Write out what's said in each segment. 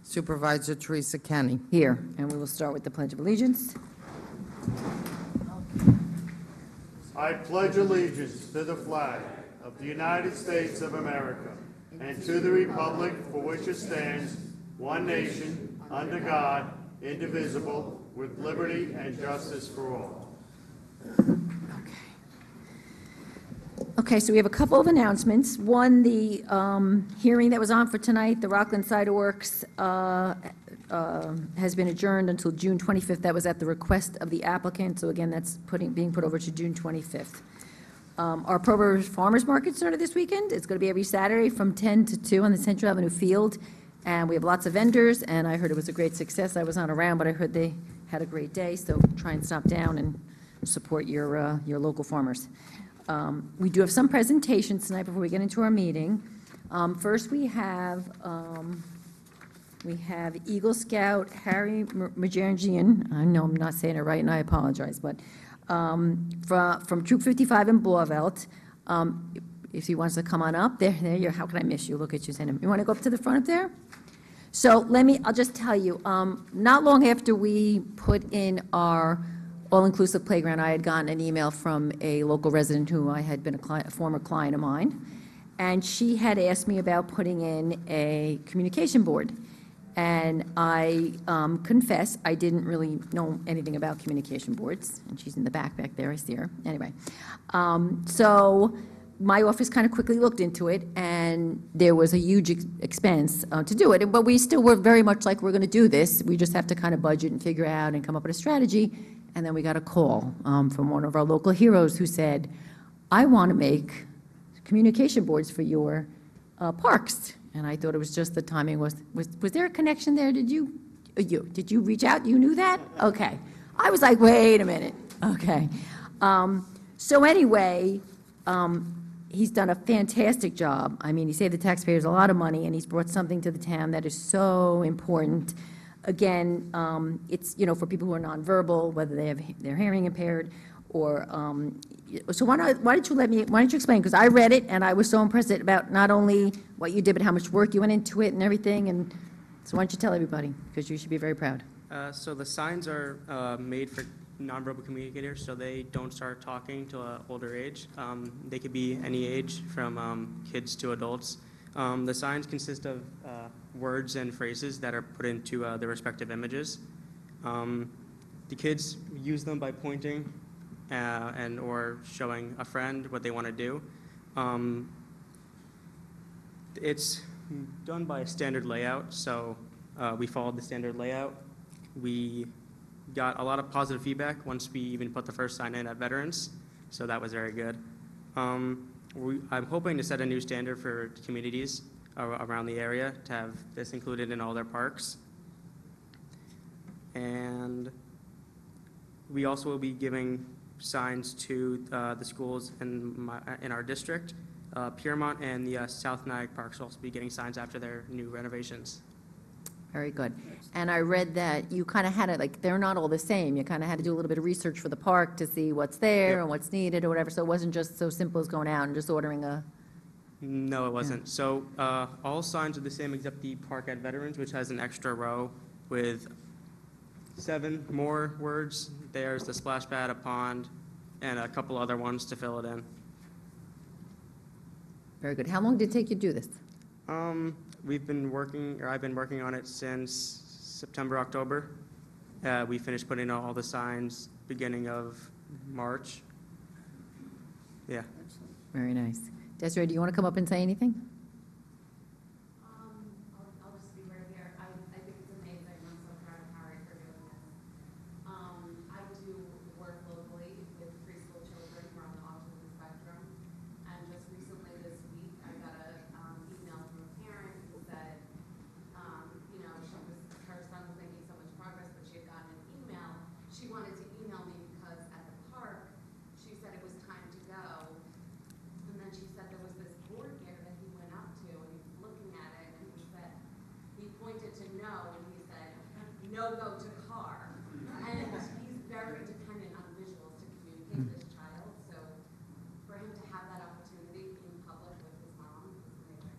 Supervisor Teresa Kenny. Here, and we will start with the Pledge of Allegiance. I pledge allegiance to the flag of the United States of America and to the republic for which it stands, one nation, under God, indivisible, with liberty and justice for all. Okay, so we have a couple of announcements. One, the hearing that was on for tonight, the Rockland Cider Works, has been adjourned until June 25th. That was at the request of the applicant. So again, that's being put over to June 25th. Our Pearl River Farmers Market started this weekend. It's going to be every Saturday from 10 to 2 on the Central Avenue field. And we have lots of vendors, and I heard it was a great success. I was not around, but I heard they had a great day. So try and stop down and support your local farmers. We do have some presentations tonight before we get into our meeting. First, we have Eagle Scout Harry Majangian. I know I'm not saying it right, and I apologize, but from Troop 55 in Blauvelt. If he wants to come on up, there you. How can I miss you? Look at you, saying, you want to go up to the front up there? So I'll just tell you. Not long after we put in our all-inclusive playground, I had gotten an email from a local resident who I had been a former client of mine, and she had asked me about putting in a communication board. And I confess I didn't really know anything about communication boards, and she's in the back there, I see her. Anyway, so my office kind of quickly looked into it, and there was a huge expense to do it. But we still were very much like, we're going to do this. We just have to kind of budget and figure out and come up with a strategy. And then we got a call from one of our local heroes who said, I want to make communication boards for your parks. And I thought it was just the timing. Was there a connection there? Did you reach out? You knew that? Okay. I was like, wait a minute. Okay. So anyway, he's done a fantastic job. I mean, he saved the taxpayers a lot of money, and he's brought something to the town that is so important. Again, it's, for people who are nonverbal, whether they're hearing impaired, or so why don't you explain? Because I read it and I was so impressed about not only what you did, but how much work you went into it and everything. And so why don't you tell everybody? Because you should be very proud. So the signs are made for nonverbal communicators, so they don't start talking till an older age. They could be any age, from kids to adults. The signs consist of words and phrases that are put into the respective images. The kids use them by pointing or showing a friend what they want to do. It's done by a standard layout, so we followed the standard layout. We got a lot of positive feedback once we even put the first sign in at Veterans, so that was very good. I'm hoping to set a new standard for communities around the area to have this included in all their parks. And we also will be giving signs to the schools in our district. Piermont and the South Nyack Parks will also be getting signs after their new renovations. Very good. And I read that you kind of had it, like, they're not all the same. You kind of had to do a little bit of research for the park to see what's there and what's needed or whatever. So it wasn't just so simple as going out and just ordering a... No, it wasn't. Yeah. So all signs are the same except the park at Veterans, which has an extra row with 7 more words. There's the splash pad, a pond, and a couple other ones to fill it in. Very good. How long did it take you to do this? I've been working on it since September, October. We finished putting out all the signs beginning of March. Yeah. Very nice. Desiree, do you want to come up and say anything? I'll just be right here. I think it's amazing. I'm so proud of Harry for doing this. I do work locally with preschool children who are on the autism spectrum, and just recently this week I got an email from a parent who said, her son was making so much progress, but she had gotten an email. She wanted to email me because at the park she said it was time to go. And then she said there was this board here that he went up to, and he was looking at it, and he said, he pointed to no, and he said, no go to car. And he's very dependent on visuals to communicate with this child, so for him to have that opportunity in public with his mom is amazing.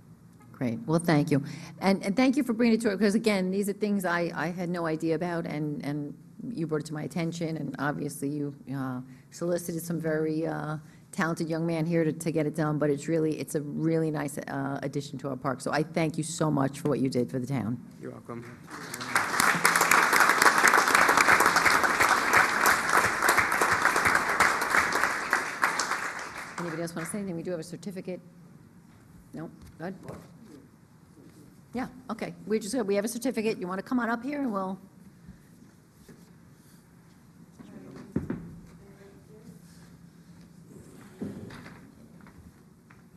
Great, well, thank you. And thank you for bringing it to, because again, these are things I had no idea about, and you brought it to my attention, and obviously you solicited some very talented young man here to get it done, but it's a really nice addition to our park. So I thank you so much for what you did for the town. You're welcome. Anybody else want to say anything? We do have a certificate. No? Good? Yeah, okay. We have a certificate. You want to come on up here and we'll.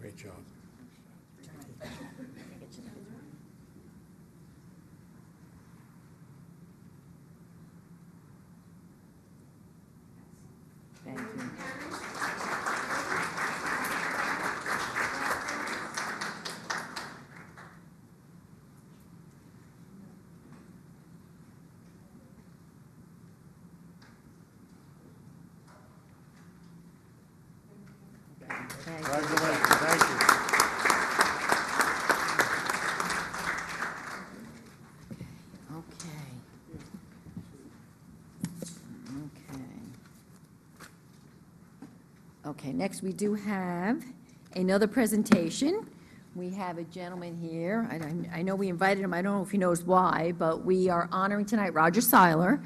Great job. Thank you. Congratulations, thank you. Okay. Okay, next we do have another presentation. We have a gentleman here, I know we invited him, I don't know if he knows why, but we are honoring tonight Roger Seiler.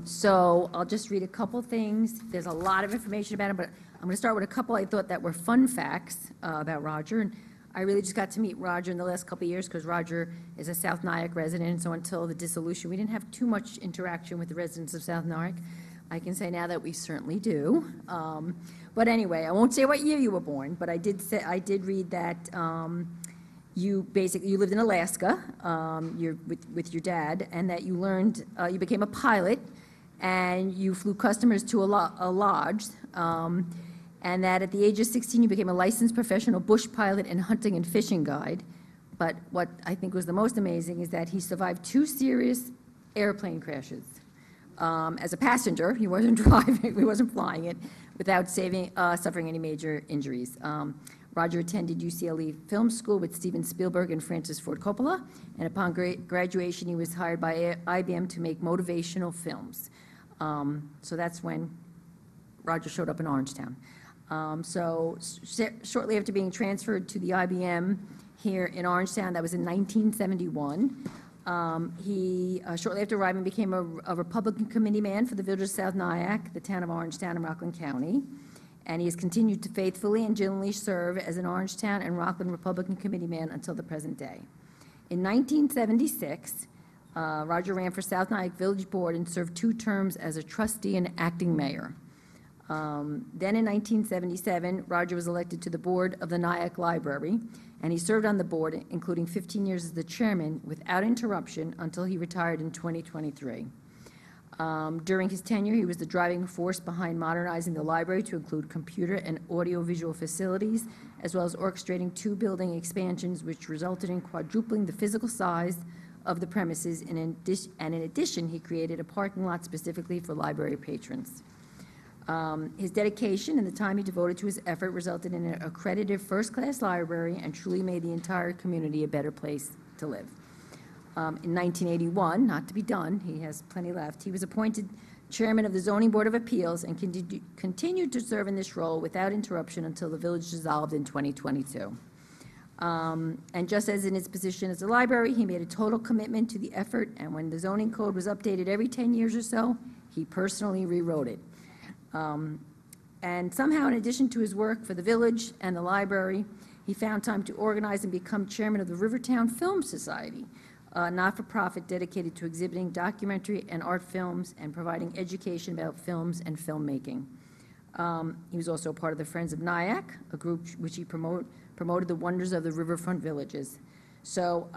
So I'll just read a couple things. There's a lot of information about him, but I'm going to start with a couple I thought that were fun facts about Roger. And I really just got to meet Roger in the last couple of years because Roger is a South Nyack resident, so until the dissolution, we didn't have too much interaction with the residents of South Nyack. I can say now that we certainly do. But anyway, I won't say what year you were born, but I did read that you lived in Alaska, with your dad, and that you learned, you became a pilot, and you flew customers to a lodge, and that at the age of 16, you became a licensed professional bush pilot and hunting and fishing guide. But what I think was the most amazing is that he survived 2 serious airplane crashes. As a passenger, he wasn't driving, he wasn't flying it, without suffering any major injuries. Roger attended UCLA Film School with Steven Spielberg and Francis Ford Coppola, and upon graduation, he was hired by IBM to make motivational films. So that's when Roger showed up in Orangetown. Shortly after being transferred to the IBM here in Orangetown, that was in 1971, he, shortly after arriving, became a Republican committee man for the Village of South Nyack, the town of Orangetown in Rockland County. And he has continued to faithfully and genuinely serve as an Orangetown and Rockland Republican committee man until the present day. In 1976, Roger ran for South Nyack Village Board and served 2 terms as a trustee and acting mayor. Then in 1977, Roger was elected to the board of the Nyack Library, and he served on the board, including 15 years as the chairman, without interruption until he retired in 2023. During his tenure, he was the driving force behind modernizing the library to include computer and audiovisual facilities, as well as orchestrating 2 building expansions, which resulted in quadrupling the physical size of the premises, and in addition, he created a parking lot specifically for library patrons. His dedication and the time he devoted to his effort resulted in an accredited first-class library and truly made the entire community a better place to live. In 1981, not to be done, he has plenty left, he was appointed chairman of the Zoning Board of Appeals and continued to serve in this role without interruption until the village dissolved in 2022. And just as in his position as a library, he made a total commitment to the effort, and when the zoning code was updated every 10 years or so, he personally rewrote it. And somehow, in addition to his work for the village and the library, he found time to organize and become chairman of the Rivertown Film Society, a not-for-profit dedicated to exhibiting documentary and art films and providing education about films and filmmaking. He was also part of the Friends of Nyack, a group which he promoted the wonders of the riverfront villages. So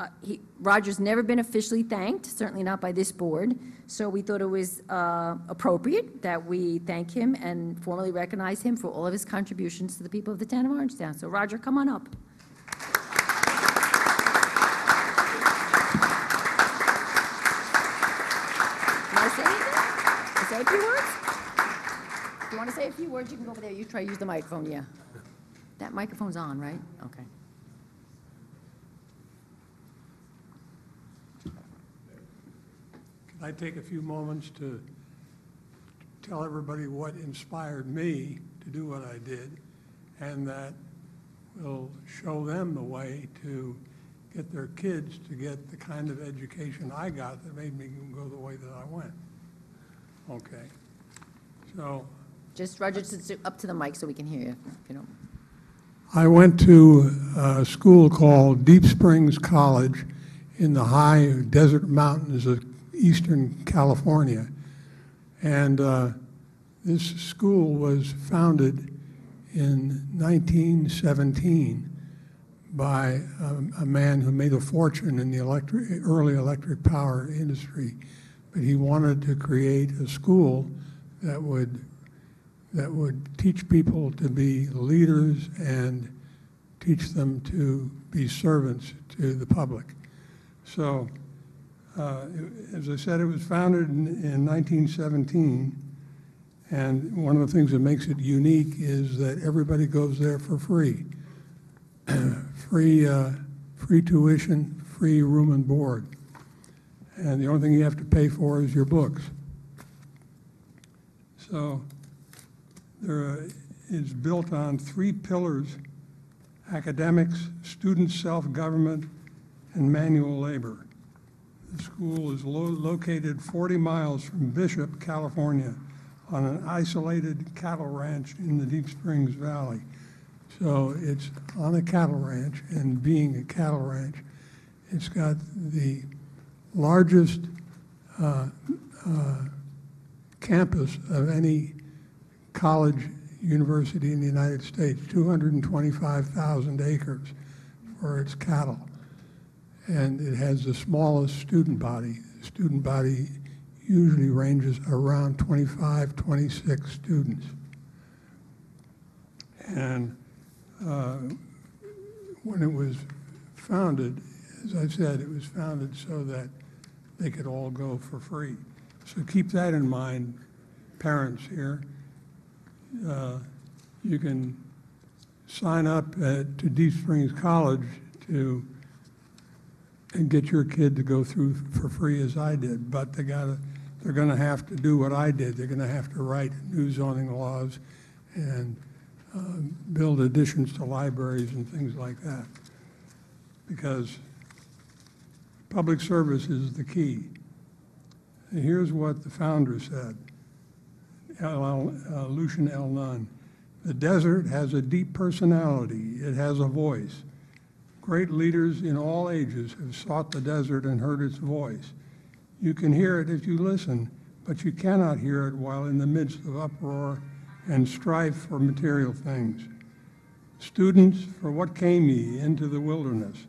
Roger's never been officially thanked, certainly not by this board, so we thought it was appropriate that we thank him and formally recognize him for all of his contributions to the people of the town of Orangetown. So Roger, come on up. Say a few words? If you want to say a few words, you can go over there. You try to use the microphone, yeah. That microphone's on, right? Okay. I take a few moments to tell everybody what inspired me to do what I did, and that will show them the way to get their kids to get the kind of education I got that made me go the way that I went. Okay. So Just, Roger, just up to the mic so we can hear you, if you don't. I went to a school called Deep Springs College in the high desert mountains of eastern California. And this school was founded in 1917 by a man who made a fortune in the early electric power industry. But he wanted to create a school that would teach people to be leaders and teach them to be servants to the public. So, as I said, it was founded in 1917, and one of the things that makes it unique is that everybody goes there for free. Free tuition, free room and board. And the only thing you have to pay for is your books. So it's built on 3 pillars: academics, student self-government, and manual labor. The school is located 40 miles from Bishop, California, on an isolated cattle ranch in the Deep Springs Valley. So it's on a cattle ranch, and being a cattle ranch, it's got the largest campus of any college university in the United States, 225,000 acres for its cattle. And it has the smallest student body. The student body usually ranges around 25, 26 students. And when it was founded, as I said, it was founded so that they could all go for free. So keep that in mind, parents here. You can sign up to Deep Springs College and get your kid to go through for free as I did, but they're going to have to do what I did. They're going to have to write new zoning laws and build additions to libraries and things like that, because public service is the key. And here's what the founder said, Lucian L. Nunn. The desert has a deep personality. It has a voice. Great leaders in all ages have sought the desert and heard its voice. You can hear it if you listen, but you cannot hear it while in the midst of uproar and strife for material things. Students, for what came ye into the wilderness?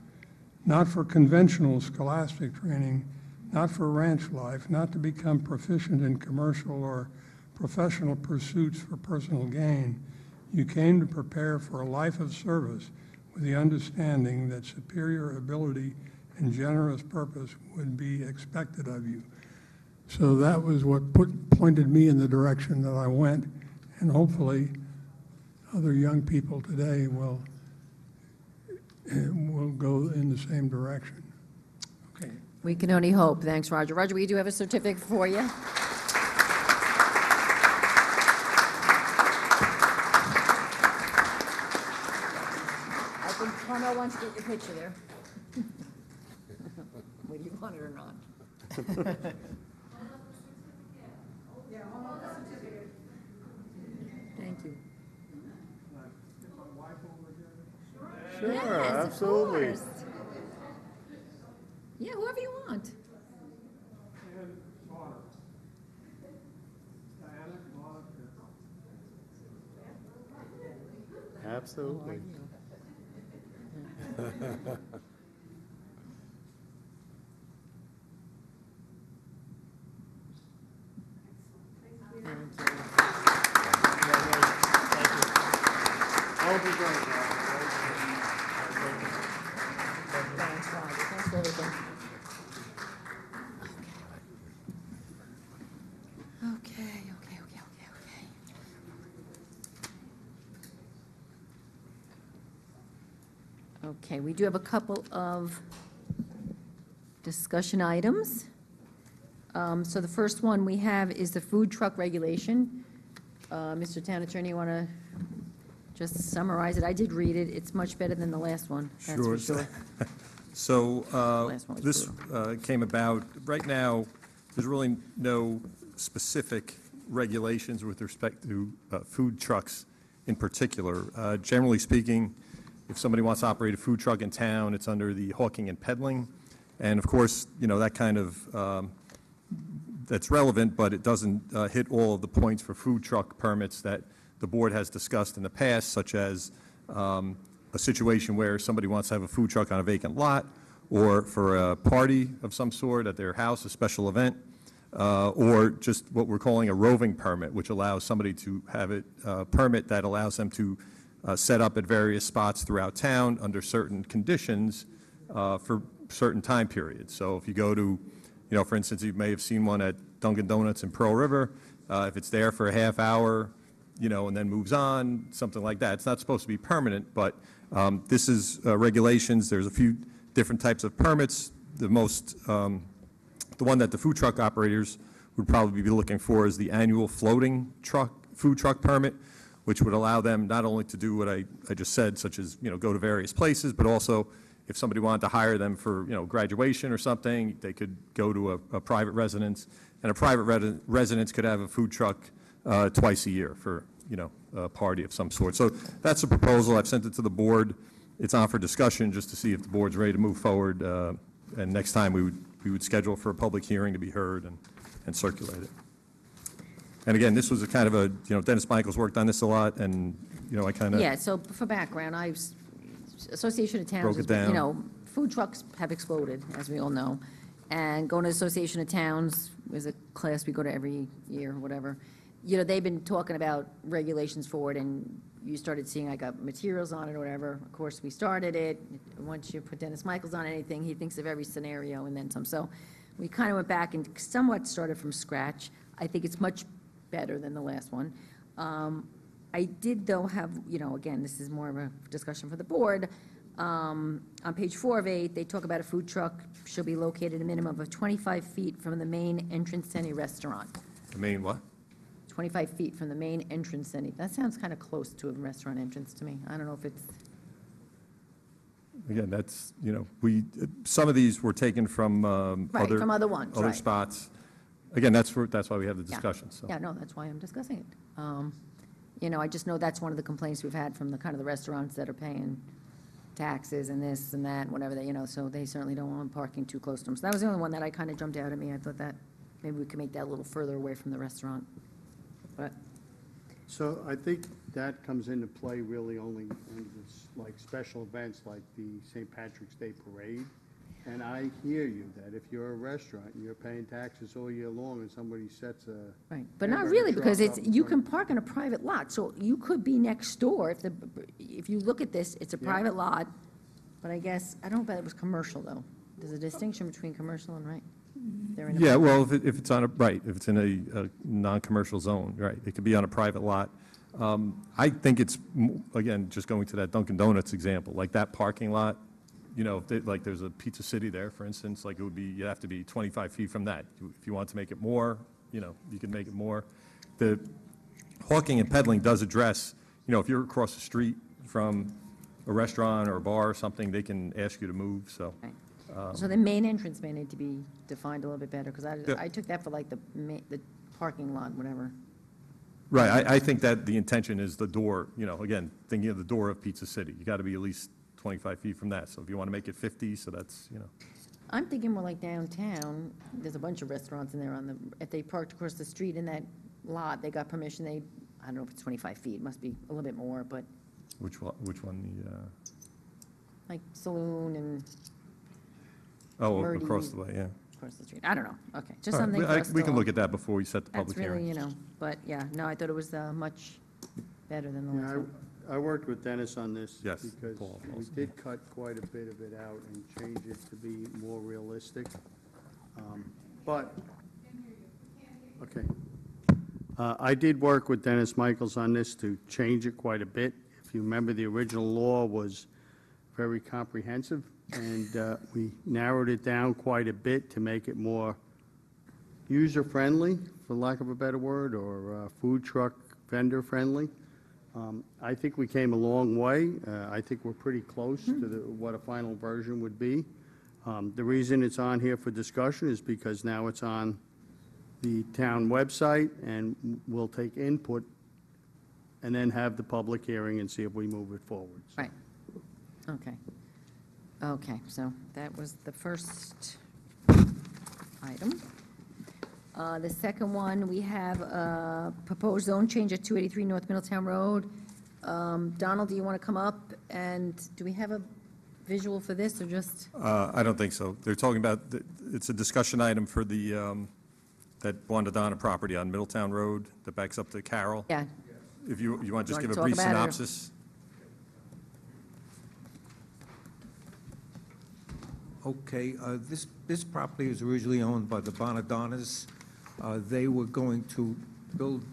Not for conventional scholastic training, not for ranch life, not to become proficient in commercial or professional pursuits for personal gain. You came to prepare for a life of service with the understanding that superior ability and generous purpose would be expected of you. So that was what pointed me in the direction that I went, and hopefully other young people today will go in the same direction. Okay. We can only hope. Thanks, Roger. Roger, we do have a certificate for you. I think Carmel wants to get your picture there. Whether you want it or not. Thank you. Sure, Yes, of absolutely. course. Yeah, whoever you want. Absolutely. Thanks, Roger. Thanks for everything. Okay. Okay, we do have a couple of discussion items. So the first one we have is the food truck regulation. Mr. Town Attorney, you want to just summarize it? I did read it. It's much better than the last one, that's for sure. So Last one was this came about, right now, there's really no specific regulations with respect to food trucks in particular. Generally speaking, if somebody wants to operate a food truck in town, it's under the hawking and peddling. And of course, that kind of, that's relevant, but it doesn't hit all of the points for food truck permits that the board has discussed in the past, such as a situation where somebody wants to have a food truck on a vacant lot, or for a party of some sort at their house, a special event, or just what we're calling a roving permit, which allows somebody to have it, permit that allows them to set up at various spots throughout town under certain conditions for certain time periods. So if you go to, for instance, you may have seen one at Dunkin' Donuts in Pearl River, if it's there for a half hour, and then moves on, something like that. It's not supposed to be permanent, but this is regulations. There's a few different types of permits. The one that the food truck operators would probably be looking for is the annual floating food truck permit, which would allow them not only to do what I just said, such as, go to various places, but also if somebody wanted to hire them for, graduation or something, they could go to a private residence, and a private residence could have a food truck twice a year for, a party of some sort. So that's a proposal. I've sent it to the board. It's on for discussion just to see if the board's ready to move forward. And next time we would schedule for a public hearing to be heard and circulate it. And again, this was a kind of a, Dennis Michaels worked on this a lot, and, I kind of. Yeah, so for background, Association of Towns, Broke it down. Food trucks have exploded, as we all know. And going to Association of Towns is a class we go to every year, or whatever. They've been talking about regulations for it, and you started seeing I got materials on it or whatever. Of course, we started it. Once you put Dennis Michaels on anything, he thinks of every scenario and then some. So we kind of went back and somewhat started from scratch. I think it's much better than the last one. I did, though, have, again, this is more of a discussion for the board. On page 4 of 8, they talk about a food truck shall be located a minimum of 25 feet from the main entrance to any restaurant. The main what? 25 feet from the main entrance to any, that sounds kind of close to a restaurant entrance to me. I don't know if it's, Again, that's, some of these were taken from right, from other ones, other right. spots. Again, that's why we have the Yeah. discussion, so. Yeah, no, that's why I'm discussing it. I just know that's one of the complaints we've had from the kind of the restaurants that are paying taxes and this and that, whatever they, so they certainly don't want parking too close to them. So that was the only one that I kind of jumped out at me. I thought that maybe we could make that a little further away from the restaurant. But, So I think that comes into play really only in this, like special events like the St. Patrick's Day Parade. And I hear you that if you're a restaurant and you're paying taxes all year long and somebody sets a. right, but not hamburger really, because truck it's, up in you front can park in a private lot, so you could be next door. If you look at this, it's a Yeah. private lot, but I guess, I don't bet it was commercial, though. There's a distinction between commercial and, right? They're in a- Yeah, well, if it's on if it's in a non-commercial zone, right, it could be on a private lot. I think it's, again, just going to that Dunkin' Donuts example, like that parking lot, like there's a Pizza City there, for instance, like you'd have to be 25 feet from that. If you want to make it more, you can make it more. The hawking and peddling does address, if you're across the street from a restaurant or a bar or something, they can ask you to move, so. Right. So the main entrance may need to be defined a little bit better, because Yeah. I took that for like the parking lot, whatever. Right, I think that the intention is the door, again, thinking of the door of Pizza City. You got to be at least 25 feet from that, so if you want to make it 50, so that's, I'm thinking more like downtown, there's a bunch of restaurants in there if they parked across the street in that lot, they got permission, I don't know if it's 25 feet, it must be a little bit more, but which one, like saloon and across the way, yeah. across the street, I don't know, okay, just All right, something for us we to can all- look at that before we set the That's public really, hearing. but yeah, no, I thought it was much better than the last Yeah, one. I worked with Dennis on this. Yes, Because Paul we also. did cut quite a bit of it out and change it to be more realistic. But, okay. I did work with Dennis Michaels on this to change it quite a bit. If you remember, the original law was very comprehensive, and we narrowed it down quite a bit to make it more user-friendly, for lack of a better word, or food truck vendor-friendly. I think we came a long way. I think we're pretty close to what a final version would be. The reason it's on here for discussion is because now it's on the town website, and we'll take input and then have the public hearing and see if we move it forward. So- Right. Okay. Okay, so that was the first item. The second one, we have a proposed zone change at 283 North Middletown Road. Donald, do you want to come up, and do we have a visual for this, or just? I don't think so. They're talking about, it's a discussion item for the, that Donna property on Middletown Road that backs up to Carroll. Yeah, If you want to just You wanna give a talk brief about it, or- synopsis? Okay, this property was originally owned by the Bonadonnas. They were going to build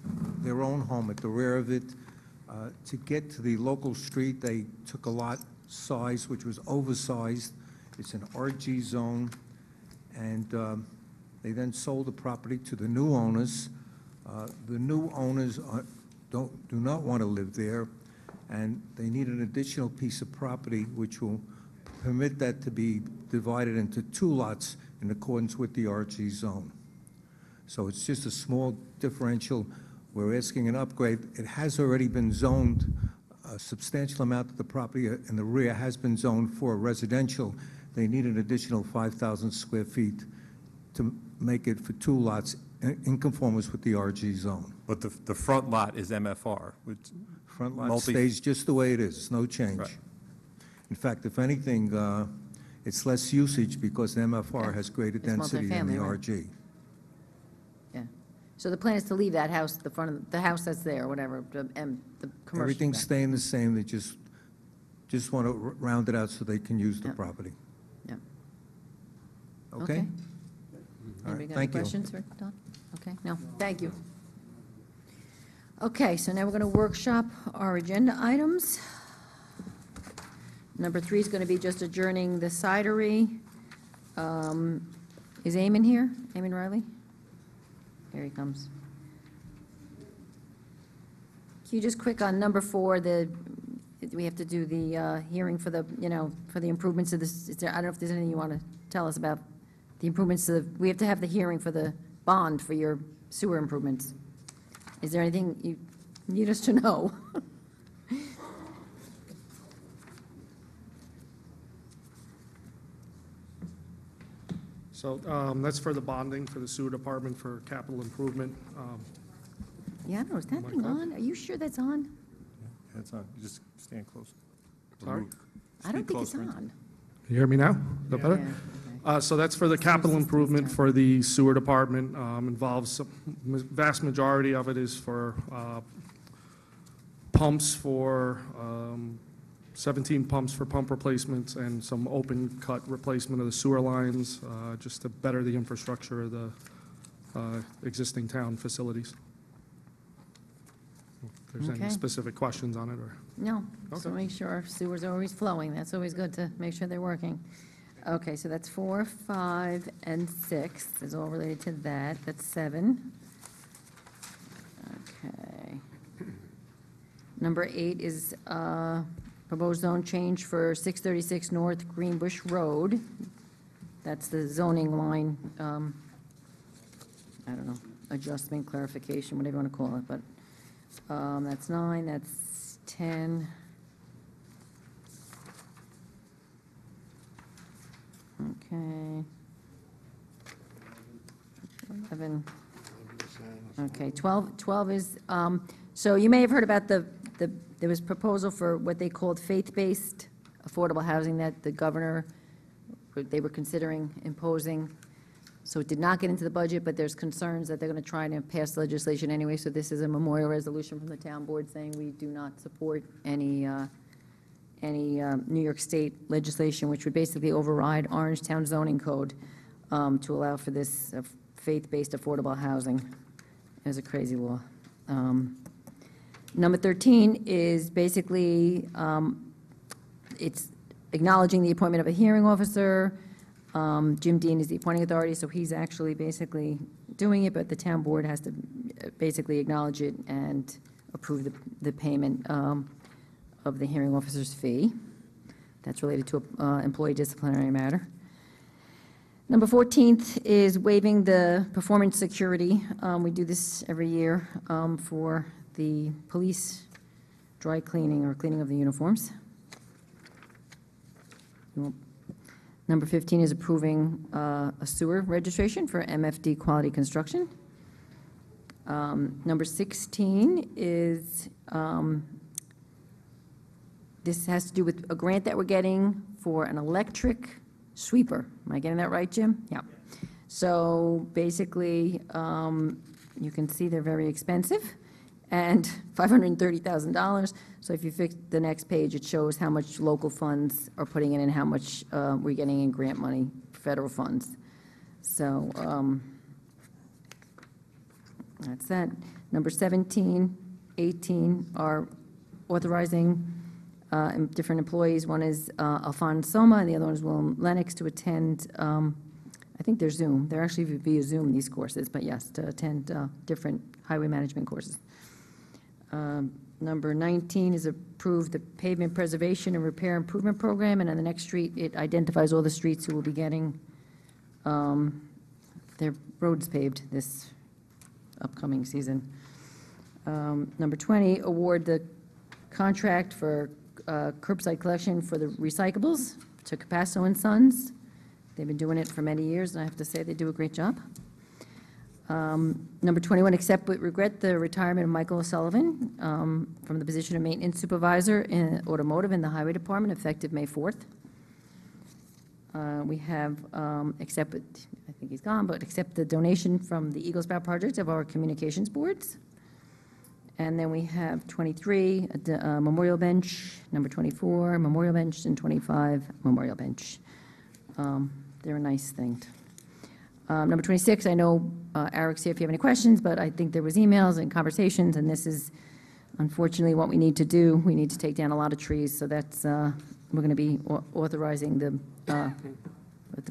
their own home at the rear of it. To get to the local street, they took a lot size, which was oversized. It's an RG zone, and they then sold the property to the new owners. The new owners do not want to live there, and they need an additional piece of property which will permit that to be divided into 2 lots in accordance with the RG zone. So it's just a small differential. We're asking an upgrade. It has already been zoned. A substantial amount of the property in the rear has been zoned for residential. They need an additional 5,000 square feet to make it for 2 lots in conformance with the RG zone. But the front lot is MFR, which, Front lot Multi- stays just the way it is, no change. Right. In fact, if anything, it's less usage because the MFR Yeah, has greater it's density than the multifamily, right. RG. yeah. So the plan is to leave that house, the front of, the house that's there, whatever, the commercial. Everything's staying the same, they just want to round it out so they can use the Yep. property. Yep. Okay? Okay. All Anybody right, got any thank you. questions for Don? Okay, no, thank you. Okay, so now we're going to workshop our agenda items. Number 3 is going to be just adjourning the cidery. Is Eamon here? Eamon Riley? Here he comes. Can you just quick on number 4, we have to do the hearing for the, for the improvements of this, I don't know if there's anything you want to tell us about the improvements we have to have the hearing for the bond for your sewer improvements. Is there anything you need us to know? So that's for the bonding for the sewer department for capital improvement. Yeah, I don't know, is that my thing God. on? Are you sure that's on? yeah, it's on, you just stand close. Sorry? I don't Speak think it's closer. on. You hear me now? Is that Yeah, better? okay. So that's for the capital improvement for the sewer department. Involves, vast majority of it is for pumps for, 17 pumps for pump replacements and some open cut replacement of the sewer lines, just to better the infrastructure of the existing town facilities. If there's any Okay. specific questions on it, or? No, just Okay. make sure sewers are always flowing. That's always good to make sure they're working. Okay, so that's 4, 5, and 6. It's all related to that. That's 7. Okay. Number 8 is proposed zone change for 636 North Greenbush Road. That's the zoning line, I don't know, adjustment, clarification, whatever you want to call it, but that's 9, that's 10. Okay. 11. Okay, 12 is, so you may have heard about there was proposal for what they called faith-based affordable housing that the governor, they were considering imposing. So it did not get into the budget, but there's concerns that they're going to try to pass legislation anyway. So this is a memorial resolution from the town board saying we do not support any New York State legislation, which would basically override Orangetown zoning code to allow for this faith-based affordable housing. It was a crazy law. Number 13 is basically, it's acknowledging the appointment of a hearing officer. Jim Dean is the appointing authority, so he's actually basically doing it, but the town board has to basically acknowledge it and approve the payment of the hearing officer's fee. That's related to a employee disciplinary matter. Number 14th is waiving the performance security. We do this every year for the police dry cleaning or cleaning of the uniforms. Number 15 is approving a sewer registration for MFD Quality Construction. Number 16 is, this has to do with a grant that we're getting for an electric sweeper. Am I getting that right, Jim? Yeah. So basically, you can see they're very expensive, and $530,000. So if you fix the next page, it shows how much local funds are putting in and how much we're getting in grant money, federal funds. So that's that. Number 17, 18 are authorizing different employees. One is Alphonse Soma, and the other one is Willem Lennox to attend, I think they're Zoom. They're actually via Zoom, these courses, but yes, to attend different highway management courses. Number 19 is approve the pavement preservation and repair improvement program, and on the next street, it identifies all the streets who will be getting their roads paved this upcoming season. Number 20, award the contract for curbside collection for the recyclables to Capasso and Sons. They've been doing it for many years, and I have to say they do a great job. Number 21, accept with regret the retirement of Michael O'Sullivan from the position of maintenance supervisor in automotive in the highway department, effective May 4th. We have accept, I think he's gone, but accept the donation from the Eagle Scout Project of our communications boards. And then we have 23, memorial bench, number 24, memorial bench, and 25, memorial bench. They're a nice thing. Number 26, I know Eric's here if you have any questions, but I think there was emails and conversations, and this is unfortunately what we need to do. We need to take down a lot of trees, so that's, we're going to be authorizing the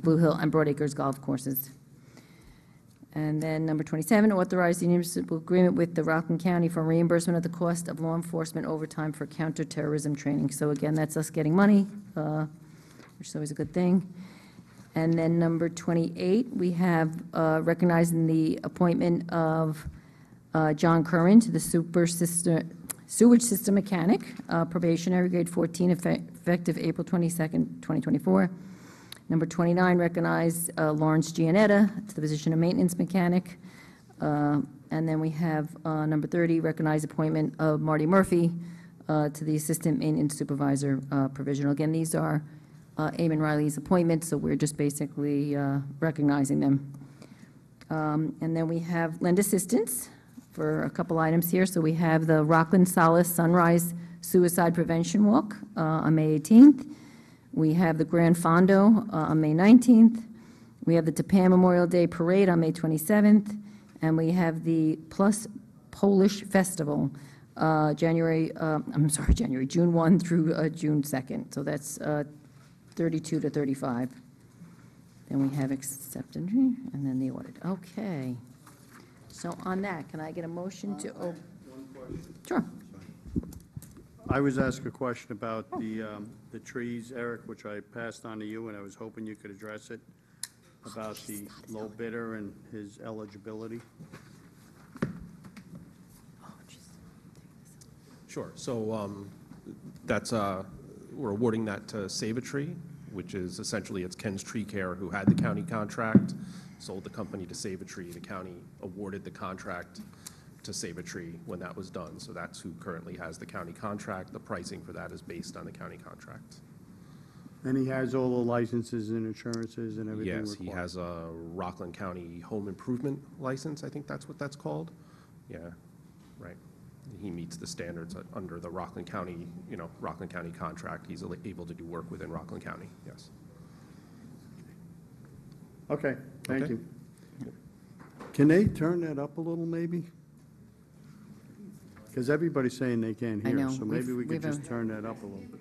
Blue Hill and Broad Acres golf courses. And then number 27, authorize the municipal agreement with the Rockland County for reimbursement of the cost of law enforcement overtime for counterterrorism training. So again, that's us getting money, which is always a good thing. And then number 28, we have recognizing the appointment of John Curran to the sewage system mechanic, probationary, grade 14, effective April 22nd, 2024. Number 29, recognize Lawrence Gianetta to the position of maintenance mechanic. And then we have number 30, recognize appointment of Marty Murphy to the assistant maintenance supervisor provisional. Again, these are Eamon Riley's appointments, so we're just basically recognizing them. And then we have lend assistance for a couple items here. So we have the Rockland Solace Sunrise Suicide Prevention Walk on May 18th. We have the Grand Fondo on May 19th. We have the Tapan Memorial Day Parade on May 27th. And we have the Plus Polish Festival, June 1 through June 2nd. So that's 32 to 35. Then we have acceptance, and then the audit. Okay. So on that, can I get a motion to? One question. Sure. I was asked a question about the trees, Eric, which I passed on to you, and I was hoping you could address it, about the low bidder and his eligibility. Sure. So that's, we're awarding that to Save a Tree, which is essentially, it's Ken's Tree Care, who had the county contract, sold the company to Save a Tree. The county awarded the contract to Save a Tree when that was done. So that's who currently has the county contract. The pricing for that is based on the county contract. And he has all the licenses and insurances and everything required? Yes, he has a Rockland County Home Improvement License, I think that's what that's called. Yeah, right. He meets the standards under the Rockland County, Rockland County contract. He's able to do work within Rockland County, yes. Okay, thank Okay. you. Can they turn that up a little, maybe? Because everybody's saying they can't I hear, know. so maybe we We've could just turn that up a little bit.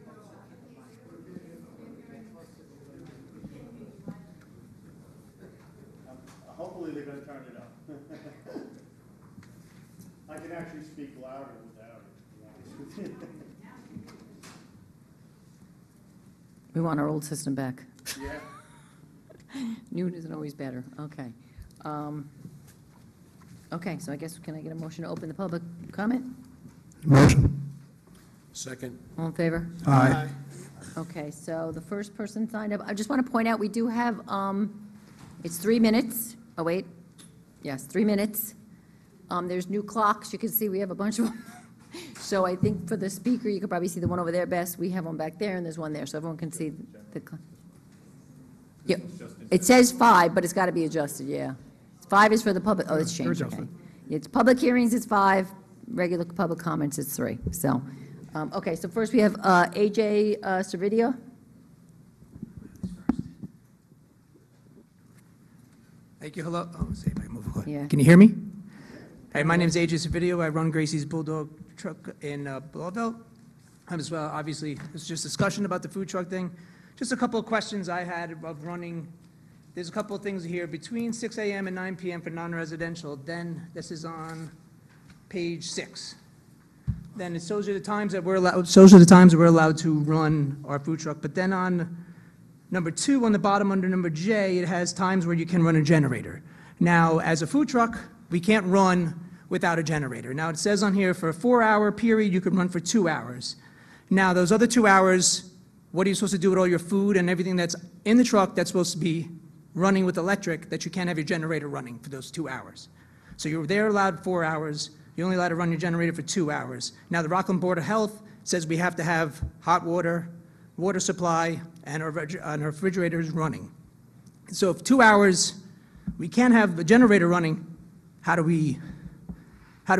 they're gonna turn it up. I can actually speak louder without it, to be honest with you. We want our old system back. Yeah. New isn't always better, okay. Okay, so I guess, can I get a motion to open the public comment? Motion. Second. All in favor? Aye. Okay, so the first person signed up, I just want to point out, we do have, it's 3 minutes. Oh, wait. Yes, 3 minutes. There's new clocks. You can see we have a bunch of them. So I think for the speaker, you could probably see the one over there best. We have one back there, and there's one there, so everyone can see the. Yeah, it says 5, but it's got to be adjusted, yeah. 5 is for the public, oh, it's changed, okay. It's public hearings, it's 5, regular public comments, it's 3, so. Okay, so first we have AJ Servideo. Thank you. Hello. Oh, see if I can move away. Yeah. Can you hear me? Hey, my name is AJ Servideo. I run Gracie's Bulldog truck in Blauvelt. As well, obviously, it's just discussion about the food truck thing. Just a couple of questions I had of running. There's a couple of things here. Between 6 a.m. and 9 p.m. for non-residential, then this is on page 6. Then it shows you the times that we're allowed to run our food truck. But then on number 2, on the bottom under number J, it has times where you can run a generator. Now, as a food truck, we can't run without a generator. Now, it says on here for a 4-hour period, you can run for 2 hours. Now, those other 2 hours, what are you supposed to do with all your food and everything that's in the truck that's supposed to be running with electric, that you can't have your generator running for those 2 hours? So you're there allowed 4 hours. You're only allowed to run your generator for 2 hours. Now, the Rockland Board of Health says we have to have hot water, water supply, and our refrigerators running. So if 2 hours, we can't have the generator running, how do we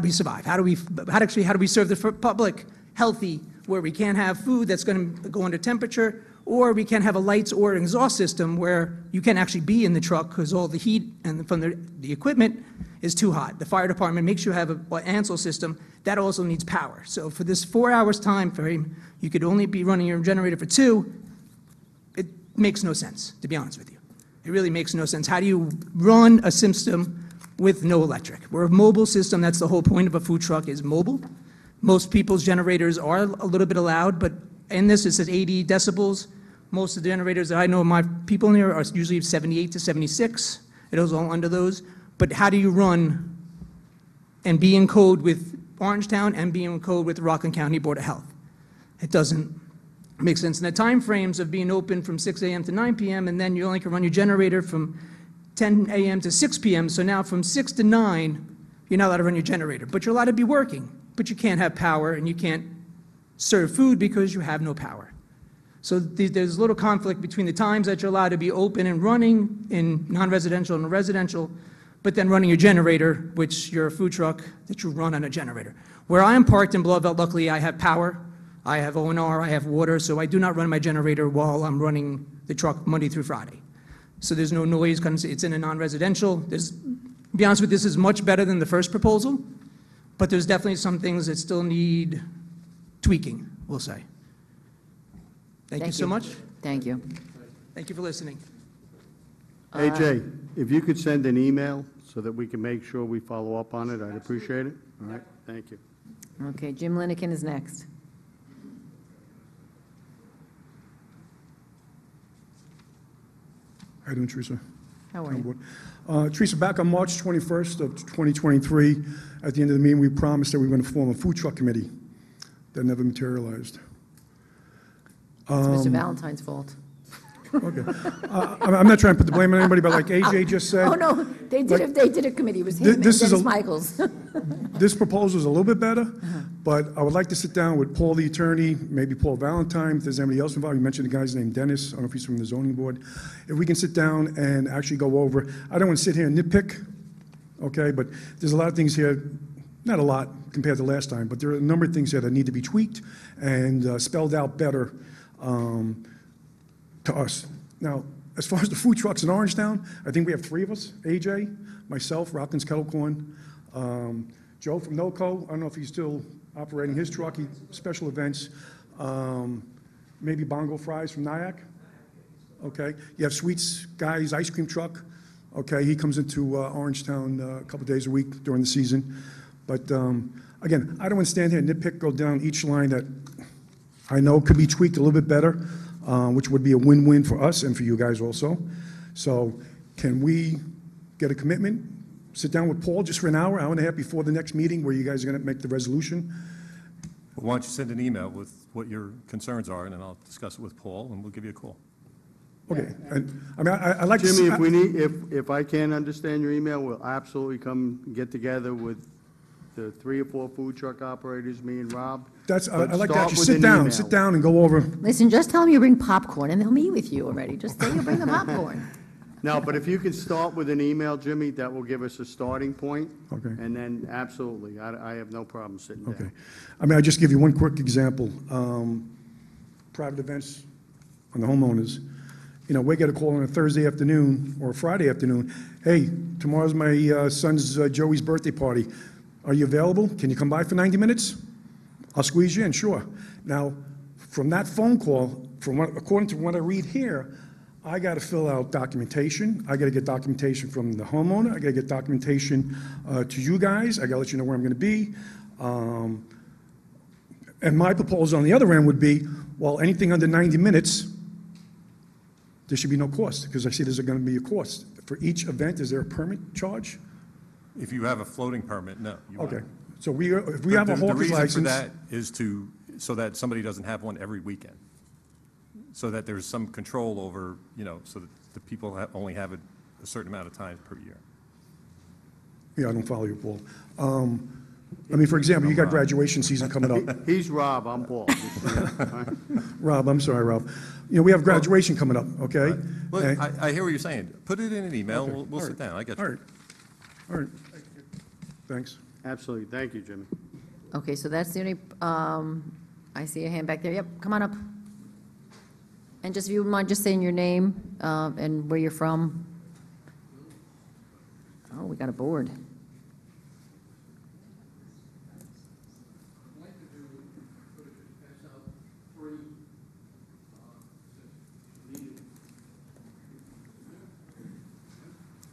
survive? How do we serve the public healthy, where we can't have food that's going to go under temperature, or we can't have a lights or an exhaust system where you can't actually be in the truck because all the heat and from the equipment is too hot. The fire department makes you have an ANSEL system. That also needs power. So for this 4 hours time frame, you could only be running your generator for 2. It makes no sense, to be honest with you. It really makes no sense. How do you run a system with no electric? We're a mobile system. That's the whole point of a food truck, is mobile. Most people's generators are a little bit loud, but in this it says 80 decibels. Most of the generators that I know of my people in here are usually 78 to 76. It goes all under those. But how do you run and be in code with Orangetown and be in code with the Rockland County Board of Health? It doesn't make sense. And the time frames of being open from 6 a.m. to 9 p.m., and then you only can run your generator from 10 a.m. to 6 p.m. So now from 6 to 9, you're not allowed to run your generator. But you're allowed to be working. But you can't have power, and you can't serve food because you have no power. So there's a little conflict between the times that you're allowed to be open and running in non-residential and residential, but then running your generator, which you're a food truck that you run on a generator. Where I am parked in Blauvelt, luckily I have power, I have ONR, I have water, so I do not run my generator while I'm running the truck Monday through Friday. So there's no noise, it's in a non-residential. To be honest with you, this is much better than the first proposal, but there's definitely some things that still need tweaking, we'll say. Thank you so much. Thank you. Thank you for listening. AJ, if you could send an email so that we can make sure we follow up on it, I'd appreciate it. All right, thank you. Okay, Jim Linikin is next. How you doing, Teresa? How are you? Teresa, back on March 21st of 2023, at the end of the meeting, we promised that we were going to form a food truck committee. That never materialized. It's Mr. Valentine's fault. Okay. I'm not trying to put the blame on anybody, but like AJ just said. Oh, no, they did a committee, it was him and This is Dennis a- Michaels. This proposal is a little bit better, but I would like to sit down with Paul, the attorney, maybe Paul Valentine, if there's anybody else involved. You mentioned the guy's name, Dennis. I don't know if he's from the zoning board. If we can sit down and actually go over, I don't want to sit here and nitpick, okay, but there's a lot of things here, not a lot compared to last time, but there are a number of things here that need to be tweaked and spelled out better to us. Now, as far as the food trucks in Orangetown, I think we have 3 of us, AJ, myself, Rockland's Kettle Corn, Joe from NOCO, I don't know if he's still operating his truck, special events, maybe Bongo Fries from Nyack, okay? You have Sweets Guy's ice cream truck, okay? He comes into Orangetown a couple days a week during the season. But again, I don't want to stand here and nitpick, go down each line that I know could be tweaked a little bit better, which would be a win-win for us and for you guys also. So can we get a commitment, sit down with Paul just for an hour and a half before the next meeting where you guys are going to make the resolution? Why don't you send an email with what your concerns are, and then I'll discuss it with Paul, and we'll give you a call. Okay, and, I mean, I like to Jimmy, see. if we need, if I can't understand your email, we'll absolutely come get together with the 3 or 4 food truck operators, me and Rob. That's, I But like start that. Just with sit an down, email. sit down and go over. Listen, just tell them you bring popcorn, and they'll meet with you already. Just say you bring the popcorn. No, but if you can start with an email, Jimmy, that will give us a starting point. Okay. And then absolutely, I have no problem sitting down. Okay. I mean, I'll just give you one quick example. Private events on the homeowners. You know, we get a call on a Thursday afternoon or a Friday afternoon. Hey, tomorrow's my son's Joey's birthday party. Are you available? Can you come by for 90 minutes? I'll squeeze you in, sure. Now, from that phone call, according to what I read here, I got to fill out documentation. I got to get documentation from the homeowner. I got to get documentation to you guys. I got to let you know where I'm going to be. And my proposal on the other end would be, well, anything under 90 minutes, there should be no cost, because I see there's going to be a cost. For each event, is there a permit charge? If you have a floating permit, no. you won't. Okay, so if we have a The hawker's reason license. for that is so that somebody doesn't have one every weekend. So that there's some control over, so that the people only have it a certain amount of time per year. Yeah, I don't follow you, Paul. I mean, for example, you got graduation season coming up. He's Rob, I'm Paul. Rob, I'm sorry, Rob. You know, we have graduation coming up, okay? Well, And- I hear what you're saying. Put it in an email, Okay, we'll all sit right, down, I get All you. right, all right. Thanks. Absolutely, thank you, Jimmy. Okay, so that's the only, I see a hand back there. Yep, come on up. And just, if you wouldn't mind just saying your name and where you're from. Oh, we got a board.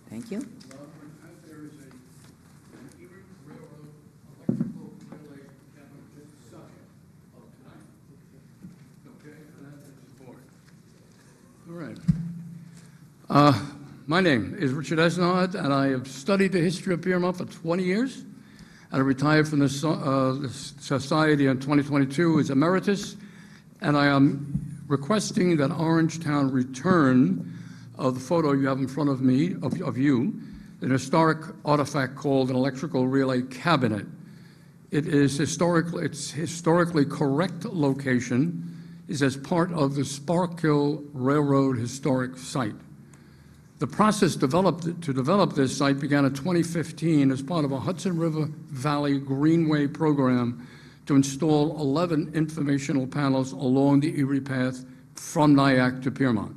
Thank you. All right. My name is Richard Esnard, and I have studied the history of Piermont for 20 years. And I retired from the Society in 2022 as emeritus, and I am requesting that Orangetown return the photo you have in front of me, of you, an historic artifact called an electrical relay cabinet. It's historically correct location is as part of the Sparkill Railroad Historic Site. The process to develop this site began in 2015 as part of a Hudson River Valley Greenway program to install 11 informational panels along the Erie Path from Nyack to Piermont.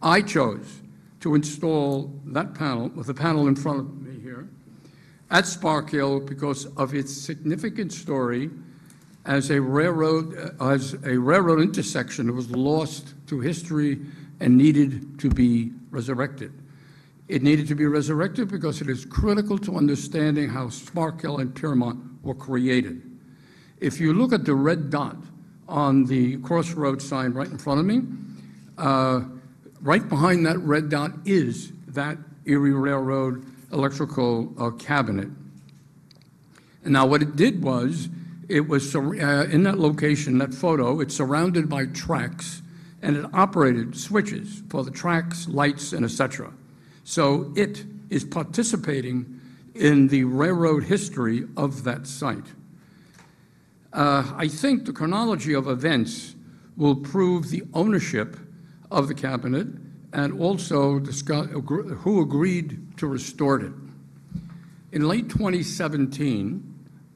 I chose to install that panel, with the panel in front of me here, at Sparkill because of its significant story as a railroad intersection that was lost to history and needed to be resurrected. It needed to be resurrected because it is critical to understanding how Sparkill and Piermont were created. If you look at the red dot on the crossroad sign right in front of me, right behind that red dot is that Erie Railroad electrical cabinet. And now what it did was, it was in that location, that photo, it's surrounded by tracks, and it operated switches for the tracks, lights, and etc. So it is participating in the railroad history of that site. I think the chronology of events will prove the ownership of the cabinet and also discuss who agreed to restore it. In late 2017,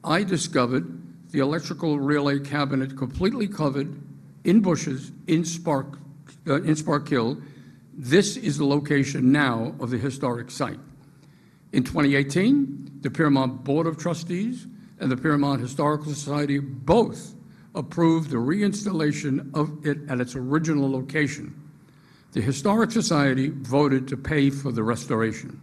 I discovered the electrical relay cabinet completely covered in bushes in Sparkill. This is the location now of the historic site. In 2018, the Piermont Board of Trustees and the Piermont Historical Society both approved the reinstallation of it at its original location. The Historic Society voted to pay for the restoration.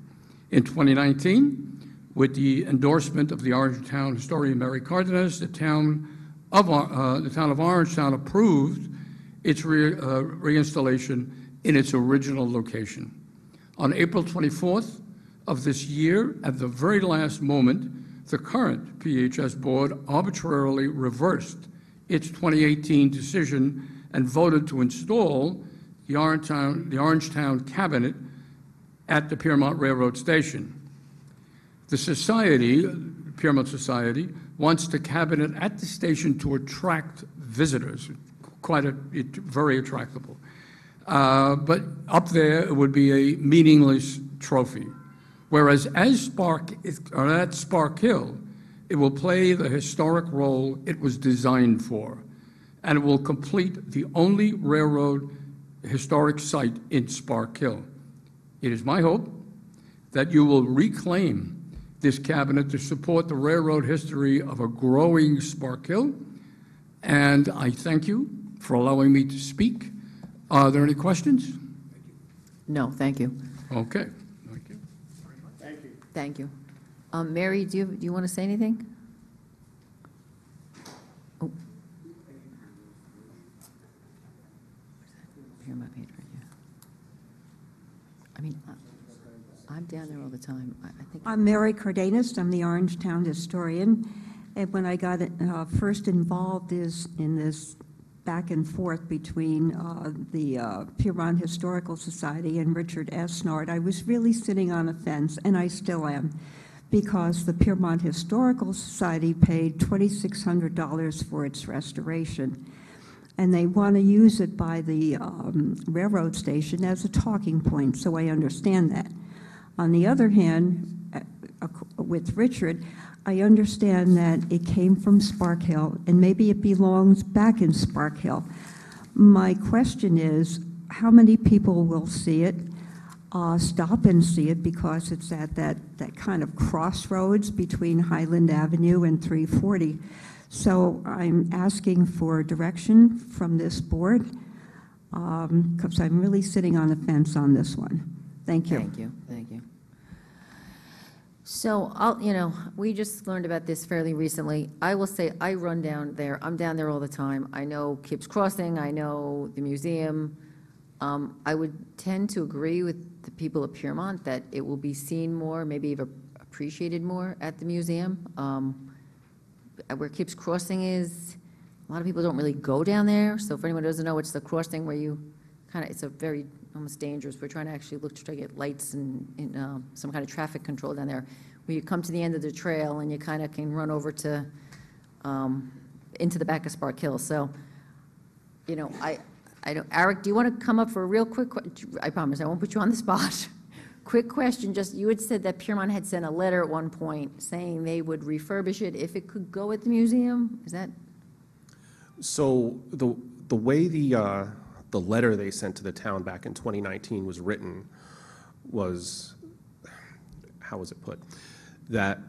In 2019, with the endorsement of the Orangetown historian Mary Cardenas, the town of Orangetown approved its reinstallation in its original location. On April 24th of this year, at the very last moment, the current PHS board arbitrarily reversed its 2018 decision and voted to install the Orangetown cabinet at the Piermont Railroad Station. The society, Piermont Society, wants the cabinet at the station to attract visitors, very attractable. But up there, it would be a meaningless trophy. Whereas at Spark Hill, it will play the historic role it was designed for, and it will complete the only railroad historic site in Spark Hill. It is my hope that you will reclaim this cabinet to support the railroad history of a growing Spark Hill, and I thank you for allowing me to speak. Are there any questions? No, thank you. Okay. Thank you. Thank you. Mary, do you want to say anything? Oh. Here, my page right here. I mean, I'm down there all the time. I think. I'm Mary Cardenas. I'm the Orangetown historian. And when I got first involved in this back and forth between the Piermont Historical Society and Richard Esnard, I was really sitting on a fence, and I still am, because the Piermont Historical Society paid $2,600 for its restoration. And they want to use it by the railroad station as a talking point, so I understand that. On the other hand, with Richard, I understand that it came from Spark Hill, and maybe it belongs back in Spark Hill. My question is, how many people will see it, stop and see it, because it's at that kind of crossroads between Highland Avenue and 340. So I'm asking for direction from this board, because I'm really sitting on the fence on this one. Thank you. Thank you, thank you. So, we just learned about this fairly recently. I will say, I run down there. I'm down there all the time. I know Kips Crossing. I know the museum. I would tend to agree with the people of Piermont that it will be seen more, maybe even appreciated more at the museum. Where Kips Crossing is, a lot of people don't really go down there. So if anyone doesn't know, it's the crossing where you it's a very almost dangerous. We're trying to actually look to try to get lights and some kind of traffic control down there, where you come to the end of the trail and you kind of can run over to into the back of Spark Hill. So, I don't. Eric, do you want to come up for a real quick? I promise I won't put you on the spot. Quick question. Just you had said that Piermont had sent a letter at one point saying they would refurbish it if it could go at the museum. Is that? So the way the letter they sent to the town back in 2019 was written was, how was it put? That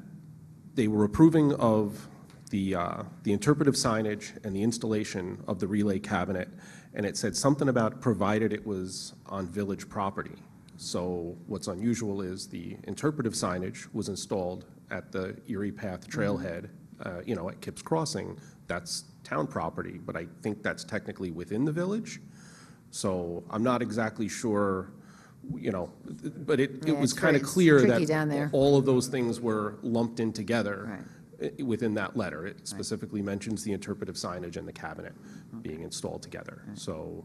they were approving of the interpretive signage and the installation of the relay cabinet, and it said something about provided it was on village property. So what's unusual is the interpretive signage was installed at the Erie Path trailhead, at Kips Crossing. That's town property, but I think that's technically within the village. So I'm not exactly sure, but it was kind of clear that all of those things were lumped in together within that letter. It specifically mentions the interpretive signage and the cabinet being installed together. So,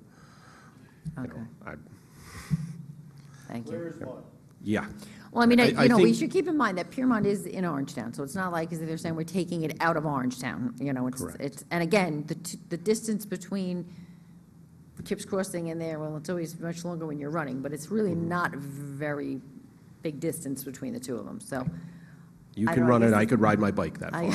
Thank you. Yeah. Well, I mean, we should keep in mind that Piermont is in Orangetown, so it's not like as if they're saying we're taking it out of Orangetown. It's and again, the distance between Kips Crossing and there, well, it's always much longer when you're running, but it's really not a very big distance between the two of them. So you can run it. I could ride my bike that far.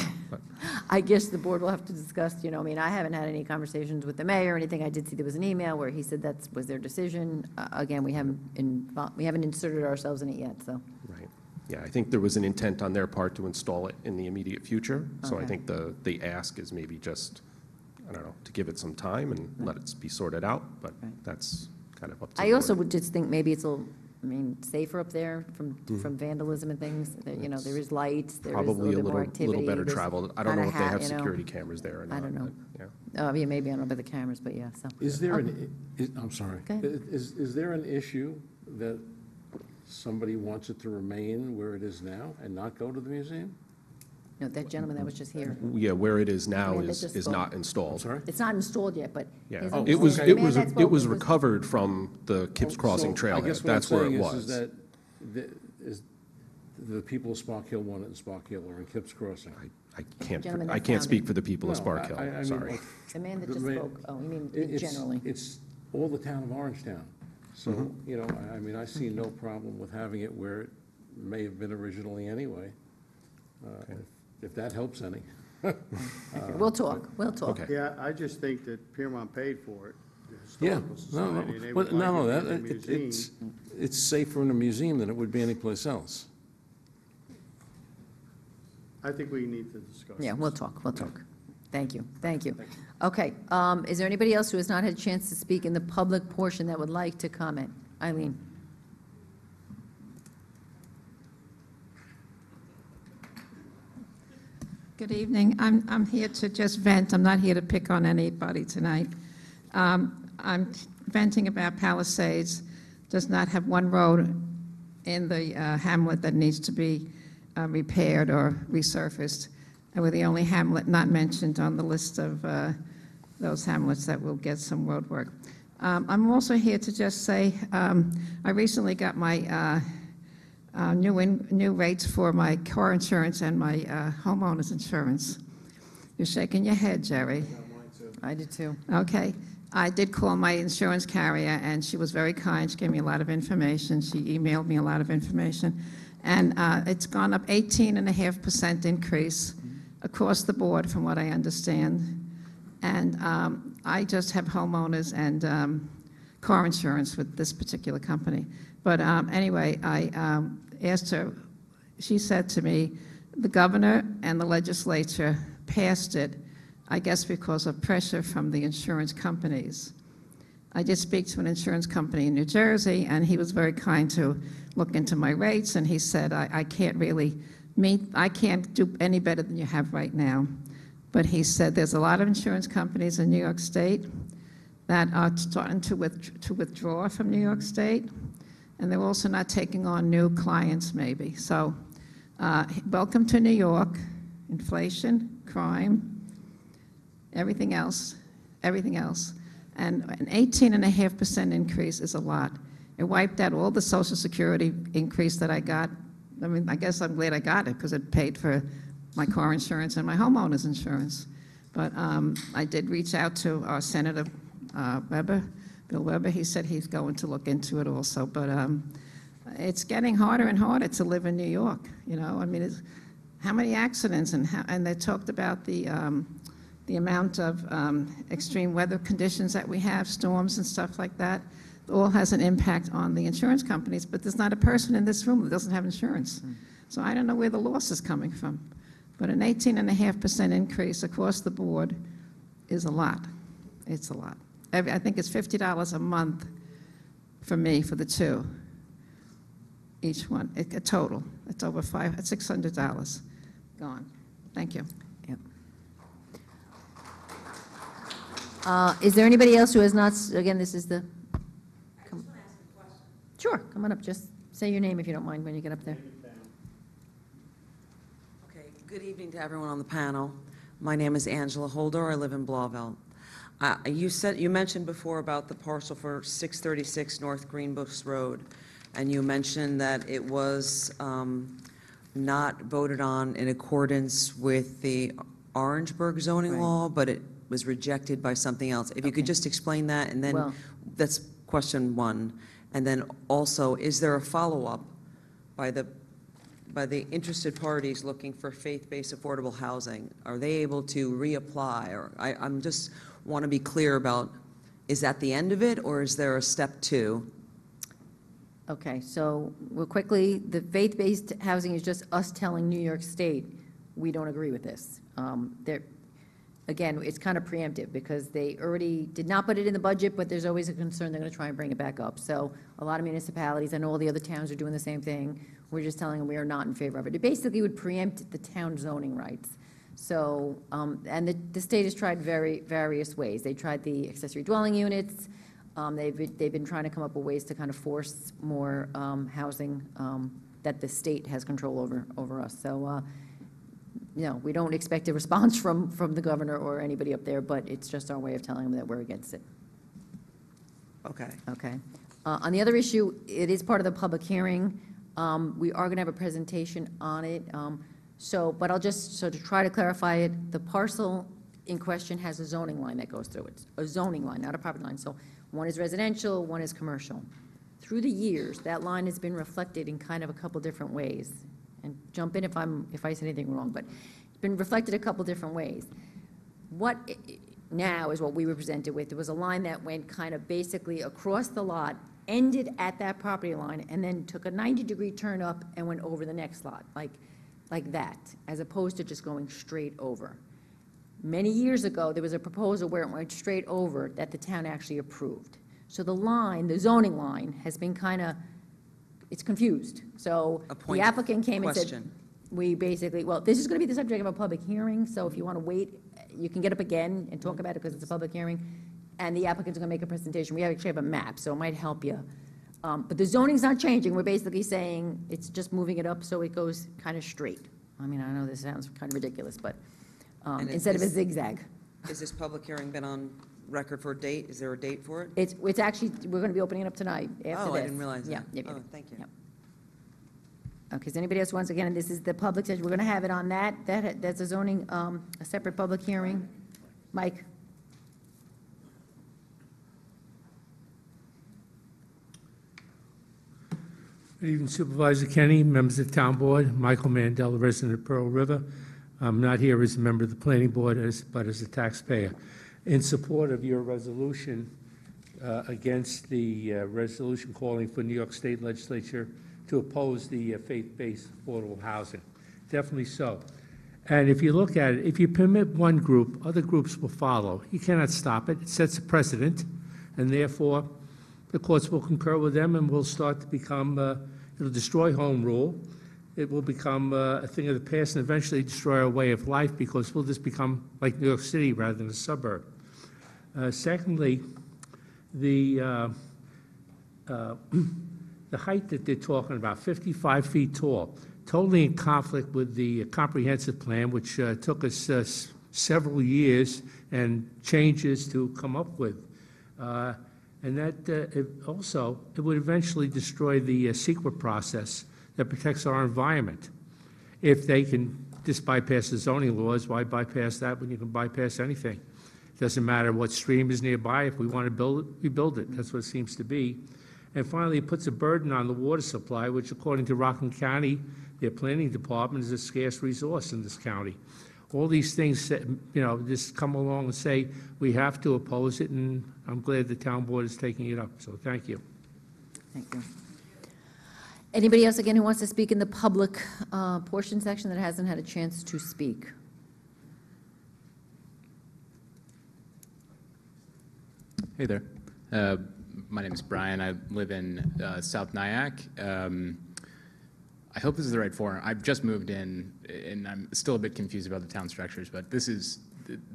I guess the board will have to discuss. I haven't had any conversations with the mayor or anything. I did see there was an email where he said that was their decision. Again, we haven't inserted ourselves in it yet. So. Right. Yeah, I think there was an intent on their part to install it in the immediate future. So I think the ask is maybe just, I don't know, to give it some time and let it be sorted out. But that's kind of up to I the also board. would just think maybe it's a little, I mean, safer up there from vandalism and things. You know, there is lights, there is a Probably little bit more activity. little better there's traveled. I don't know kinda if they have you know, security cameras there or not. I don't know. but, yeah. Oh, yeah, maybe, I don't know about the cameras, but yeah, so. Is there Okay. I'm sorry. Go ahead. Is there an issue that somebody wants it to remain where it is now and not go to the museum? No, that gentleman that was just here. Yeah, where it is now man that is just is spoke. not installed. Sorry? It's not installed yet, but. Yeah, his- it was, the it man was, that it spoke was recovered from the Kips Crossing So I trailhead. guess what I'm That's where it saying was. is that the people of Spark Hill want it in Spark Hill or in Kips Crossing. I can't, Gentleman that I can't found speak it. for the people of No, Spark Hill, I mean, sorry. like, The man that the just ma- spoke, oh, you mean It's- generally? It's all the town of Orangetown. So, Mm-hmm. you know, I mean, I see no problem with having it where it may have been originally anyway, if that helps any. We'll talk, we'll talk. Okay. Yeah, I just think that Piermont paid for it, the Yeah, Historical no, Society, and they no, would but no, like it that, in the museum. it's safer in a museum than it would be anyplace else. I think we need to discuss Yeah, this. we'll talk, we'll talk. Thank you, thank you. Okay, is there anybody else who has not had a chance to speak in the public portion that would like to comment? Eileen? Good evening. I'm here to just vent. I'm not here to pick on anybody tonight. I'm venting about Palisades. Does not have one road in the hamlet that needs to be repaired or resurfaced. And we're the only hamlet not mentioned on the list of those hamlets that will get some road work. I'm also here to just say, I recently got my new rates for my car insurance and my homeowner's insurance. You're shaking your head, Jerry. I did too. Okay. I did call my insurance carrier, and she was very kind. She gave me a lot of information. She emailed me a lot of information. And it's gone up 18.5% increase across the board, from what I understand. And I just have homeowners and car insurance with this particular company. But anyway, I asked her, she said to me, the governor and the legislature passed it, I guess because of pressure from the insurance companies. I did speak to an insurance company in New Jersey, and he was very kind to look into my rates, and he said, I can't really I can't do any better than you have right now. But he said there's a lot of insurance companies in New York State that are starting to withdraw from New York State, and they're also not taking on new clients maybe. So welcome to New York, inflation, crime, everything else. And an 18.5% increase is a lot. It wiped out all the Social Security increase that I got. I mean, I guess I'm glad I got it because it paid for my car insurance and my homeowner's insurance. But I did reach out to our Senator Bill Weber. He said he's going to look into it also. But it's getting harder and harder to live in New York, you know? I mean, how many accidents, and they talked about the amount of extreme weather conditions that we have, storms and stuff like that. It all has an impact on the insurance companies, but there's not a person in this room that doesn't have insurance. So I don't know where the loss is coming from. But an 18.5% increase across the board is a lot. It's a lot. I think it's $50 a month for me, for the two, each one, a total. It's over $600 gone. Thank you. Is there anybody else who has not, again, this is the. Sure, come on up, just say your name if you don't mind when you get up there. Okay, good evening to everyone on the panel. My name is Angela Holder, I live in Blauvelt. You mentioned before about the parcel for 636 North Greenbush Road, and you mentioned that it was not voted on in accordance with the Orangeburg zoning law, but it was rejected by something else. If you could just explain that, and then Well- that's question one. And then also, is there a follow-up by the interested parties looking for faith-based affordable housing? Are they able to reapply? Or I'm just want to be clear about, is that the end of it, or is there a step two? Okay, so real quickly, the faith-based housing is just us telling New York State, we don't agree with this. again, it's kind of preemptive, because they already did not put it in the budget, but there's always a concern they're going to try and bring it back up. So a lot of municipalities and all the other towns are doing the same thing. We're just telling them we are not in favor of it. It basically would preempt the town zoning rights. So, and the state has tried various ways. They tried the accessory dwelling units. They've been trying to come up with ways to kind of force more housing that the state has control over us. So, we don't expect a response from the governor or anybody up there, but it's just our way of telling them that we're against it. Okay. Okay. On the other issue, it is part of the public hearing. We are going to have a presentation on it. But I'll just, so to try to clarify it, the parcel in question has a zoning line that goes through it. A zoning line, not a property line. So one is residential, one is commercial. Through the years, that line has been reflected in kind of a couple different ways. And jump in if I say anything wrong, but it's been reflected a couple different ways. What now is what we were presented with. There was a line that went kind of basically across the lot, ended at that property line, and then took a 90-degree turn up and went over the next lot, like that, as opposed to just going straight over. Many years ago, there was a proposal where it went straight over that the town actually approved. So the line, the zoning line, has been kind of, it's confused. So the applicant came and said, we basically, well, this is going to be the subject of a public hearing, so if you want to wait, you can get up again and talk about it because it's a public hearing, and the applicant's going to make a presentation. We actually have a map, so it might help you. But the zoning's not changing. We're basically saying it's just moving it up so it goes kind of straight. I mean, I know this sounds kind of ridiculous, but instead of a zigzag. Is this public hearing been on record for a date? Is there a date for it? It's actually, we're going to be opening it up tonight after this. Oh, I didn't realize that. Yeah. Oh, thank you. Yeah. Okay, is anybody else, once again, this is the public session, we're going to have it on that's a zoning, a separate public hearing. Mike? Good evening, Supervisor Kenny, members of the Town Board, Michael Mandel, resident of Pearl River. I'm not here as a member of the Planning Board, but as a taxpayer. In support of your resolution against the resolution calling for New York State Legislature to oppose the faith-based affordable housing. Definitely so. And if you look at it, if you permit one group, other groups will follow. You cannot stop it. It sets a precedent, and therefore the courts will concur with them and will start to become, it'll destroy home rule. It will become a thing of the past and eventually destroy our way of life because we'll just become like New York City rather than a suburb. Secondly, the height that they're talking about, 55 feet tall, totally in conflict with the comprehensive plan, which took us several years and changes to come up with. And that also, it would eventually destroy the secret process that protects our environment. If they can just bypass the zoning laws, why bypass that when you can bypass anything? It doesn't matter what stream is nearby. If we want to build it, we build it. That's what it seems to be. And finally, it puts a burden on the water supply, which according to Rockland County, their planning department, is a scarce resource in this county. All these things, just come along and say, we have to oppose it, and I'm glad the town board is taking it up, so thank you. Thank you. Anybody else, again, who wants to speak in the public portion section that hasn't had a chance to speak? Hey there. My name is Brian. I live in South Nyack. I hope this is the right forum. I've just moved in, and I'm still a bit confused about the town structures, but this is,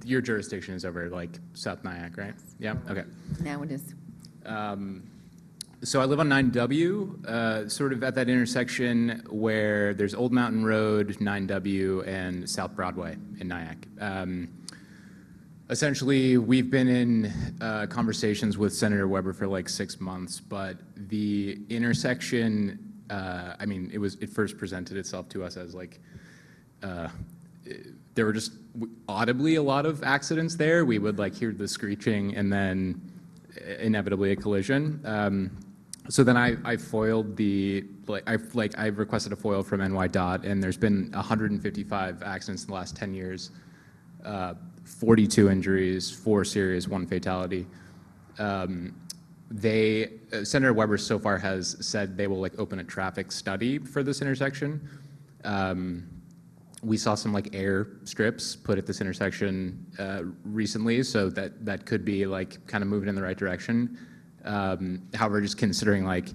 your jurisdiction is over like South Nyack, right? Yeah? Okay. Now it is. So I live on 9W, sort of at that intersection where there's Old Mountain Road, 9W, and South Broadway in Nyack. Essentially, we've been in conversations with Senator Weber for like 6 months, but the intersection, I mean, it first presented itself to us as like, there were just audibly a lot of accidents there. We would like hear the screeching and then inevitably a collision. So then I foiled I've requested a FOIL from NY.DOT, and there's been 155 accidents in the last 10 years, 42 injuries, 4 serious, 1 fatality. Senator Weber so far has said they will like open a traffic study for this intersection, we saw some like air strips put at this intersection recently, so that could be like kind of moving in the right direction. However, just considering like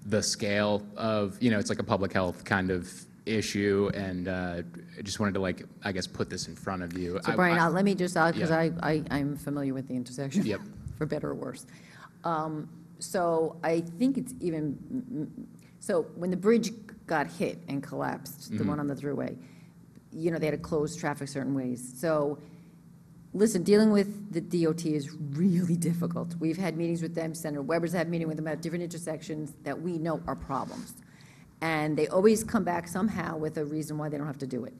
the scale of, it's like a public health kind of issue, and I just wanted to like, I guess, put this in front of you. So Brian, let me just, because yeah. I'm familiar with the intersection. Yep. For better or worse. So I think it's even, so when the bridge got hit and collapsed, the one on the thruway, they had to close traffic certain ways. So, listen, dealing with the DOT is really difficult. We've had meetings with them, Senator Weber's had a meeting with them about different intersections that we know are problems. And they always come back somehow with a reason why they don't have to do it.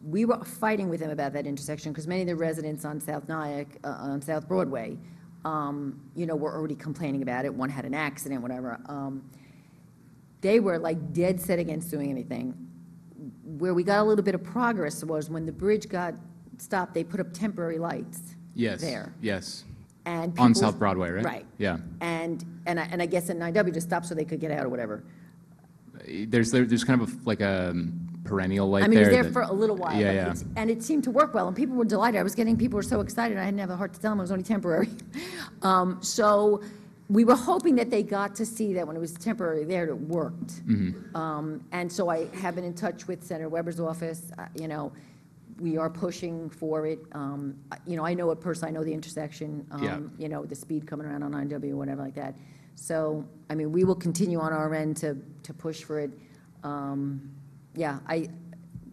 We were fighting with them about that intersection because many of the residents on South Nyack, on South Broadway, were already complaining about it. One had an accident, whatever. They were like dead set against doing anything. Where we got a little bit of progress was when the bridge got stopped, they put up temporary lights there. Yes. And on people- South Broadway, right? Right. Yeah. And I guess at 9W to stop so they could get out or whatever. There's kind of like a perennial light I mean, it there. was there that- for a little while. Yeah, but yeah. and it seemed to work well, and people were delighted. People were so excited, I didn't have a heart to tell them it was only temporary. So we were hoping that they got to see that when it was temporary there, it worked. And so I have been in touch with Senator Weber's office. We are pushing for it. I know it personally. I know the intersection. Yeah. The speed coming around on 9W, whatever like that. So, I mean, we will continue on our end to push for it.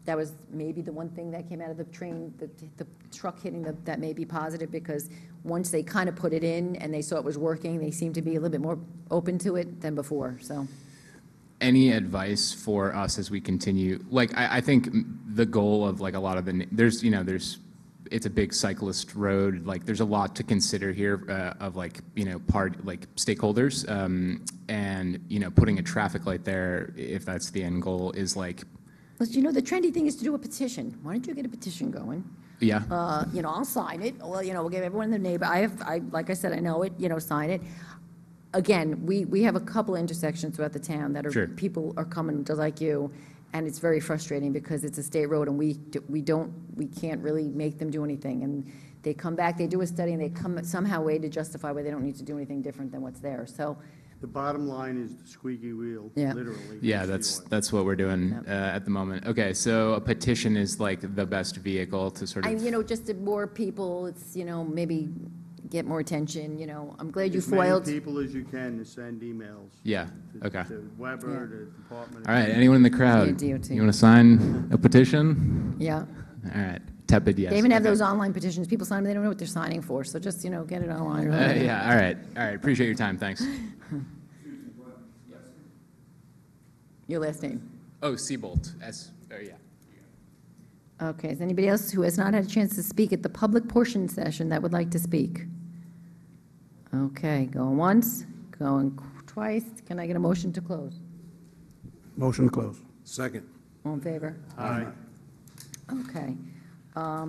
That was maybe the one thing that came out of the train, the truck hitting that may be positive, because once they kind of put it in and they saw it was working, they seemed to be a little bit more open to it than before, so. Any advice for us as we continue? Like, I think the goal of like a lot of it's a big cyclist road. Like, there's a lot to consider here of like, stakeholders. And, putting a traffic light there, if that's the end goal, is like. Listen, the trendy thing is to do a petition. Why don't you get a petition going? Yeah. I'll sign it. Well, we'll give everyone in the neighborhood. Like I said, I know it, sign it. Again, we have a couple intersections throughout the town that are, Sure. people are coming just like you, and it's very frustrating because it's a state road and we can't really make them do anything. And they come back, they do a study, and they come somehow way to justify why they don't need to do anything different than what's there. So, The bottom line is the squeaky wheel, Yeah. literally. Yeah, that's what we're doing at the moment. Okay, so a petition is like the best vehicle to sort of. just to more people, it's, maybe get more attention, I'm glad you As many foiled. people as you can to send emails. Yeah, to- okay. To Weber, the Department. of- All right, anyone in the crowd? Yeah, DOT. You want to sign a petition? Yeah. All right, tepid yes. They even have Okay. those online petitions. People sign them, they don't know what they're signing for, so just, get it online. Yeah, all right, appreciate your time, thanks. Your last name. Oh, Seabolt, yeah. Okay, is anybody else who has not had a chance to speak at the public portion session that would like to speak? Okay, going once, going twice. Can I get a motion to close? Motion to close. Second. All in favor? Aye. Okay,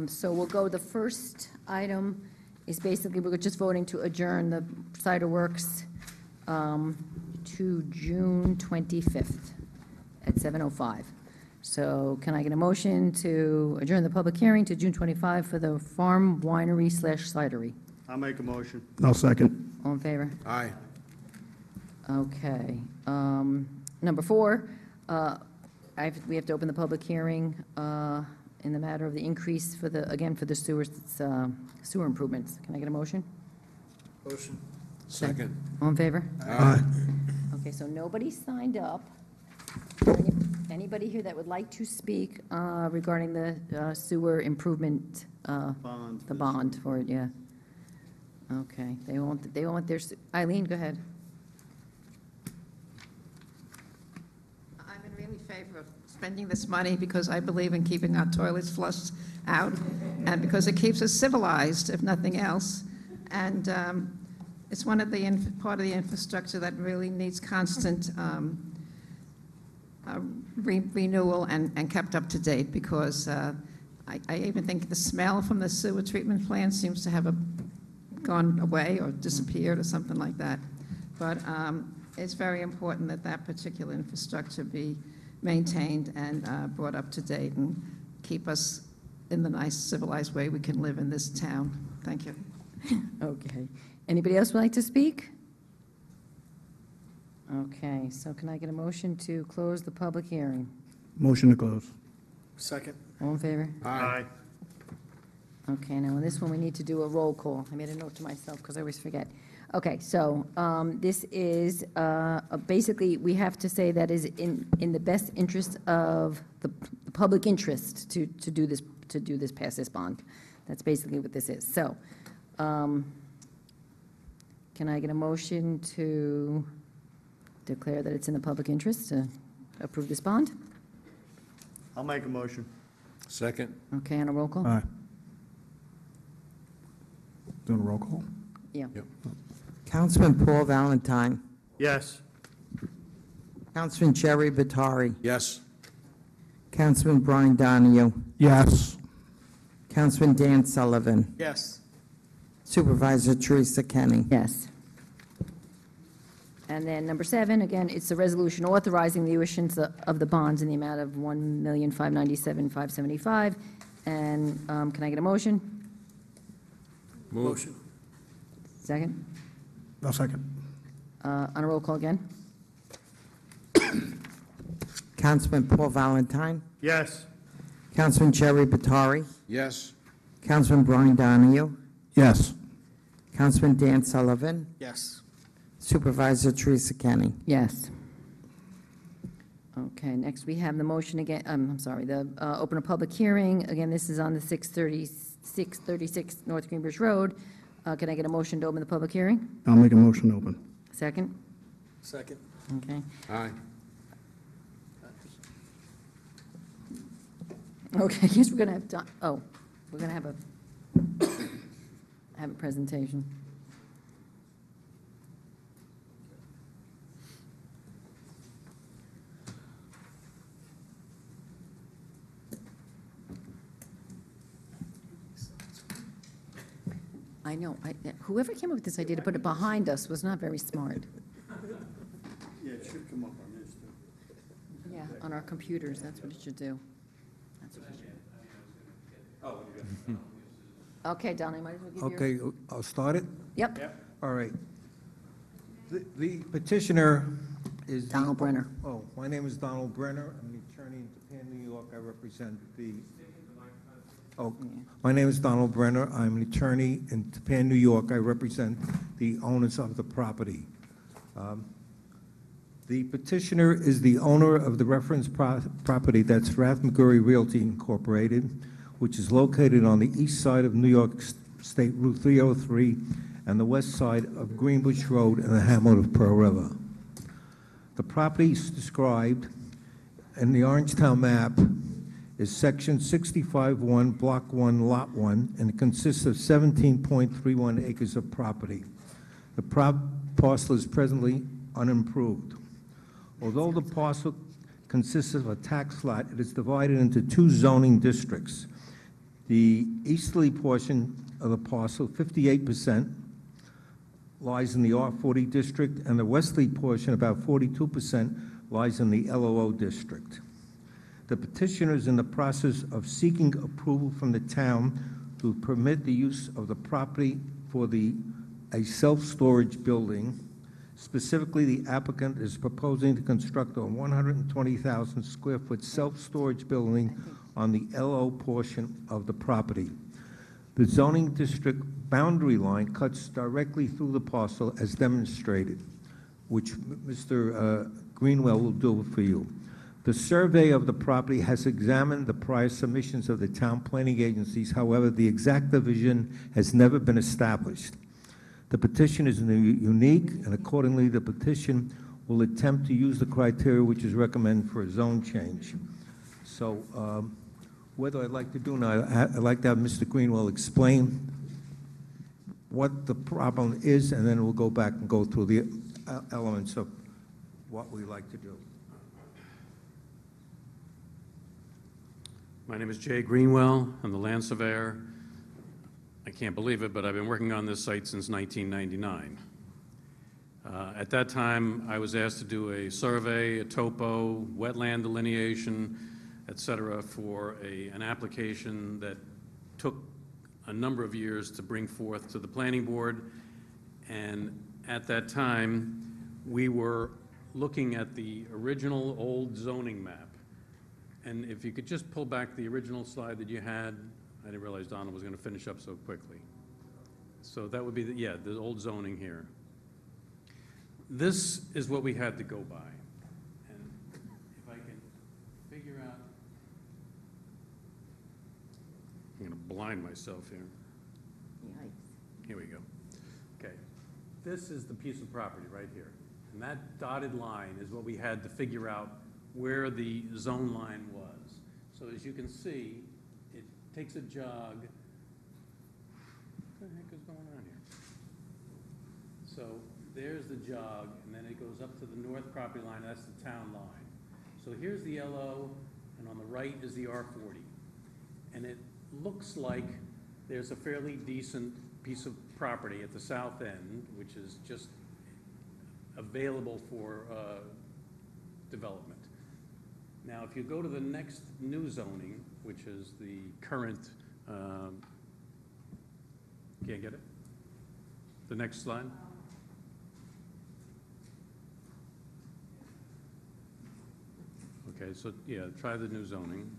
so we'll go, the first item is basically, we're just voting to adjourn the Cider Works to June 25th at 7:05. So can I get a motion to adjourn the public hearing to June 25 for the farm winery / cidery? I'll make a motion. I'll second. All in favor? Aye. Okay. Number 4, we have to open the public hearing in the matter of the increase for the sewer improvements. Can I get a motion? Motion. Second. All in favor? Aye. Okay, so nobody signed up. Anybody here that would like to speak regarding the sewer improvement, Bond. the bond for it, yeah? Okay, they want their, Eileen, go ahead. I'm in really favor of spending this money because I believe in keeping our toilets flushed out, and because it keeps us civilized, if nothing else. And it's one of the part of the infrastructure that really needs constant renewal and kept up to date, because I even think the smell from the sewer treatment plant seems to have gone away or disappeared or something like that. But it's very important that that particular infrastructure be maintained and brought up to date and keep us in the nice civilized way we can live in this town. Thank you. Okay. Anybody else would like to speak? Okay, so can I get a motion to close the public hearing? Motion to close. Second. All in favor? Aye. Okay, now on this one, we need to do a roll call. I made a note to myself because I always forget. Okay, so this is, basically, we have to say that is in the best interest of the public interest to do this, pass this bond. That's basically what this is. So, can I get a motion to declare that it's in the public interest to approve this bond? I'll make a motion. Second. Okay, on a roll call? Aye. Doing a roll call? Yeah. Yep. Councilman Paul Valentine. Yes. Councilman Jerry Batari. Yes. Councilman Brian Donahue. Yes. Councilman Dan Sullivan. Yes. Supervisor Teresa Kenny. Yes. And then number 7, again, it's a resolution authorizing the issuance of the bonds in the amount of $1,597,575. And can I get a motion? Motion. Second? I'll second. On a roll call again? Councilman Paul Valentine. Yes. Councilman Jerry Batari. Yes. Councilman Brian Donahue. Yes. Councilman Dan Sullivan. Yes. Supervisor Teresa Kenny. Yes. Okay, next we have the motion again, I'm sorry, open a public hearing. Again, this is on the 636 North Greenbush Road. Can I get a motion to open the public hearing? I'll make a motion to open. Second? Second. Okay. Aye. Okay, I guess we're going to have, we're going to have a presentation. I know, whoever came up with this idea to put it behind us was not very smart. Yeah, it should come up on this, too. Yeah, on our computers, that's what it should do. That's what it should. Okay, Donnie, might as well give your... Okay, I'll start it? Yep. All right. The petitioner is... Donald Brenner. Oh, my name is Donald Brenner. I'm the attorney in Japan, New York. I represent the... Oh, my name is Donald Brenner. I'm an attorney in Japan, New York. I represent the owners of the property. The petitioner is the owner of the reference property, that's Rathmaguri Realty Incorporated, which is located on the east side of New York State Route 303 and the west side of Greenbush Road in the hamlet of Pearl River. The property is described in the Orangetown map is Section 65-1, Block 1, Lot 1, and it consists of 17.31 acres of property. The parcel is presently unimproved. Although the parcel consists of a tax lot, it is divided into 2 zoning districts. The easterly portion of the parcel, 58%, lies in the R40 district, and the westerly portion, about 42%, lies in the LOO district. The petitioner is in the process of seeking approval from the town to permit the use of the property for a self-storage building. Specifically, the applicant is proposing to construct a 120,000 square foot self-storage building on the LO portion of the property. The zoning district boundary line cuts directly through the parcel as demonstrated, which Mr. Greenwell will do for you. The survey of the property has examined the prior submissions of the town planning agencies. However, the exact division has never been established. The petition is unique, and accordingly, the petition will attempt to use the criteria which is recommended for a zone change. So what I'd like to do now, I'd like to have Mr. Greenwell explain what the problem is, and then we'll go back and go through the elements of what we like to do. My name is Jay Greenwell. I'm the land surveyor. I can't believe it, but I've been working on this site since 1999. At that time, I was asked to do a survey, a topo, wetland delineation, et cetera, for an application that took a number of years to bring forth to the planning board. And at that time, we were looking at the original old zoning map. And if you could just pull back the original slide that you had, I didn't realize Donald was going to finish up so quickly. So that would be, the old zoning here. This is what we had to go by. And if I can figure out, I'm going to blind myself here. Here we go. Okay. This is the piece of property right here. And that dotted line is what we had to figure out where the zone line was. So as you can see, it takes a jog. What the heck is going on here? So there's the jog, and then it goes up to the north property line. That's the town line. So here's the LO, and on the right is the R40. And it looks like there's a fairly decent piece of property at the south end, which is just available for development. Now, if you go to the next new zoning, which is the current, can't get it? The next slide. Okay, so yeah, try the new zoning.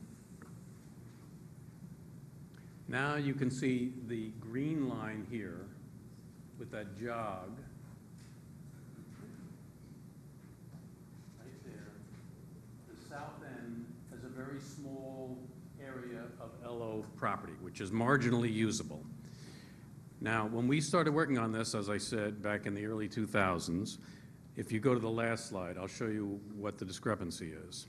Now you can see the green line here with that jog. Right there. The south end has a very small area of LO property, which is marginally usable. Now, when we started working on this, as I said, back in the early 2000s, if you go to the last slide, I'll show you what the discrepancy is.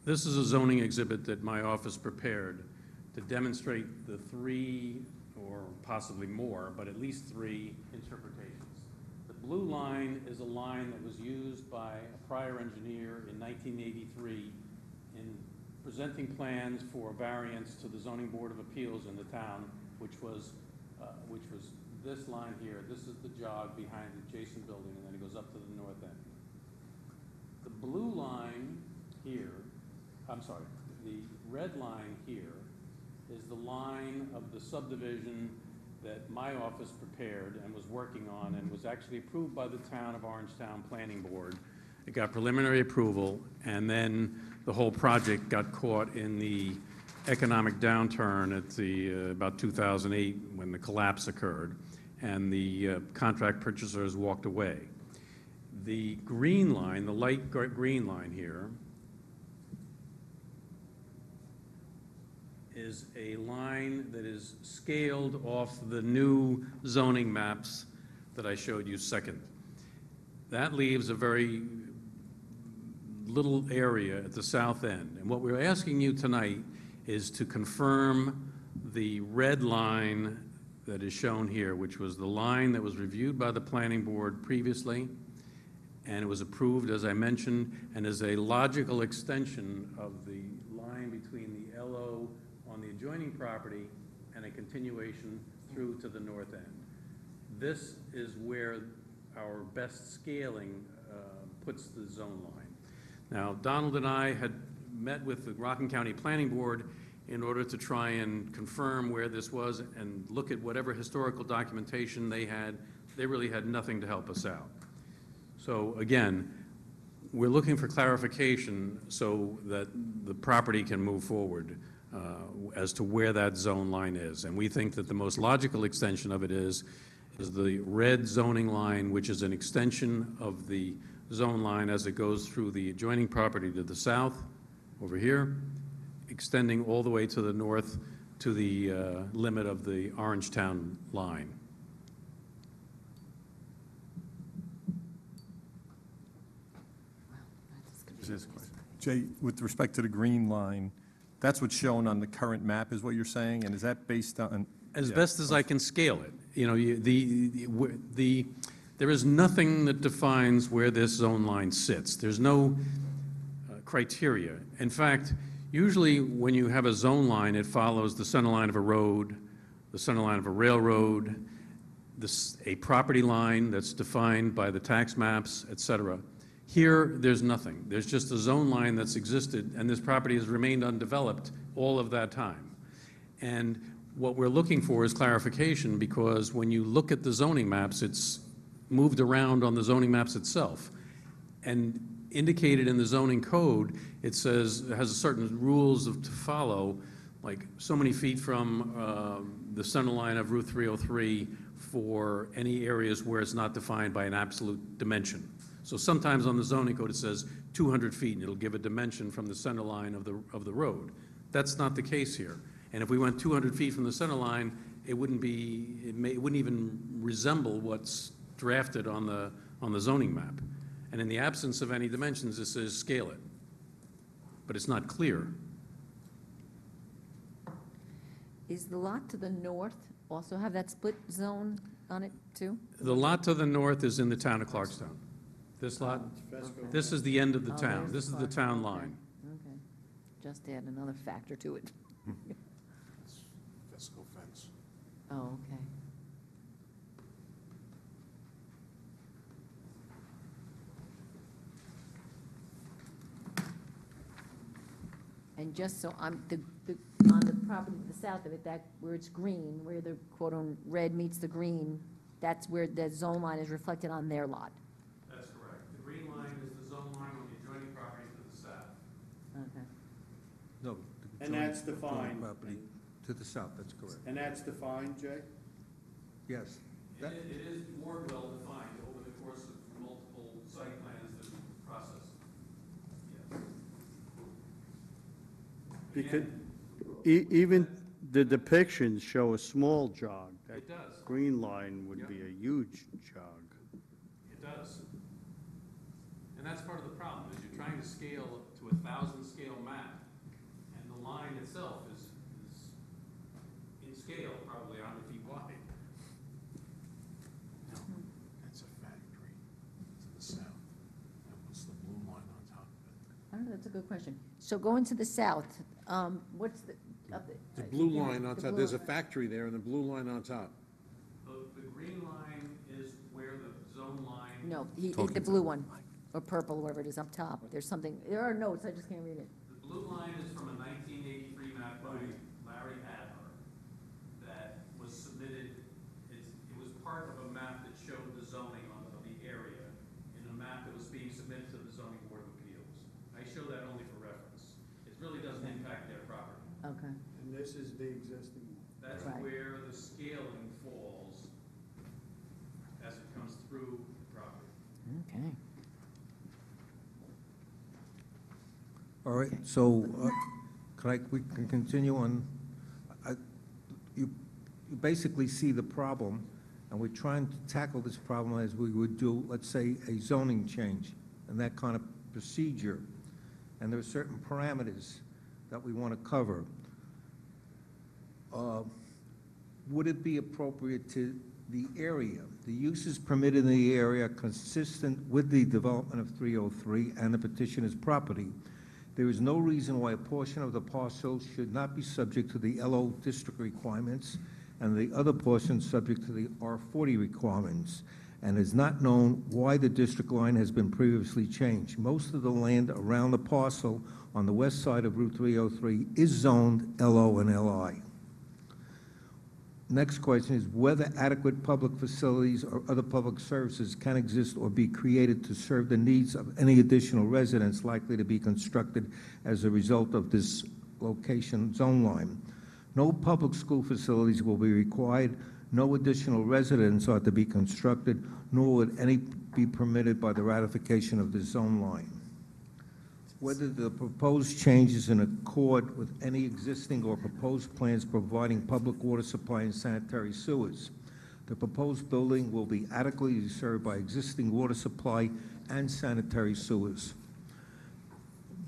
This is a zoning exhibit that my office prepared to demonstrate the three, or possibly more, but at least three interpretations. The blue line is a line that was used by a prior engineer in 1983 in presenting plans for variance to the Zoning Board of Appeals in the town, which was this line here. This is the jog behind the adjacent building, and then it goes up to the north end. The blue line here, the red line here is the line of the subdivision that my office prepared and was working on and was actually approved by the town of Orangetown Planning Board. It got preliminary approval, and then the whole project got caught in the economic downturn at about 2008 when the collapse occurred, and the contract purchasers walked away. The green line, the light green line here, is a line that is scaled off the new zoning maps that I showed you second. That leaves a very little area at the south end. And what we're asking you tonight is to confirm the red line that is shown here, which was the line that was reviewed by the planning board previously, and it was approved, as I mentioned, and is a logical extension of the line between the LO on the adjoining property and a continuation through to the north end. This is where our best scaling puts the zone line. Now, Donald and I had met with the Rockland County Planning Board in order to try and confirm where this was and look at whatever historical documentation they had. They really had nothing to help us out. So again, we're looking for clarification so that the property can move forward as to where that zone line is. And we think that the most logical extension of it is the red zoning line, which is an extension of the zone line as it goes through the adjoining property to the south, over here, extending all the way to the north to the limit of the Orangetown line. Jay, with respect to the green line, that's what's shown on the current map, is what you're saying, and is that based on? As best as I can scale it. You know, there is nothing that defines where this zone line sits. There's no criteria. In fact, usually when you have a zone line, it follows the center line of a road the center line of a railroad, a property line that's defined by the tax maps, et cetera. Here, there's nothing. There's just a zone line that's existed, and this property has remained undeveloped all of that time. And what we're looking for is clarification, because when you look at the zoning maps, it's moved around on the zoning maps itself. And indicated in the zoning code, it says, it has certain rules to follow, like so many feet from the center line of Route 303 for any areas where it's not defined by an absolute dimension. So sometimes on the zoning code, it says 200 feet, and it'll give a dimension from the center line of the road. That's not the case here. And if we went 200 feet from the center line, it wouldn't even resemble what's drafted on the zoning map. And in the absence of any dimensions, it says scale it. But it's not clear. Is the lot to the north also have that split zone on it too? The lot to the north is in the town of Clarkstown. This lot, this is the end of the town. This is the town line. Okay, just add another factor to it. Fiscal fence. Oh, okay. And just so on the property to the south of it, that where it's green, where the quote on red meets the green, that's where the zone line is reflected on their lot. That's correct. The green line is the zone line on the adjoining property to the south. Okay. No. the And joint- that's defined. Property to the south, that's correct. And that's defined, Jay? Yes. It is more well defined over the course of multiple site plans that we processed. Yes. Because even the depictions show a small jog. It does. That green line would be a huge jog. It does. And that's part of the problem, is you're trying to scale to a 1,000 scale map, and the line itself is in scale, probably 100 feet wide. That's a factory to the south. And what's the blue line on top of it? I don't know, that's a good question. So going to the south, what's the? The blue line on the top, blue- there's a factory there, and the blue line on top. The green line is where the zone line. No, the blue one, or purple, wherever it is up top. There's something, there are notes, I just can't read it. The blue line is from a 1983 map by Larry Adler that was submitted, it was part of a map that showed the zoning of the area in a map that was being submitted to the zoning board of appeals. I show that only for reference. It really doesn't impact their property. Okay. And this is the existing one. That's Right. where the scaling falls as it comes through the property. Okay. All right, so we can continue on. You basically see the problem, and we're trying to tackle this problem as we would do, let's say, a zoning change and that kind of procedure. And there are certain parameters that we want to cover. Would it be appropriate to the area, the uses permitted in the area consistent with the development of 303 and the petitioner's property? There is no reason why a portion of the parcel should not be subject to the LO district requirements and the other portion subject to the R40 requirements, and is not known why the district line has been previously changed. Most of the land around the parcel on the west side of Route 303 is zoned LO and LI. Next question is whether adequate public facilities or other public services can exist or be created to serve the needs of any additional residents likely to be constructed as a result of this location zone line. No public school facilities will be required, no additional residents are to be constructed, nor would any be permitted by the ratification of the zone line. Whether the proposed change is in accord with any existing or proposed plans providing public water supply and sanitary sewers. The proposed building will be adequately served by existing water supply and sanitary sewers.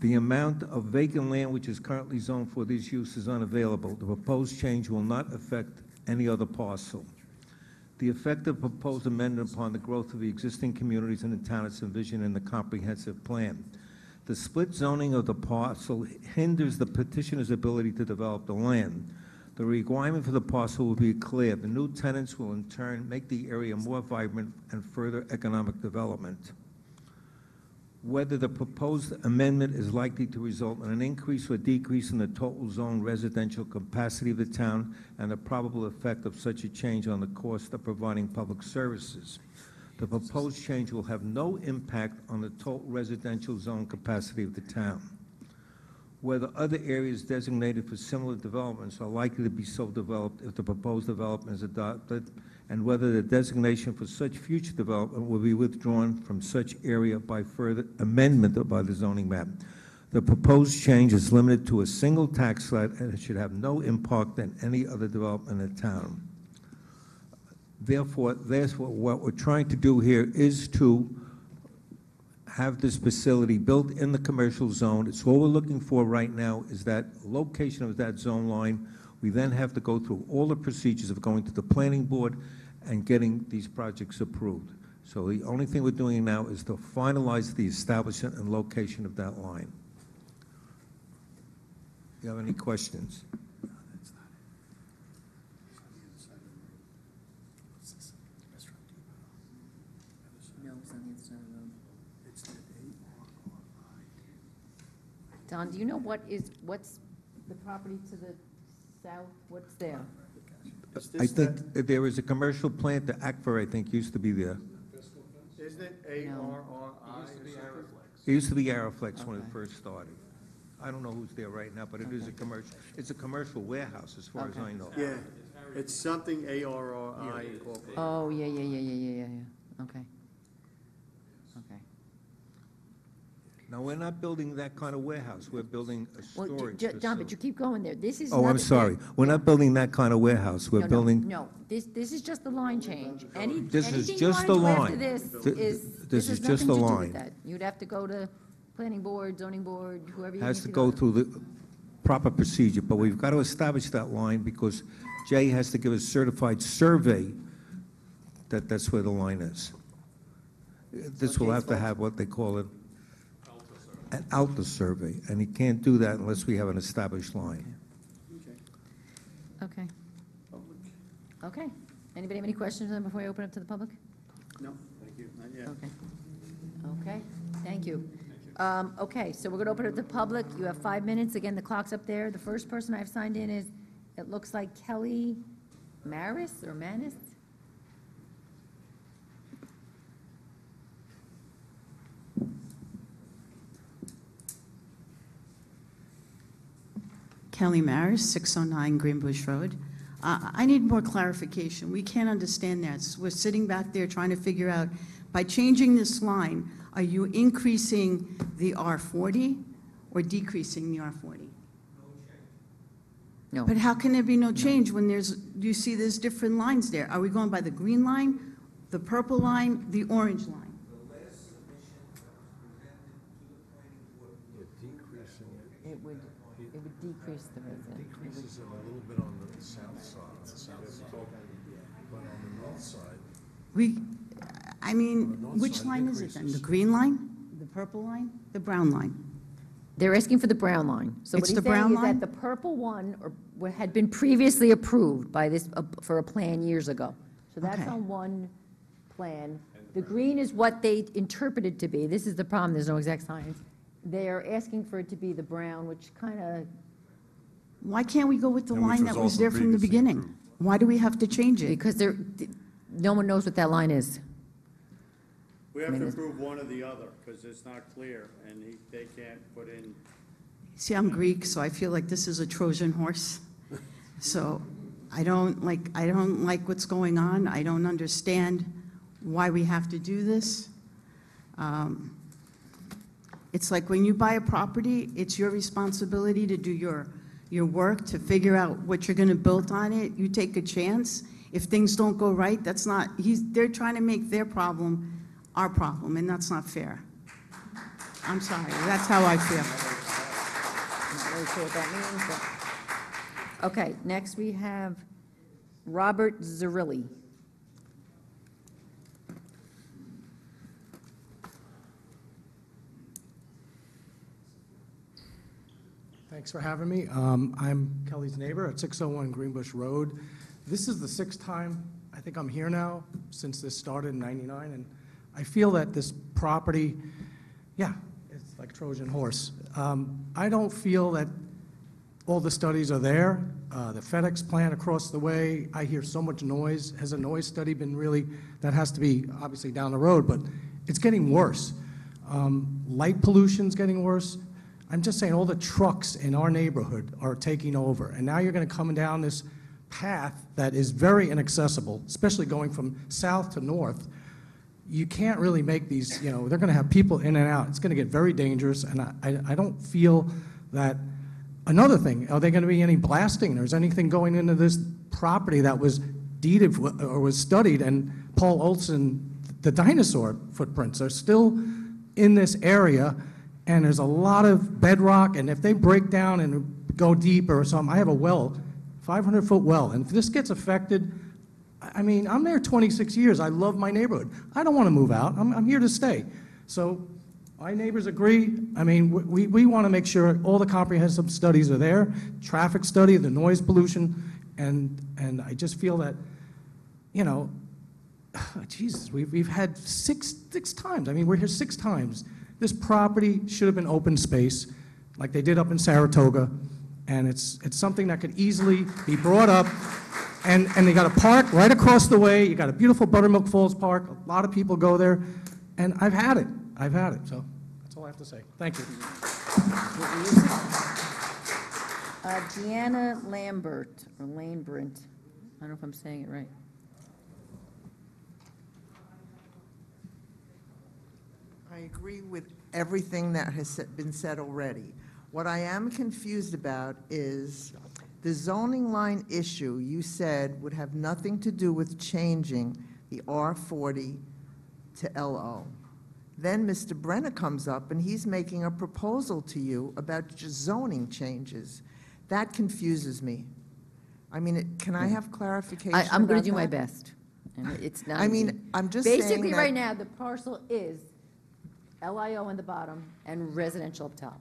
The amount of vacant land which is currently zoned for this use is unavailable. The proposed change will not affect any other parcel. The effect of proposed amendment upon the growth of the existing communities in the town is envisioned in the comprehensive plan. The split zoning of the parcel hinders the petitioner's ability to develop the land. The requirement for the parcel will be clear. The new tenants will in turn make the area more vibrant and further economic development. Whether the proposed amendment is likely to result in an increase or decrease in the total zone residential capacity of the town and the probable effect of such a change on the cost of providing public services. The proposed change will have no impact on the total residential zone capacity of the town. Whether other areas designated for similar developments are likely to be so developed if the proposed development is adopted, and whether the designation for such future development will be withdrawn from such area by further amendment by the zoning map. The proposed change is limited to a single tax site, and it should have no impact on any other development in the town. Therefore, what we're trying to do here is to have this facility built in the commercial zone. It's all we're looking for right now is that location of that zone line. We then have to go through all the procedures of going to the planning board and getting these projects approved. So the only thing we're doing now is to finalize the establishment and location of that line. Do you have any questions? Don, do you know what's the property to the south? What's there? I think there is a commercial plant, the Akvar, I think, used to be there. Isn't it ARRI? It used to be Aeroflex when it first started. I don't know who's there right now, but it is a commercial, it's a commercial warehouse as far as I know. Yeah, it's something ARRI Incorporated. Oh, yeah. Okay. Okay. Now, we're not building that kind of warehouse. We're building a Well, storage John, but facility. you keep going there. This is. Oh, I'm another- sorry. We're not building that kind of warehouse. We're No, no, building. No, this is just the line change. This is Anything you just want to the do after line. this This has is just nothing the to do line. with that. You'd have to go to planning board, zoning board, whoever you need Has to to go through the proper procedure, but we've got to establish that line because Jay has to give a certified survey that that's where the line is. This will have to have what they call it, an Alta survey, and he can't do that unless we have an established line. Okay. Okay. Anybody have any questions then before I open up to the public? No, thank you, not yet. Okay. Okay, thank you. Okay, so we're going to open it to the public. You have 5 minutes. Again, the clock's up there. The first person I've signed in is, it looks like Kelly Maris or Manis? Kelly Maris, 609 Greenbush Road. I need more clarification. We can't understand that. We're sitting back there trying to figure out, by changing this line, are you increasing the R40 or decreasing the R40? No. But how can there be no change when you see there's different lines there? Are we going by the green line, the purple line, the orange line? It would decrease the resident. Decreases it a little bit on the south side, but on the north side. Which line is it then? The green line, the purple line, the brown line? They're asking for the brown line. So what It's he's the saying brown is line? that the purple one had been previously approved by this, for a plan years ago. So that's Okay. on one plan. The green is what they interpreted to be. This is the problem, there's no exact science. They're asking for it to be the brown, which kind of, Why can't we go with the And which line was that was also there from the previously beginning? Why do we have to change it? because no one knows what that line is. We have to prove one or the other, because it's not clear, and they can't put in. See, I'm Greek, so I feel like this is a Trojan horse. So I don't like what's going on. I don't understand why we have to do this. It's like when you buy a property, it's your responsibility to do your work, to figure out what you're going to build on it. You take a chance. If things don't go right, they're trying to make their problem our problem, and that's not fair. I'm sorry, that's how I feel. Not really sure what that means, but. Okay, next we have Robert Zerilli. Thanks for having me. I'm Kelly's neighbor at 601 Greenbush Road. This is the sixth time I think I'm here now since this started in '99, and I feel that this property, yeah, it's like Trojan horse. I don't feel that all the studies are there. The FedEx plant across the way, I hear so much noise. Has a noise study been really, that has to be obviously down the road, but it's getting worse. Light pollution's getting worse. I'm just saying all the trucks in our neighborhood are taking over, and now you're going to come down this path that is very inaccessible, especially going from south to north. You can't really make these, they're going to have people in and out. It's going to get very dangerous, and I don't feel that. Another thing, are there going to be any blasting? There's anything going into this property that was deeded or was studied, and Paul Olson, the dinosaur footprints are still in this area, and there's a lot of bedrock, and if they break down and go deeper or something, I have a well, 500-foot well, and if this gets affected, I mean, I'm there 26 years. I love my neighborhood. I don't want to move out. I'm here to stay. So my neighbors agree. I mean, we want to make sure all the comprehensive studies are there, traffic study, the noise pollution, and I just feel that, Jesus, we've had six times. I mean, we're here 6 times. This property should have been open space, like they did up in Saratoga, and it's something that could easily be brought up. And they got a park right across the way. You got a beautiful Buttermilk Falls Park. A lot of people go there, and I've had it. So that's all I have to say. Thank you. Deanna Lambert, or Lanebrint. I don't know if I'm saying it right. I agree with everything that has been said already. What I am confused about is the zoning line issue you said would have nothing to do with changing the R40 to LO. Then Mr. Brenner comes up and he's making a proposal to you about just zoning changes. That confuses me. I mean, can I have clarification I'm going about to do my that? best. And it's not I easy. mean, I'm just saying Basically, that- right now, the parcel is LIO on the bottom and residential up top.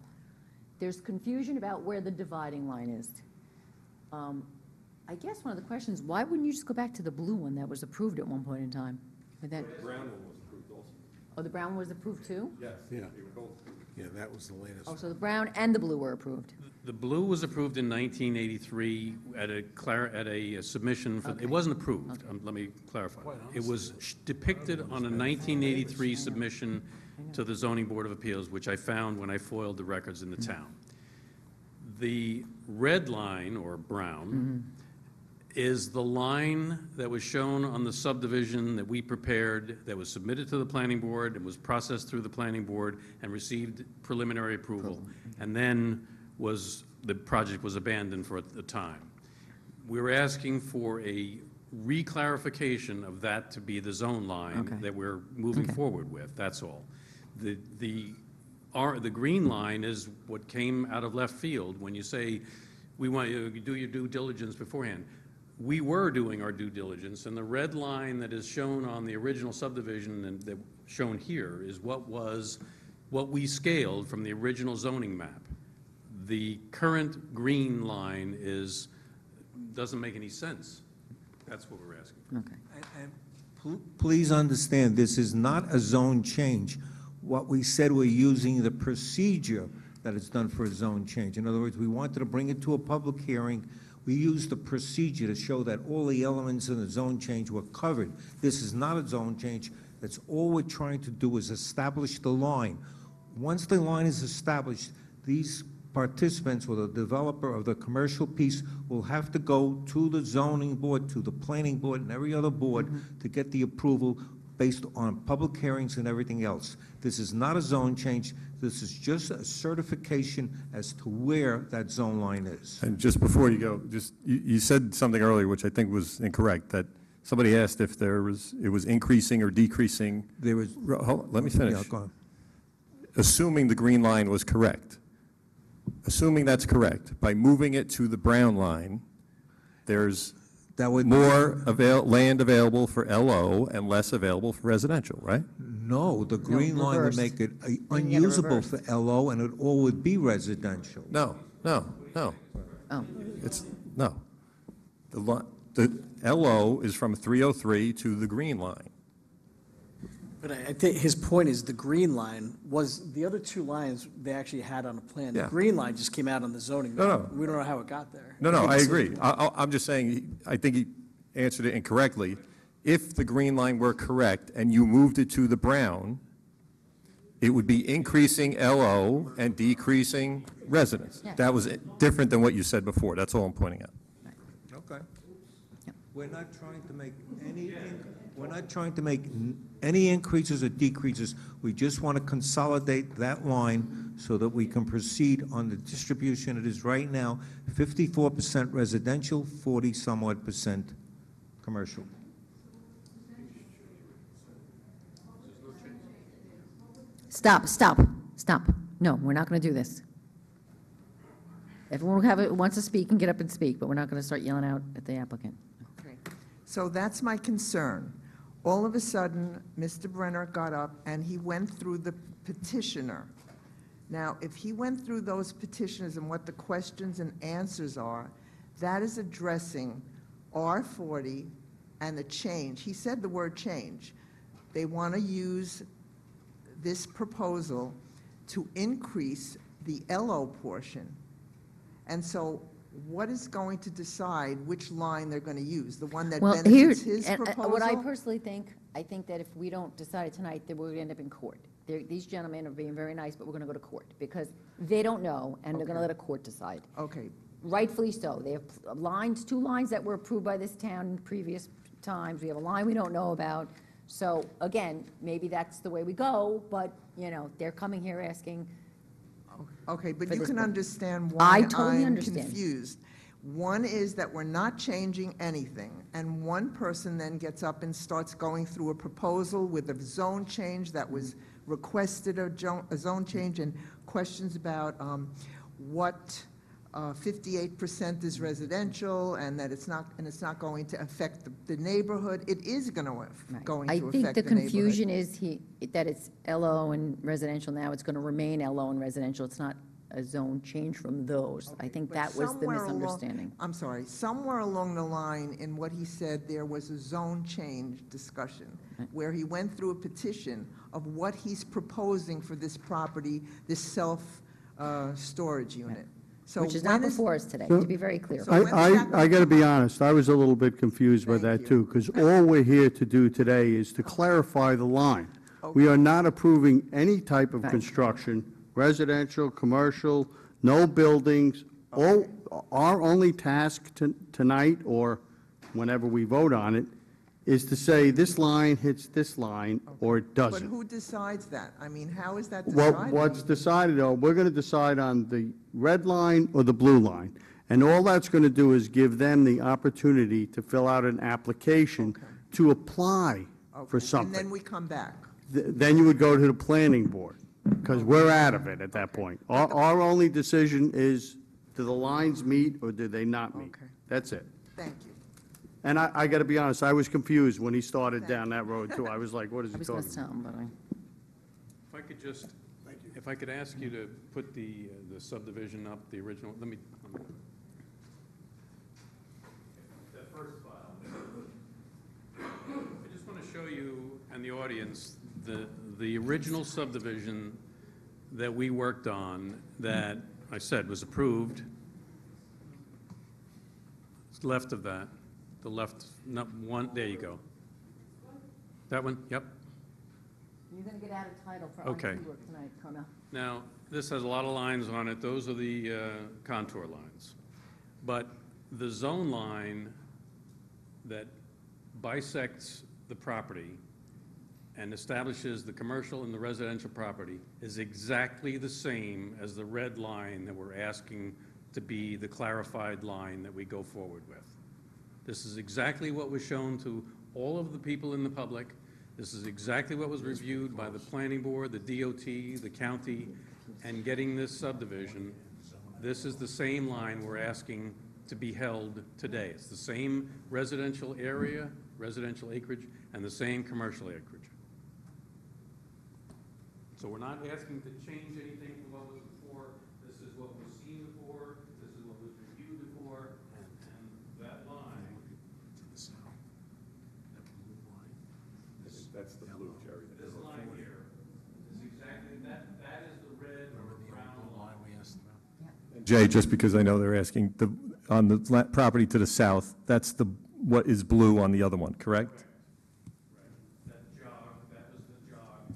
There's confusion about where the dividing line is. I guess one of the questions, why wouldn't you just go back to the blue one that was approved at one point in time? With that, The brown one was approved also. oh, the brown one was approved too? Yes. Yeah. Yeah, that was the latest. Oh, so the brown and the blue were approved. The blue was approved in 1983 at a submission, it wasn't approved, let me clarify. It was depicted on a 1983 submission to the Zoning Board of Appeals, which I found when I foiled the records in the town. The red line, or brown, is the line that was shown on the subdivision that we prepared, that was submitted to the planning board, and was processed through the planning board, and received preliminary approval, and then the project was abandoned for a time. We were asking for a reclarification of that to be the zone line that we're moving forward with, that's all. The green line is what came out of left field when you say, we want you to do your due diligence beforehand. We were doing our due diligence, and the red line that is shown on the original subdivision and that shown here is what we scaled from the original zoning map. The current green line doesn't make any sense. That's what we're asking for. Okay. Please understand, this is not a zone change. What we said, we're using the procedure that is done for a zone change. In other words, we wanted to bring it to a public hearing. We used the procedure to show that all the elements in the zone change were covered. This is not a zone change. That's all we're trying to do, is establish the line. Once the line is established, these participants or the developer of the commercial piece will have to go to the zoning board, to the planning board, and every other board to get the approval based on public hearings and everything else. This is not a zone change. This is just a certification as to where that zone line is. And just before you go, you said something earlier which I think was incorrect, that somebody asked if it was increasing or decreasing. There was. Let me finish. Yeah, go on. Assuming the green line was correct, assuming that's correct, by moving it to the brown line, there's more land available for LO and less available for residential, right? No, the green line would make it unusable for LO, and it all would be residential. No, No, no. Oh. It's, no. The LO is from 303 to the green line. But I think his point is the green line was, the other two lines they actually had on a plan. Yeah. The green line just came out on the zoning No, map. no. We don't know how it got there. No, no, I So- agree. I'm just saying, I think he answered it incorrectly. If the green line were correct and you moved it to the brown, it would be increasing LO and decreasing residents. Yeah. That was different than what you said before. That's all I'm pointing out. Okay. We're not trying to make any increases or decreases. We just want to consolidate that line so that we can proceed on the distribution it is right now, 54% residential, 40-somewhat% commercial. Stop, stop, stop. No, we're not going to do this. Everyone who wants to speak can get up and speak, but we're not going to start yelling out at the applicant. Okay. So that's my concern. All of a sudden, Mr. Brenner got up and he went through the petitioner. Now, if he went through those petitioners and what the questions and answers are, that is addressing R40 and the change. He said the word change. They want to use this proposal to increase the LO portion. And so what is going to decide which line they're going to use? The one that Well, benefits his and, proposal? what I personally think, I think that if we don't decide it tonight, then we're going to end up in court. These gentlemen are being very nice, but we're going to go to court because they don't know, and they're going to let a court decide. Okay. Rightfully so. They have lines, two lines that were approved by this town in previous times. We have a line we don't know about. So again, maybe that's the way we go, but, you know, they're coming here asking. Okay, but for you this can one. understand I why totally I'm understand. confused. One is that we're not changing anything, and one person then gets up and starts going through a proposal with a zone change that was requested, a zone change, and questions about what 58% is residential, and that it's not going to affect the neighborhood. It is going to affect the I neighborhood. think the confusion is that it's LO and residential now. It's going to remain LO and residential. It's not a zone change from those. I think But that was the somewhere along- misunderstanding. I'm sorry, somewhere along the line in what he said, there was a zone change discussion, where he went through a petition of what he's proposing for this property, this self-storage unit. So Which is when not before us today, So- to be very clear. I got to be honest, I was a little bit confused by that, too, because all we're here to do today is to clarify the line. We are not approving any type of construction, residential, commercial, no buildings. Our only task tonight, or whenever we vote on it, is to say this line hits this line, or it But doesn't. who decides that? I mean, how is that Well, decided? what's decided, though, we're going to decide on the red line or the blue line. And all that's going to do is give them the opportunity to fill out an application to apply for And something. then we come back. Then you would go to the planning board, because we're out of it at that point. Our only decision is, do the lines meet or do they not meet? That's it. Thank you. And I got to be honest, I was confused when he started down that road, too. I was like, what is he talking about? If I could just, if I could ask you to put the subdivision up, the original, let me. That first file. I just want to show you and the audience the original subdivision that we worked on that I said was approved. It's left of that. The left, not one, there you go. That one, yep. You're going to get out of title for Okay. IT work tonight, Carmel. Now, this has a lot of lines on it. Those are the contour lines. But the zone line that bisects the property and establishes the commercial and the residential property is exactly the same as the red line that we're asking to be the clarified line that we go forward with. This is exactly what was shown to all of the people in the public. This is exactly what was reviewed by the planning board, the DOT, the county, and getting this subdivision. This is the same line we're asking to be held today. It's the same residential area, residential acreage, and the same commercial acreage. So we're not asking to change anything from what was before. This is what was seen before. Jay, just because I know they're asking, on the property to the south, that's what is blue on the other one, correct? That was the jog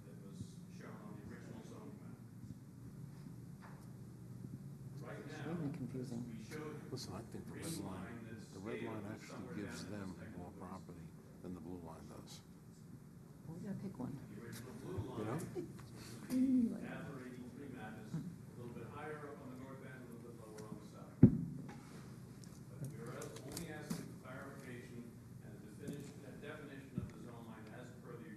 that was shown on the original zoning map. Right now, confusing. we showed Listen, I think the red line actually gives them more property than the blue line does. Well, we gotta pick one. You know? Map 83 map is a little bit higher up on the north end, a little bit lower on the south. But we're only asking for clarification and a definition of the zone line as per the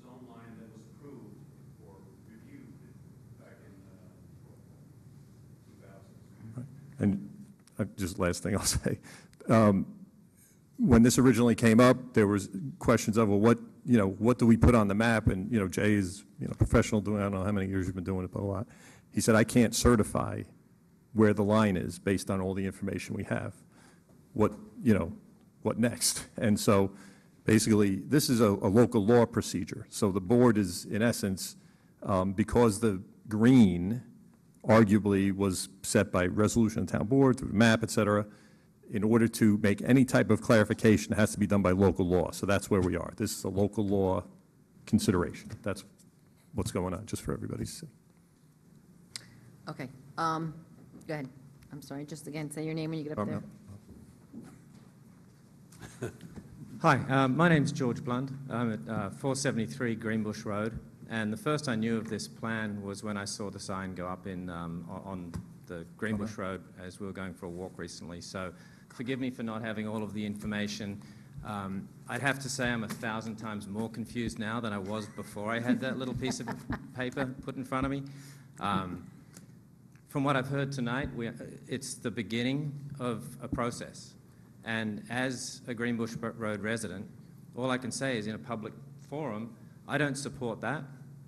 zone line that was approved or reviewed back in 2000. And just last thing I'll say, when this originally came up, there was questions of, well, what do we put on the map? And, Jay is, professional doing, I don't know how many years you've been doing it, but a lot. He said, I can't certify where the line is based on all the information we have. What next? And so basically, this is a local law procedure. So the board is, in essence, because the green arguably was set by resolution of the town board through the map, et cetera, in order to make any type of clarification, it has to be done by local law. So that's where we are. This is a local law consideration. That's what's going on, just for everybody to see. Okay, go ahead. I'm sorry, just again, say your name when you get up there. No. Hi, my name's George Blunt. I'm at 473 Greenbush Road, and the first I knew of this plan was when I saw the sign go up on the Greenbush Road as we were going for a walk recently. So forgive me for not having all of the information. I'd have to say I'm 1,000 times more confused now than I was before I had that little piece of paper put in front of me. From what I've heard tonight, it's the beginning of a process. And as a Greenbush Road resident, all I can say is in a public forum, I don't support that.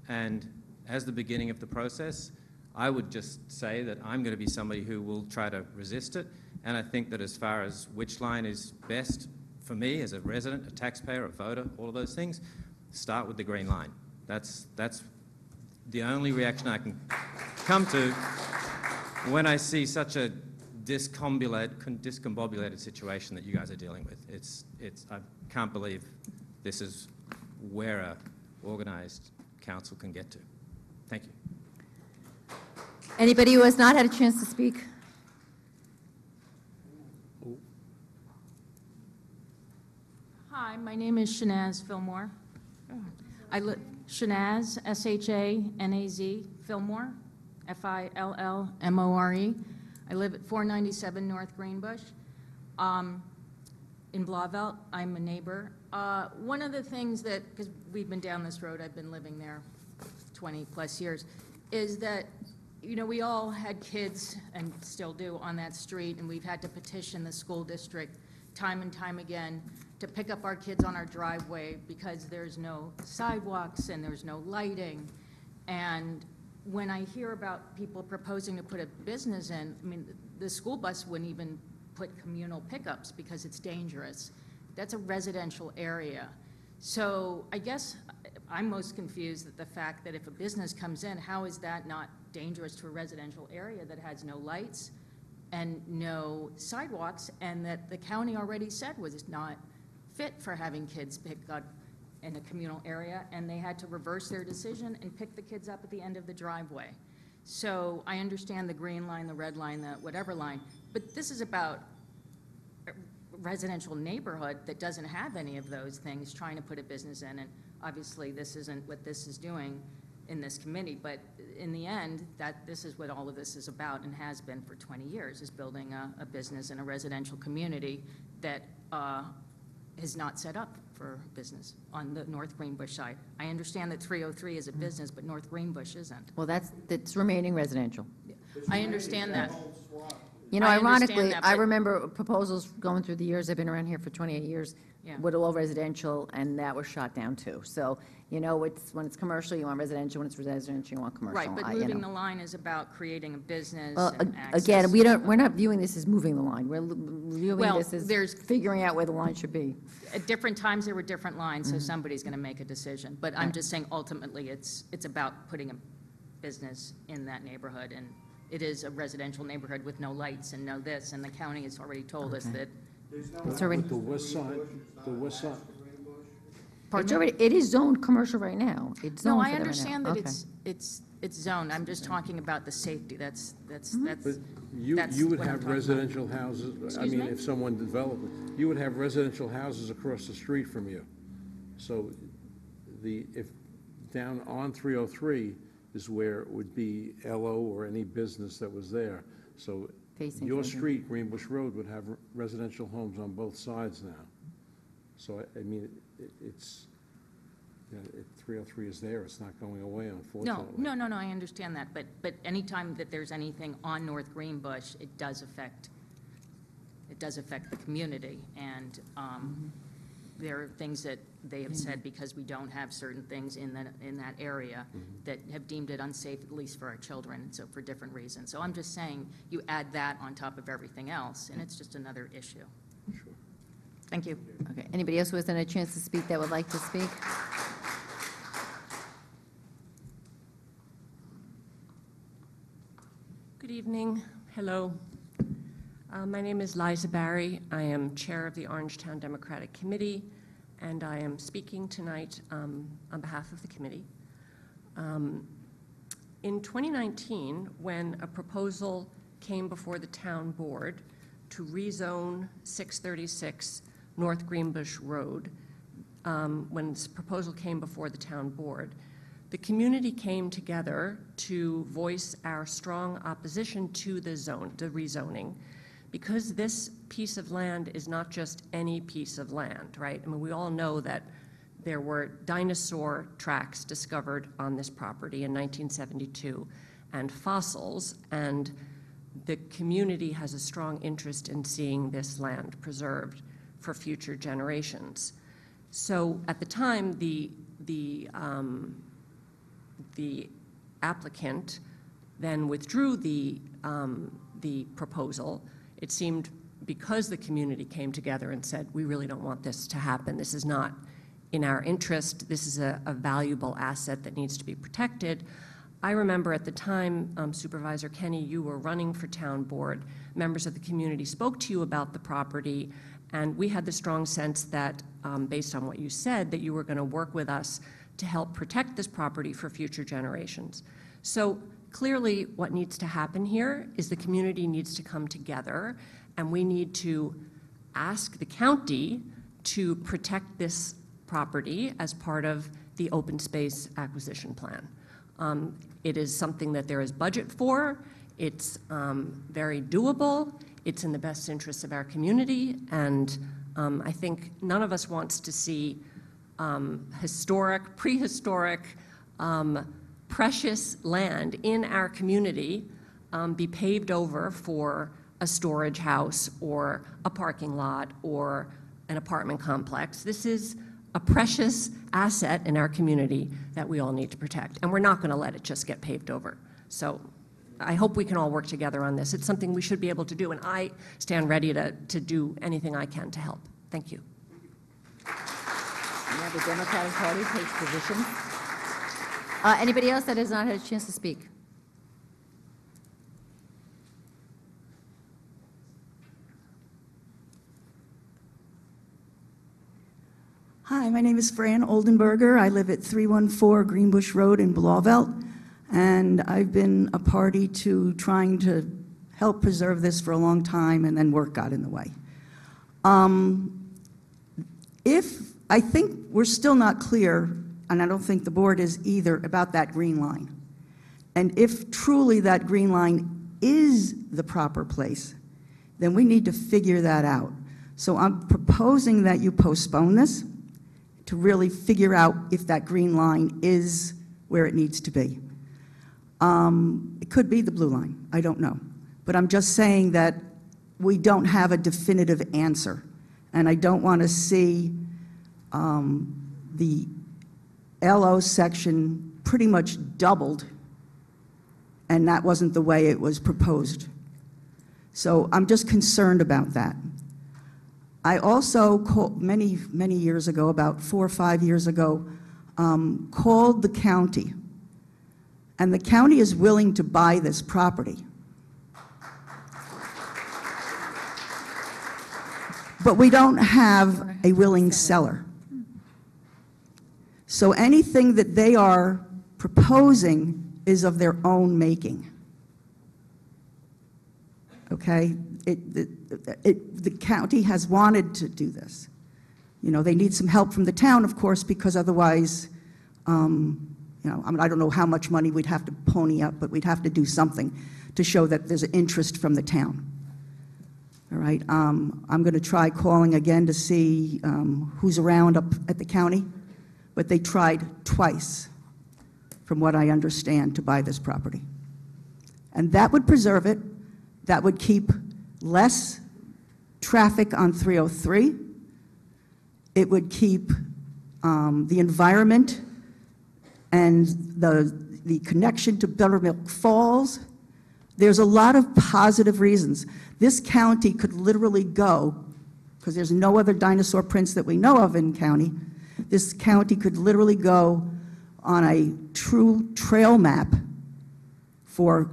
And as the beginning of the process, I would just say that I'm going to be somebody who will try to resist it. And I think that as far as which line is best for me as a resident, a taxpayer, a voter, all of those things, start with the green line. That's the only reaction I can come to when I see such a discombobulated situation that you guys are dealing with. I can't believe this is where a organized council can get to. Thank you. Anybody who has not had a chance to speak? Hi, my name is Shanaz Fillmore. Shanaz, S-H-A-N-A-Z, Fillmore, F-I-L-L-M-O-R-E. I live at 497 North Greenbush in Blauvelt. I'm a neighbor. One of the things that, because we've been down this road, I've been living there 20 plus years, is that we all had kids, and still do, on that street, and we've had to petition the school district time and time again to pick up our kids on our driveway because there's no sidewalks and there's no lighting. And when I hear about people proposing to put a business in, I mean, the school bus wouldn't even put communal pickups because it's dangerous. That's a residential area. So I guess I'm most confused at the fact that if a business comes in, how is that not dangerous to a residential area that has no lights and no sidewalks, and that the county already said was not fit for having kids pick up in a communal area, and they had to reverse their decision and pick the kids up at the end of the driveway. So I understand the green line, the red line, the whatever line, but this is about a residential neighborhood that doesn't have any of those things trying to put a business in, and obviously this isn't what this is doing in this committee, but in the end, this is what all of this is about and has been for 20 years, is building a business in a residential community that is not set up for business on the North Greenbush side. I understand that 303 is a business, but North Greenbush isn't. Well, that's remaining residential. I understand that. Ironically, I but- remember proposals going through the years, I've been around here for 28 years, Yeah. with all residential, and that was shot down too. So, when it's commercial, you want residential; when it's residential, you want commercial. Right, but moving the line is about creating a business Well, and access. again, we're not viewing this as moving the line. We're viewing Well, this as there's- figuring out where the line should be. At different times, there were different lines, Mm-hmm. so somebody's going to make a decision. But I'm just saying, ultimately, it's about putting a business in that neighborhood and it is a residential neighborhood with no lights and no this, and the county has already told us that. It's already, The west side, it is zoned commercial right now. It's zoned No, for I that right now. understand that Okay. it's zoned. I'm just talking about the safety. That's but that's you would what I'm have talking about. residential houses, I Excuse mean, me? if someone developed it, you would have residential houses across the street from you. So if down on 303 is where it would be LO or any business that was there. So Facing your something. street, Greenbush Road, would have residential homes on both sides now. So, I mean, it's, you know, 303 is there, it's not going away, unfortunately. No, I understand that, but anytime that there's anything on North Greenbush, it does affect the community, and there are things that they have said because we don't have certain things in that area that have deemed it unsafe, at least for our children, so for different reasons. So I'm just saying, you add that on top of everything else, and it's just another issue. Sure. Thank you. Okay, anybody else who hasn't had a chance to speak that would like to speak? Good evening. Hello. My name is Liza Barry. I am chair of the Orangetown Democratic Committee, and I am speaking tonight on behalf of the committee. In 2019, when a proposal came before the town board to rezone 636 North Greenbush Road, when this proposal came before the town board, the community came together to voice our strong opposition to the rezoning, because this piece of land is not just any piece of land, right? I mean, we all know that there were dinosaur tracks discovered on this property in 1972 and fossils, and the community has a strong interest in seeing this land preserved for future generations. So at the time, the applicant then withdrew the proposal. It seemed, because the community came together and said, we really don't want this to happen, this is not in our interest, this is a valuable asset that needs to be protected. I remember at the time, Supervisor Kenny, you were running for town board. Members of the community spoke to you about the property, and we had the strong sense that, based on what you said, that you were going to work with us to help protect this property for future generations. So clearly what needs to happen here is the community needs to come together, and we need to ask the county to protect this property as part of the open space acquisition plan. It is something that there is budget for. It's very doable. It's in the best interest of our community, and I think none of us wants to see historic, prehistoric, precious land in our community be paved over for a storage house or a parking lot or an apartment complex. This is a precious asset in our community that we all need to protect, and we're not going to let it just get paved over. So I hope we can all work together on this. It's something we should be able to do, and I stand ready to do anything I can to help. Thank you. Now the Democratic Party takes position. Anybody else that has not had a chance to speak? Hi, my name is Fran Oldenberger. I live at 314 Greenbush Road in Blauvelt, and I've been a party to trying to help preserve this for a long time, and then work got in the way. I think we're still not clear, and I don't think the board is either, about that green line. And if truly that green line is the proper place, then we need to figure that out. So I'm proposing that you postpone this to really figure out if that green line is where it needs to be. It could be the blue line, I don't know. But I'm just saying that we don't have a definitive answer. And I don't want to see the LO section pretty much doubled, and that wasn't the way it was proposed. So I'm just concerned about that. I also called many years ago, about 4 or 5 years ago, called the county. And the county is willing to buy this property. but we don't have a willing seller. So anything that they are proposing is of their own making. Okay? The county has wanted to do this. You know, they need some help from the town, of course, because otherwise, you know, I mean, I don't know how much money we'd have to pony up, but we'd have to do something to show that there's an interest from the town. All right, I'm going to try calling again to see who's around up at the county, but they tried twice, from what I understand, to buy this property. And that would preserve it. That would keep less traffic on 303. It would keep the environment and the connection to Buttermilk Falls. There's a lot of positive reasons. This county could literally go, because there's no other dinosaur prints that we know of in county, this county could literally go on a true trail map for,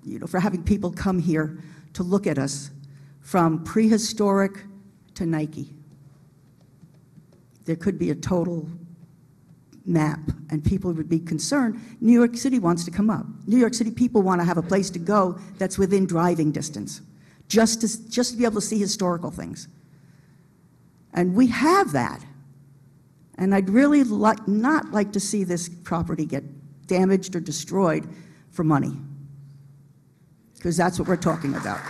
you know, for having people come here to look at us from prehistoric to Nike. There could be a total map, and people would be concerned. New York City wants to come up. New York City people want to have a place to go that's within driving distance, just to be able to see historical things. And we have that. And I'd really not like to see this property get damaged or destroyed for money, because that's what we're talking about.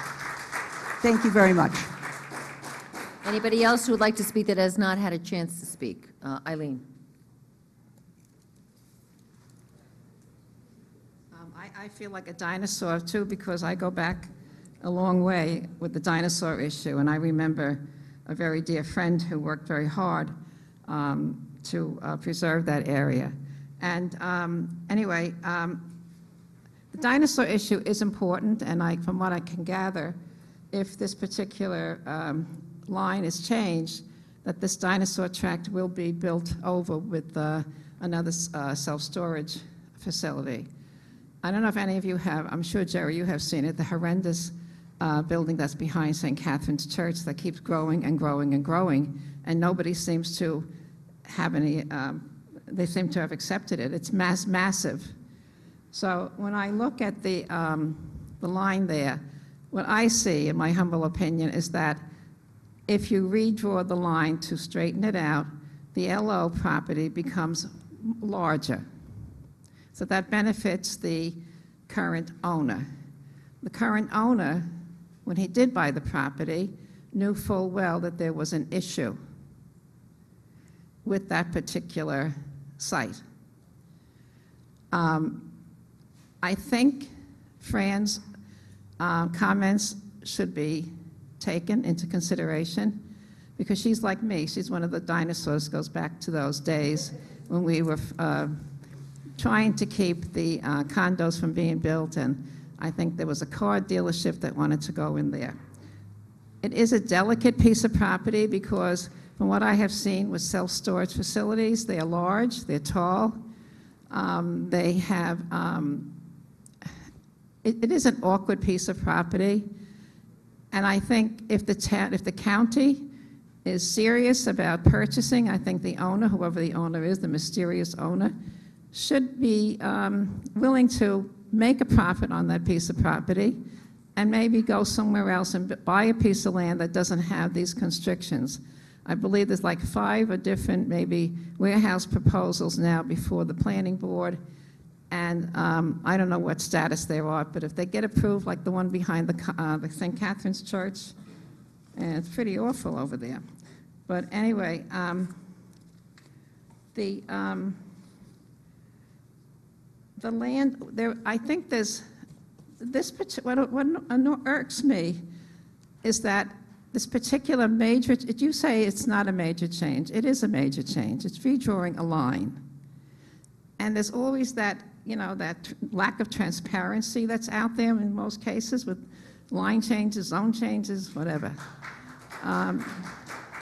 Thank you very much. Anybody else who would like to speak that has not had a chance to speak? Eileen. I feel like a dinosaur, too, because I go back a long way with the dinosaur issue, and I remember a very dear friend who worked very hard to preserve that area. And anyway, the dinosaur issue is important, and from what I can gather, if this particular line is changed, that this dinosaur tract will be built over with another self-storage facility. I don't know if any of you have, I'm sure, Jerry, you have seen it, the horrendous building that's behind St. Catherine's Church that keeps growing and growing and growing, and nobody seems to have any, they seem to have accepted it. It's massive. So when I look at the line there, what I see, in my humble opinion, is that if you redraw the line to straighten it out, the LO property becomes larger. So that benefits the current owner. The current owner, when he did buy the property, knew full well that there was an issue with that particular site. I think Fran's comments should be taken into consideration, because she's like me. She's one of the dinosaurs, goes back to those days when we were trying to keep the condos from being built, and I think there was a car dealership that wanted to go in there. It is a delicate piece of property because from what I have seen with self-storage facilities, they are large, they're tall, they have, it is an awkward piece of property, and I think if the county is serious about purchasing, I think the owner, whoever the owner is, the mysterious owner, should be willing to make a profit on that piece of property and maybe go somewhere else and buy a piece of land that doesn't have these constrictions. I believe there's like 5 different maybe warehouse proposals now before the planning board, and I don't know what status they are, but if they get approved, like the one behind the St. Catherine's Church, and it's pretty awful over there. But anyway, the land there, I think there's this. What irks me is that this particular major. You say it's not a major change. It is a major change. It's redrawing a line, and there's always that, you know, that lack of transparency that's out there in most cases with line changes, zone changes, whatever.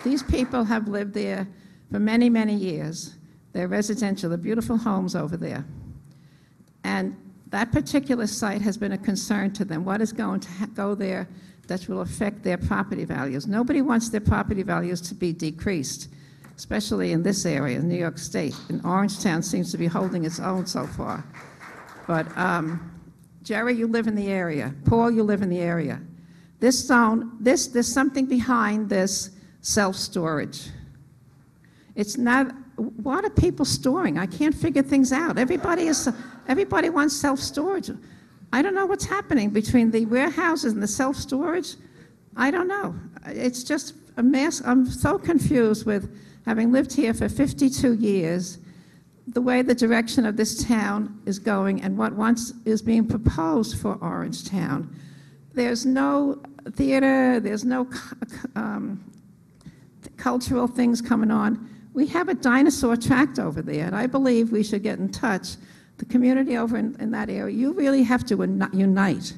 These people have lived there for many, many years. They're residential. They're beautiful homes over there. And That particular site has been a concern to them. What is going to go there that will affect their property values? Nobody wants their property values to be decreased, especially in this area, in New York State. And Orangetown seems to be holding its own so far. But Jerry, you live in the area. Paul, you live in the area. This zone, there's something behind this self-storage. It's not, what are people storing? I can't figure things out. Everybody wants self-storage. I don't know what's happening between the warehouses and the self-storage. I don't know. It's just a mess. I'm so confused with having lived here for 52 years, the way the direction of this town is going and what once is being proposed for Orangetown. There's no theater, there's no cultural things coming on. We have a dinosaur tract over there, and I believe we should get in touch. The community over in that area, you really have to unite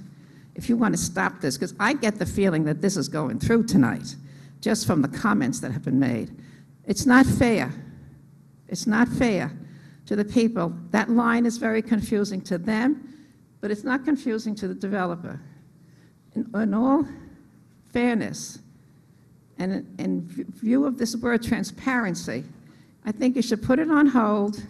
if you want to stop this, because I get the feeling that this is going through tonight, just from the comments that have been made. It's not fair. It's not fair to the people. That line is very confusing to them, but it's not confusing to the developer. In all fairness, and in view of this word transparency, I think you should put it on hold.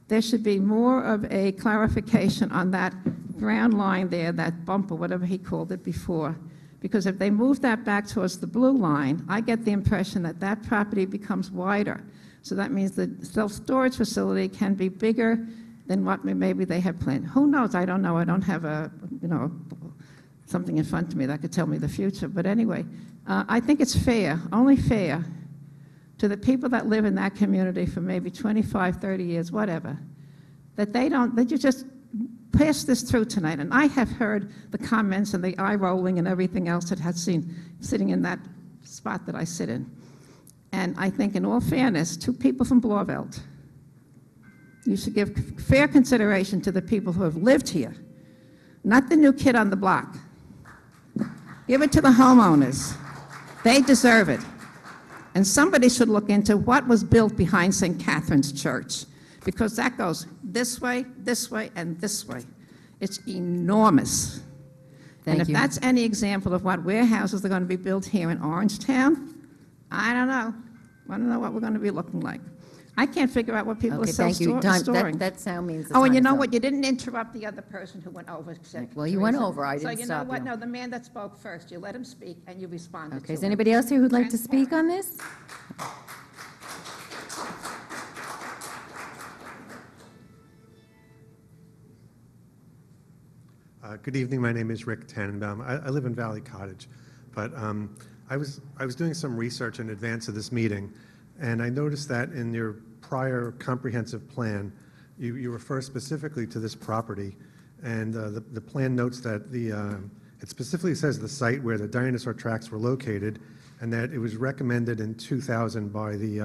There should be more of a clarification on that brown line there, that bump or whatever he called it before. Because if they move that back towards the blue line, I get the impression that that property becomes wider. So that means the self-storage facility can be bigger than what maybe they have planned. Who knows? I don't know. I don't have something in front of me that could tell me the future. But anyway, I think it's fair, only fair, to the people that live in that community for maybe 25, 30 years, whatever, that you just pass this through tonight. And I have heard the comments and the eye rolling and everything else that has seen sitting in that spot that I sit in. And I think in all fairness, to people from Blauvelt, you should give fair consideration to the people who have lived here, not the new kid on the block. Give it to the homeowners. They deserve it. And somebody should look into what was built behind St. Catherine's Church, because that goes this way, and this way. It's enormous. And if that's any example of what warehouses are going to be built here in Orangetown, I don't know. I don't know what we're going to be looking like. I can't figure out what people are storing. That sound means the Oh, and time you is know up. what? You didn't interrupt the other person who went over. Well, you went over. I So didn't you know stop what? you. No, the man that spoke first, you let him speak, and you responded to Okay, is him. anybody else here who'd like to speak on this? Good evening. My name is Rick Tannenbaum. I live in Valley Cottage, but I was doing some research in advance of this meeting, and I noticed that in your prior comprehensive plan, you refer specifically to this property, and the plan notes that it specifically says the site where the dinosaur tracks were located, and that it was recommended in 2000 by the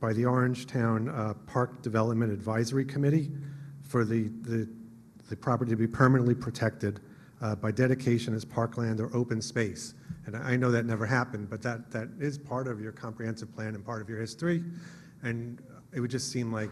Orangetown Park Development Advisory Committee for the property to be permanently protected by dedication as parkland or open space. And I know that never happened, but that is part of your comprehensive plan and part of your history. And it would just seem like,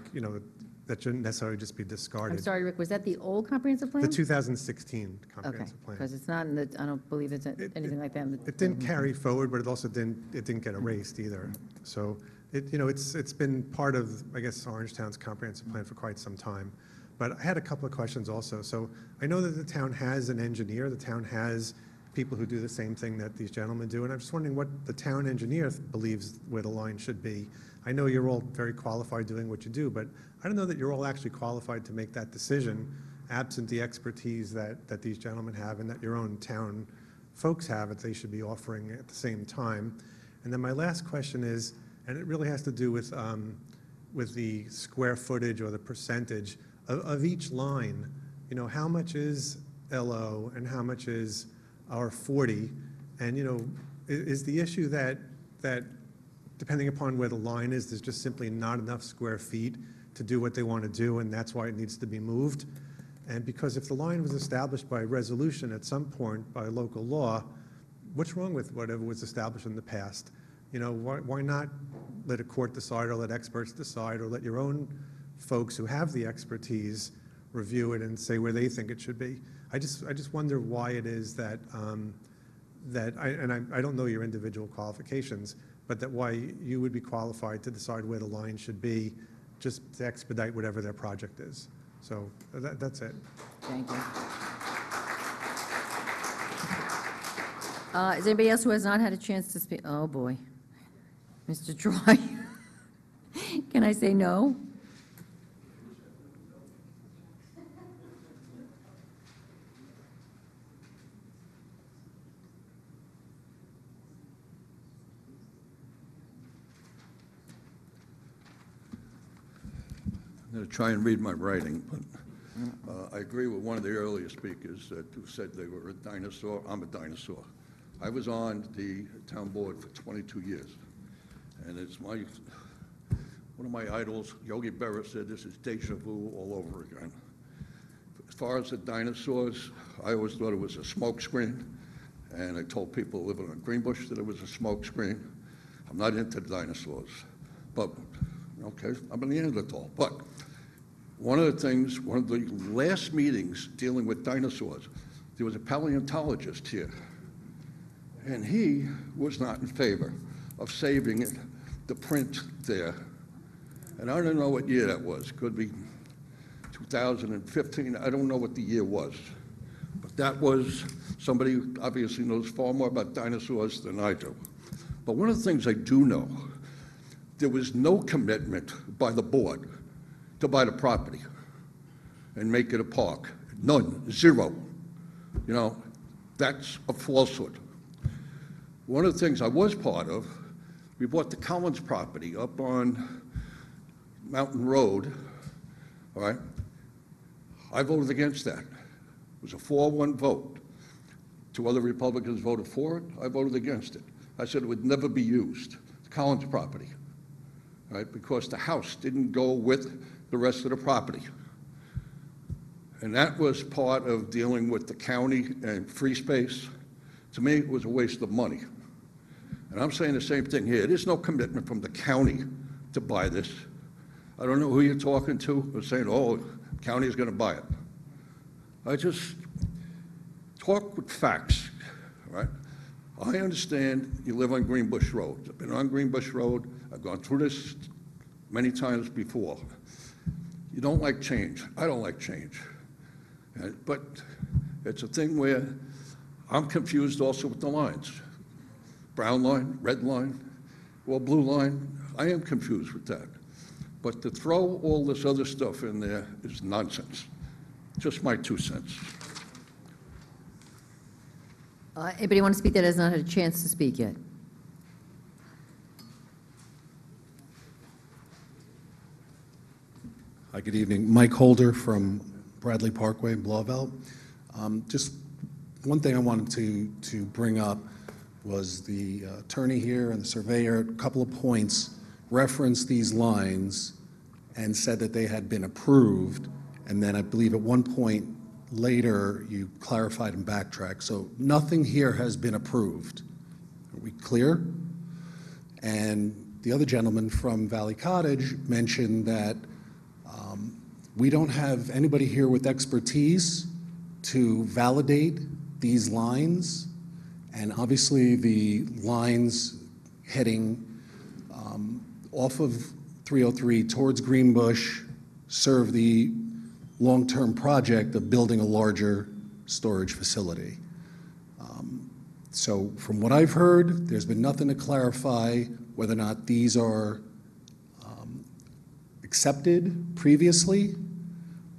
that shouldn't necessarily just be discarded. I'm sorry, Rick, was that the old comprehensive plan? The 2016 comprehensive plan. Because it's not in the, I don't believe it's anything like that. It didn't carry forward, but it also didn't get erased either. So it's been part of, I guess, Orangetown's comprehensive plan for quite some time. But I had a couple of questions also. So I know that the town has an engineer. The town has people who do the same thing that these gentlemen do. And I'm just wondering what the town engineer believes where the line should be. I know you're all very qualified doing what you do, but I don't know that you're all actually qualified to make that decision, absent the expertise that these gentlemen have and that your own town folks have that they should be offering at the same time. And then my last question is, and it really has to do with the square footage or the percentage of each line. How much is LO and how much is R40? And is the issue that depending upon where the line is, there's just simply not enough square feet to do what they want to do, and that's why it needs to be moved? And because if the line was established by resolution at some point by local law, what's wrong with whatever was established in the past? Why not let a court decide or let experts decide or let your own folks who have the expertise review it and say where they think it should be. I just wonder why it is that, I don't know your individual qualifications, but that why you would be qualified to decide where the line should be, just to expedite whatever their project is. So that's it. Thank you. Is anybody else who has not had a chance to speak? Oh, boy. Mr. Troy? Can I say no? I'm going to try and read my writing, but I agree with one of the earlier speakers who said they were a dinosaur. I'm a dinosaur. I was on the town board for 22 years, and it's one of my idols, Yogi Berra, said this is deja vu all over again. As far as the dinosaurs, I always thought it was a smokescreen, and I told people living on Greenbush that it was a smokescreen. I'm not into dinosaurs, but okay, I'm a Neanderthal. But one of the last meetings dealing with dinosaurs, there was a paleontologist here, and he was not in favor of saving it, the print there. And I don't know what year that was. Could be 2015. I don't know what the year was. But that was somebody who obviously knows far more about dinosaurs than I do. But one of the things I do know, there was no commitment by the board to buy the property and make it a park. None, zero. You know, that's a falsehood. One of the things I was part of, we bought the Collins property up on Mountain Road, all right? I voted against that. It was a 4-1 vote. 2 other Republicans voted for it. I voted against it. I said it would never be used, the Collins property, right? Because the house didn't go with the rest of the property. And that was part of dealing with the county and free space. To me, it was a waste of money. And I'm saying the same thing here. There's no commitment from the county to buy this. I don't know who you're talking to, who's saying, oh, county is going to buy it. I just talk with facts, right? I understand you live on Greenbush Road. I've been on Greenbush Road. I've gone through this many times before. You don't like change. I don't like change. But it's a thing where I'm confused also with the lines. Brown line, red line, or blue line. I am confused with that. But to throw all this other stuff in there is nonsense. Just my 2 cents. Anybody want to speak that has not had a chance to speak yet? Hi, good evening. Mike Holder from Bradley Parkway in Blauvelt. Just one thing I wanted to bring up was the attorney here and the surveyor, a couple of points, referenced these lines and said that they had been approved, and then I believe at one point later you clarified and backtracked. So nothing here has been approved. Are we clear? And the other gentleman from Valley Cottage mentioned that we don't have anybody here with expertise to validate these lines, and obviously the lines heading off of 303 towards Greenbush serve the long-term project of building a larger storage facility. So from what I've heard, there's been nothing to clarify whether or not these are accepted previously,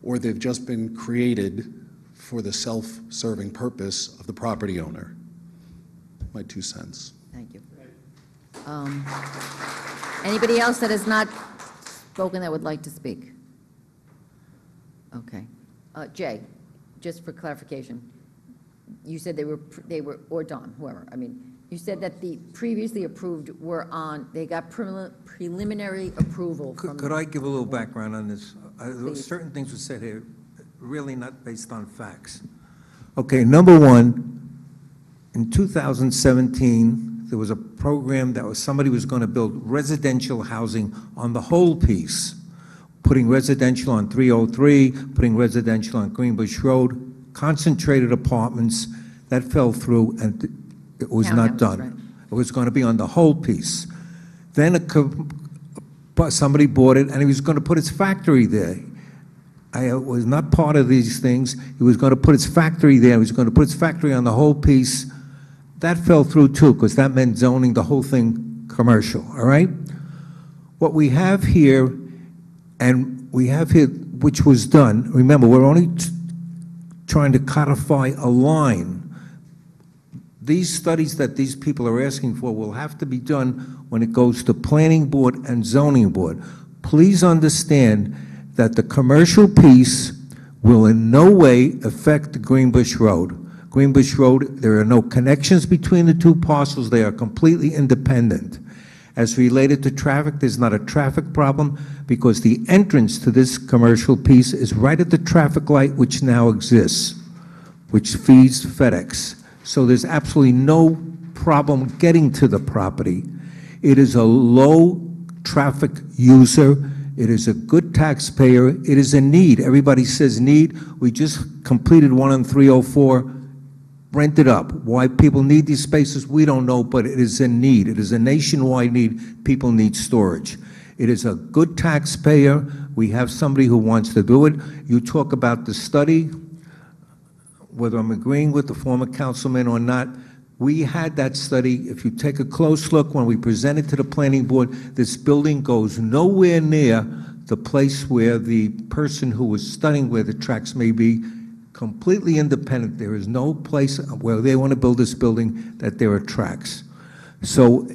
or they've just been created for the self-serving purpose of the property owner. My 2 cents. Thank you. Anybody else that has not spoken that would like to speak? Okay. Jay, just for clarification, you said they were, or Don, whoever, I mean, you said that the previously approved were on, they got preliminary approval from... Could I give a little background on this? Certain things were said here, really not based on facts. Okay, number one, in 2017, there was a program that somebody was going to build residential housing on the whole piece. putting residential on 303, putting residential on Greenbush Road, concentrated apartments. That fell through, and it was not Townhouses, done. right. It was going to be on the whole piece. Then somebody bought it, and he was going to put his factory there. I was not part of these things. He was going to put his factory there. He was going to put his factory on the whole piece. That fell through too, because that meant zoning the whole thing commercial, all right? What we have here, which was done, remember, we're only trying to codify a line. These studies that these people are asking for will have to be done when it goes to planning board and zoning board. Please understand that the commercial piece will in no way affect Greenbush Road. Greenbush Road, there are no connections between the two parcels. They are completely independent. As related to traffic, there's not a traffic problem because the entrance to this commercial piece is right at the traffic light which now exists, which feeds FedEx. So there's absolutely no problem getting to the property. It is a low traffic user. It is a good taxpayer. It is a need. Everybody says need. We just completed one on 304, rented up. Why people need these spaces, we don't know, but it is a need. It is a nationwide need. People need storage. It is a good taxpayer. We have somebody who wants to do it. You talk about the study, whether I'm agreeing with the former councilman or not. We had that study. If you take a close look, when we presented to the planning board, this building goes nowhere near the place where the person who was studying where the tracks may be, completely independent. There is no place where they want to build this building that there are tracks. So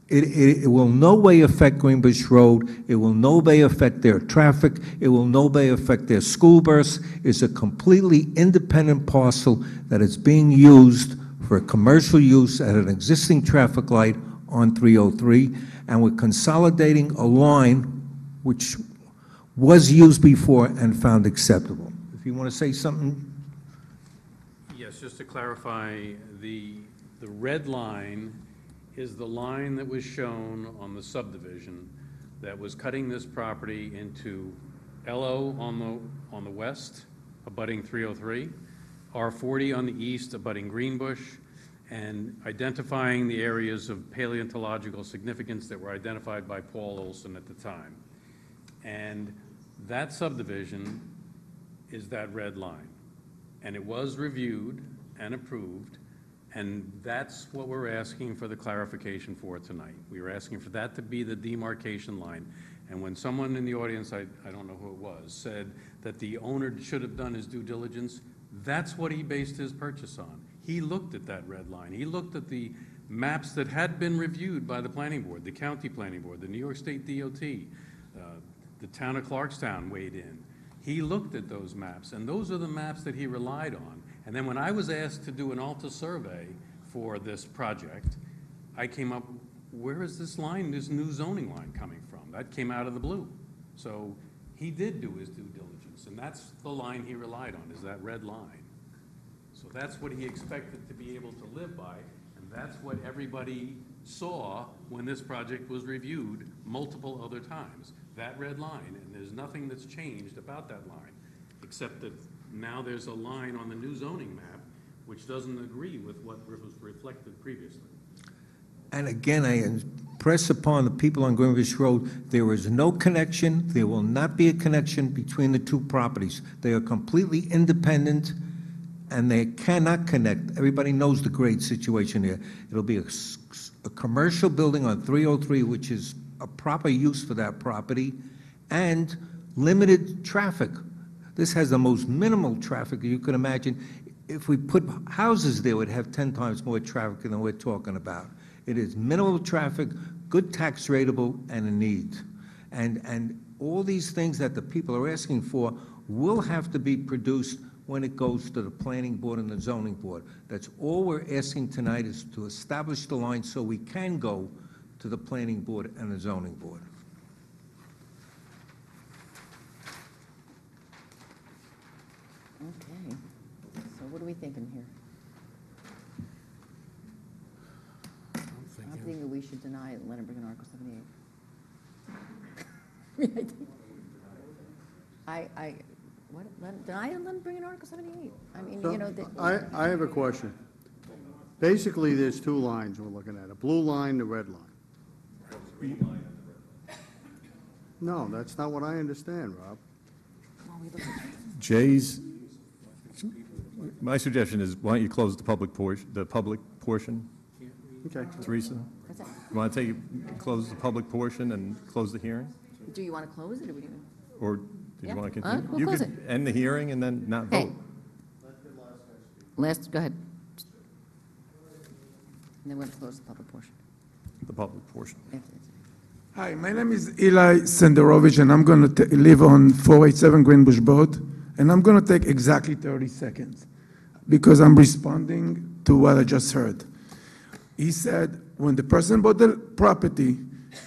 it will no way affect Greenbush Road. It will no way affect their traffic. It will no way affect their school bus. It's a completely independent parcel that is being used for commercial use at an existing traffic light on 303, and we're consolidating a line which was used before and found acceptable. If you want to say something. Yes, just to clarify, the red line is the line that was shown on the subdivision that was cutting this property into LO on the west, abutting 303, R40 on the east, abutting Greenbush, and identifying the areas of paleontological significance that were identified by Paul Olson at the time. And that subdivision is that red line. And it was reviewed and approved, and that's what we're asking for the clarification for tonight. We were asking for that to be the demarcation line. And when someone in the audience, I don't know who it was, said that the owner should have done his due diligence, that's what he based his purchase on. He looked at that red line. He looked at the maps that had been reviewed by the planning board, the county planning board, the New York State DOT, the town of Clarkstown weighed in. He looked at those maps, and those are the maps that he relied on. And then when I was asked to do an Alta survey for this project, I came up, where is this line, this new zoning line coming from? That came out of the blue. So he did do his due diligence, and that's the line he relied on, is that red line. So that's what he expected to be able to live by, and that's what everybody saw when this project was reviewed multiple other times, that red line. And there's nothing that's changed about that line, except that now there's a line on the new zoning map which doesn't agree with what was reflected previously. And again, I impress upon the people on Greenbush Road, there is no connection, there will not be a connection between the two properties. They are completely independent, and they cannot connect. Everybody knows the grade situation here. It'll be a commercial building on 303, which is a proper use for that property, and limited traffic. This has the most minimal traffic you could imagine. If we put houses there, it would have 10 times more traffic than we're talking about. It is minimal traffic, good tax rateable, and a need. And all these things that the people are asking for will have to be produced when it goes to the planning board and the zoning board. That's all we're asking tonight, is to establish the line so we can go to the planning board and the zoning board. Okay, so what are we thinking here? I'm thinking we should deny it and let him bring an Article 78. Did I let him bring in Article 78? I mean, So, you know, I have a question. Basically, there's two lines we're looking at, a blue line, the red line. No, that's not what I understand, Rob. Jay's, my suggestion is, why don't you close the public portion? Okay. Teresa? What's that? You want to close the public portion and close the hearing? Do you want to close it, or we? Or did Yeah. you want to All right, continue? we'll You close could end the hearing and then not Hey. vote. Go ahead. And then we're going to close the public portion. The public portion. Hi, my name is Eli Senderovich, and I'm going to live on 487 Greenbush Road, and I'm going to take exactly 30 seconds because I'm responding to what I just heard. He said when the person bought the property,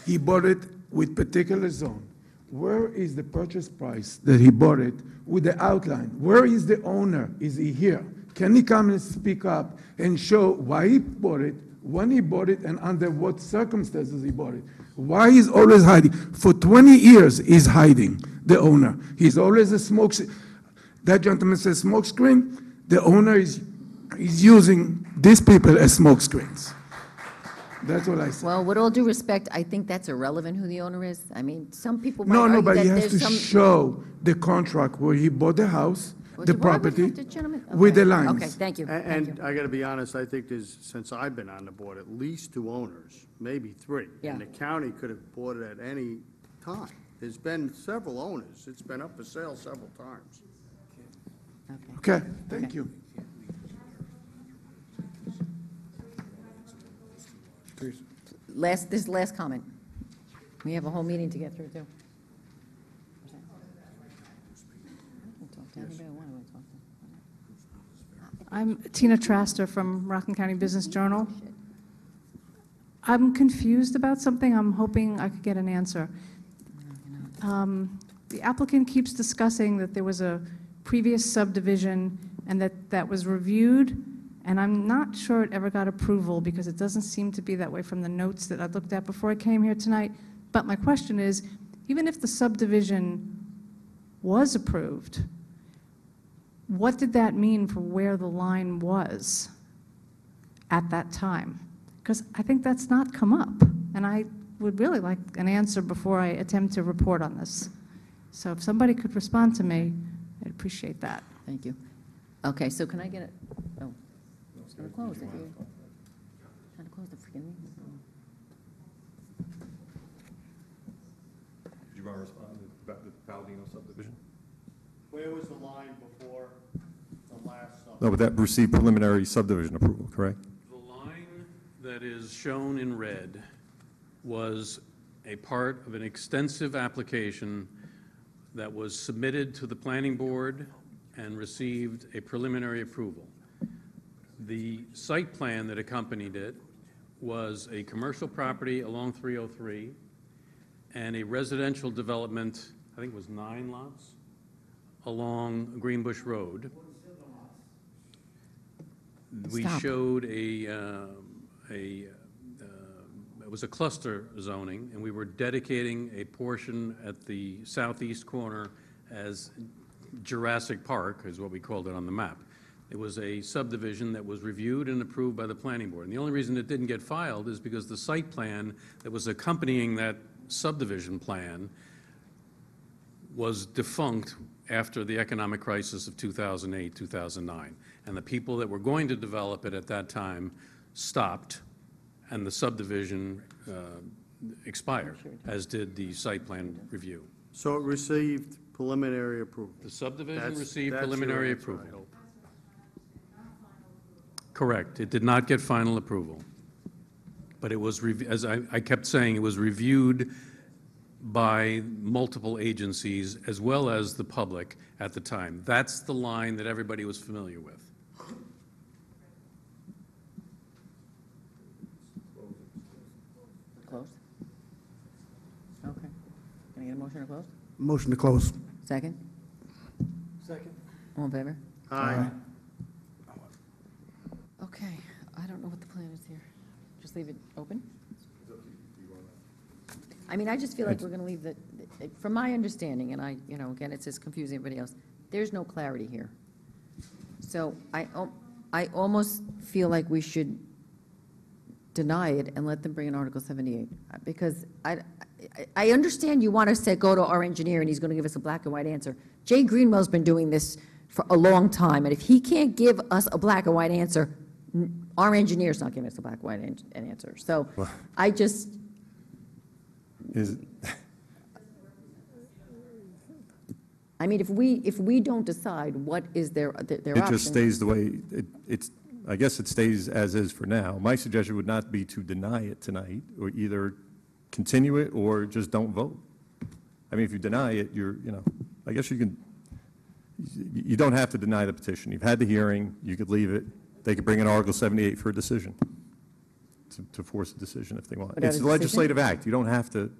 he bought it with particular zone. Where is the purchase price that he bought it with the outline? Where is the owner? Is he here? Can he come and speak up and show why he bought it, when he bought it, and under what circumstances he bought it? Why he's always hiding? For 20 years, he's hiding, the owner. He's always a smoke. That gentleman says smoke screen. The owner is using these people as smoke screens. That's what I said. Well, with all due respect, I think that's irrelevant who the owner is. I mean, some people might No, argue but that he has there's to some. show the contract where he bought the house, Well, the why would property, the gentleman- with okay. the lines. Okay, thank you. And I got to be honest, I think there's, since I've been on the board, at least two owners, maybe three. Yeah. And the county could have bought it at any time. There's been several owners. It's been up for sale several times. Okay, thank you. This last comment. We have a whole meeting to get through, too. I'm Tina Traster from Rockland County Business Journal. I'm confused about something. I'm hoping I could get an answer. The applicant keeps discussing that there was a previous subdivision and that was reviewed, and I'm not sure it ever got approval because it doesn't seem to be that way from the notes that I looked at before I came here tonight. But my question is, even if the subdivision was approved, what did that mean for where the line was at that time? Because I think that's not come up, and I would really like an answer before I attempt to report on this. So if somebody could respond to me, I'd appreciate that. Thank you. Okay, so can I get it? Oh, it's going to close if you, trying to close the freaking meeting. Did you want to respond about the Palladino subdivision? Where was the line before the last subdivision? No, but that received preliminary subdivision approval, correct? The line that is shown in red was a part of an extensive application that was submitted to the planning board and received a preliminary approval. The site plan that accompanied it was a commercial property along 303 and a residential development, I think it was 9 lots, along Greenbush Road. We Stop. showed it was a cluster zoning, and we were dedicating a portion at the southeast corner as Jurassic Park, is what we called it on the map. It was a subdivision that was reviewed and approved by the planning board. And the only reason it didn't get filed is because the site plan that was accompanying that subdivision plan was defunct after the economic crisis of 2008, 2009. And the people that were going to develop it at that time stopped, and the subdivision expired, as did the site plan review. So it received preliminary approval? The subdivision That's- received that's your preliminary answer, I approval. hope. Correct. It did not get final approval. But it was, as I kept saying, it was reviewed by multiple agencies as well as the public at the time. That's the line that everybody was familiar with. Close? Okay. Can I get a motion to close? Motion to close. Second? Second. All in favor? Aye. Okay, I don't know what the plan is here. Just leave it open? I mean, I just feel like we're going to leave from my understanding, and again, it's as confusing as everybody else, there's no clarity here. So I almost feel like we should deny it and let them bring in Article 78, because I understand you want to say, go to our engineer, and he's going to give us a black and white answer. Jay Greenwell's been doing this for a long time, and if he can't give us a black and white answer, our engineer's not giving us a black and white answer. So I just... I mean, if we don't decide what is their option... It just stays the way, I guess it stays as is for now. My suggestion would not be to deny it tonight, or either continue it or just don't vote. I mean, if you deny it, I guess you don't have to deny the petition. You've had the hearing, you could leave it. They could bring in Article 78 for a decision, to force a decision if they want. It's a legislative act. You don't have to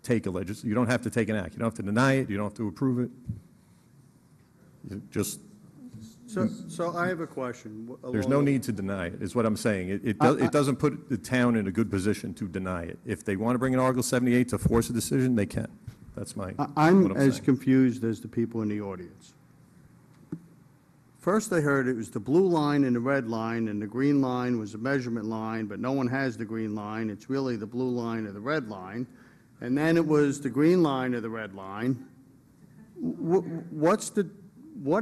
take you don't have to take an act. You don't have to deny it. You don't have to approve it. You just... So I have a question. There's no need to deny it, is what I'm saying. It doesn't put the town in a good position to deny it. If they want to bring in Article 78 to force a decision, they can. That's what I'm as saying. confused as the people in the audience. First I heard it was the blue line and the red line, and the green line was a measurement line, but no one has the green line. It's really the blue line or the red line. And then it was the green line or the red line. What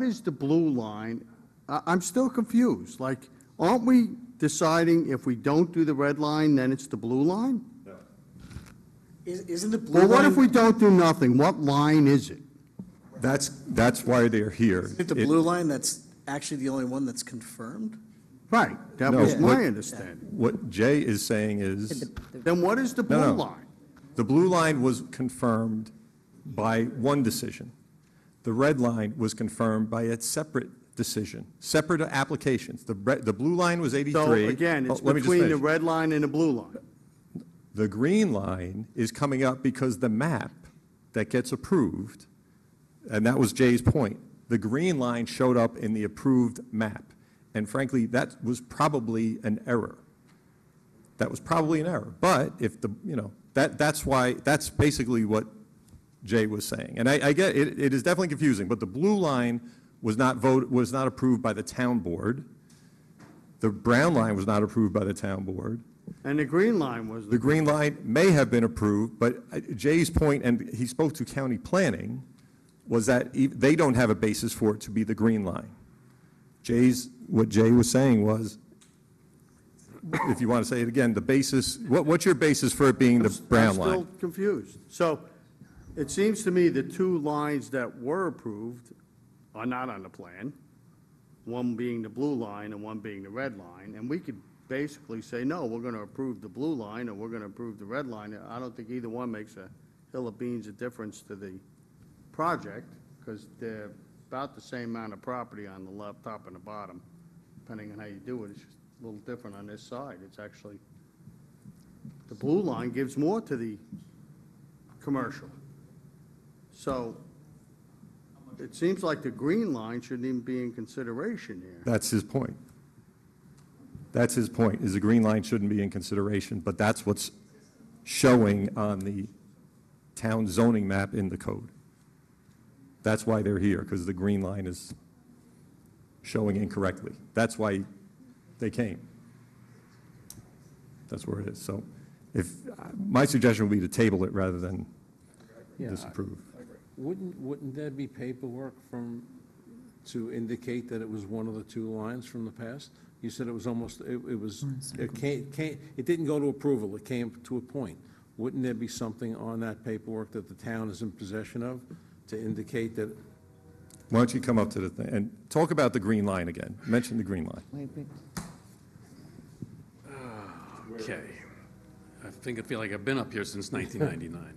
is the blue line? I'm still confused. Like, aren't we deciding if we don't do the red line, then it's the blue line? No. Isn't the blue Well, what line... if we don't do nothing? What line is it? That's why they're here. Isn't it the blue line that's actually the only one that's confirmed? Right, that was my understanding. What Jay is saying is... Then what is the blue line? The blue line was confirmed by one decision. The red line was confirmed by a separate decision, separate applications. The blue line was 83. So again, it's between the red line and the blue line. The green line is coming up because the map that gets approved, and that was Jay's point, the green line showed up in the approved map. And frankly, that was probably an error. That was probably an error. But if that's basically what Jay was saying. And I get it, it is definitely confusing, but the blue line was not approved by the town board. The brown line was not approved by the town board. And the green line was... The green line may have been approved, but Jay's point, and he spoke to county planning, was that they don't have a basis for it to be the green line. What Jay was saying was, if you want to say it again, the basis, what's your basis for it being the brown line? I'm still confused. So it seems to me the two lines that were approved are not on the plan, one being the blue line and one being the red line, and we could basically say, no, we're going to approve the blue line or we're going to approve the red line. I don't think either one makes a hill of beans of difference to the project, because they're about the same amount of property on the left, top, and the bottom. Depending on how you do it, it's just a little different on this side. It's actually, the blue line gives more to the commercial. So it seems like the green line shouldn't even be in consideration here. That's his point. That's his point, is the green line shouldn't be in consideration, but that's what's showing on the town zoning map in the code. That's why they're here, because the green line is showing incorrectly. That's why they came. That's where it is. So my suggestion would be to table it rather than disapprove. Wouldn't there be paperwork to indicate that it was one of the two lines from the past? You said it was almost, it didn't go to approval, it came to a point. Wouldn't there be something on that paperwork that the town is in possession of to indicate that? Why don't you come up to the thing and talk about the green line again? Mention the green line. Okay. I feel like I've been up here since 1999.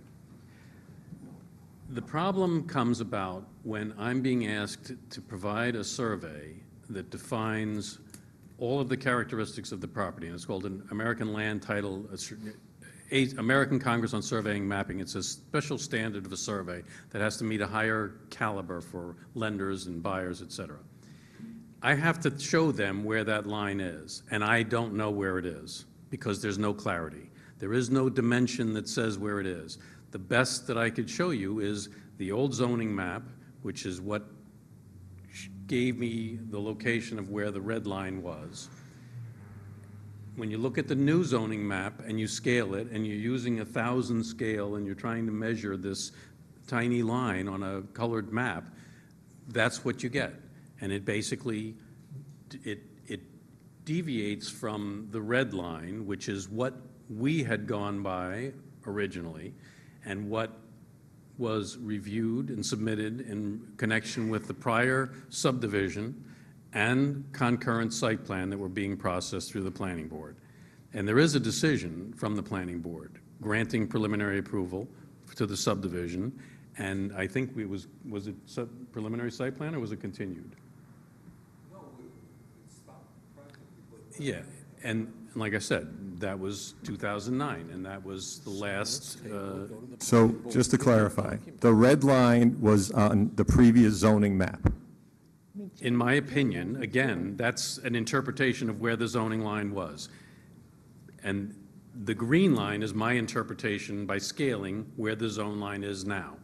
The problem comes about when I'm being asked to provide a survey that defines all of the characteristics of the property, and it's called an American Land Title, American Congress on Surveying Mapping. It's a special standard of a survey that has to meet a higher caliber for lenders and buyers, et cetera. I have to show them where that line is, and I don't know where it is because there's no clarity. There is no dimension that says where it is. The best that I could show you is the old zoning map, which is what gave me the location of where the red line was. When you look at the new zoning map and you scale it, and you're using 1,000 scale, and you're trying to measure this tiny line on a colored map, that's what you get. And it basically, it deviates from the red line, which is what we had gone by originally, and what was reviewed and submitted in connection with the prior subdivision and concurrent site plan that were being processed through the planning board. And there is a decision from the planning board granting preliminary approval to the subdivision, and I think it was it preliminary site plan, or was it continued? No, it stopped. Yeah, and like I said, that was 2009, and that was the last. So, just to clarify, the red line was on the previous zoning map. In my opinion, again, that's an interpretation of where the zoning line was. And the green line is my interpretation by scaling where the zone line is now.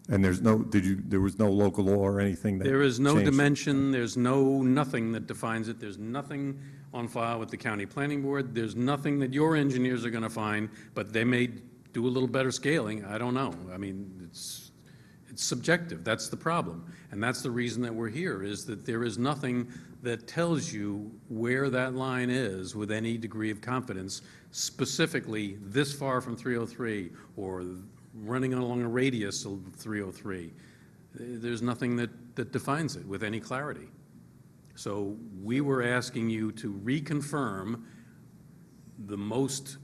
And there's no, there was no local law or anything that There is no changed? dimension, there's nothing that defines it, there's nothing on file with the county planning board, there's nothing that your engineers are going to find, but they may do a little better scaling, I don't know. I mean, it's subjective, that's the problem. And that's the reason that we're here, is that there is nothing that tells you where that line is with any degree of confidence, specifically this far from 303 or running along a radius of 303. There's nothing that defines it with any clarity. So we were asking you to reconfirm the most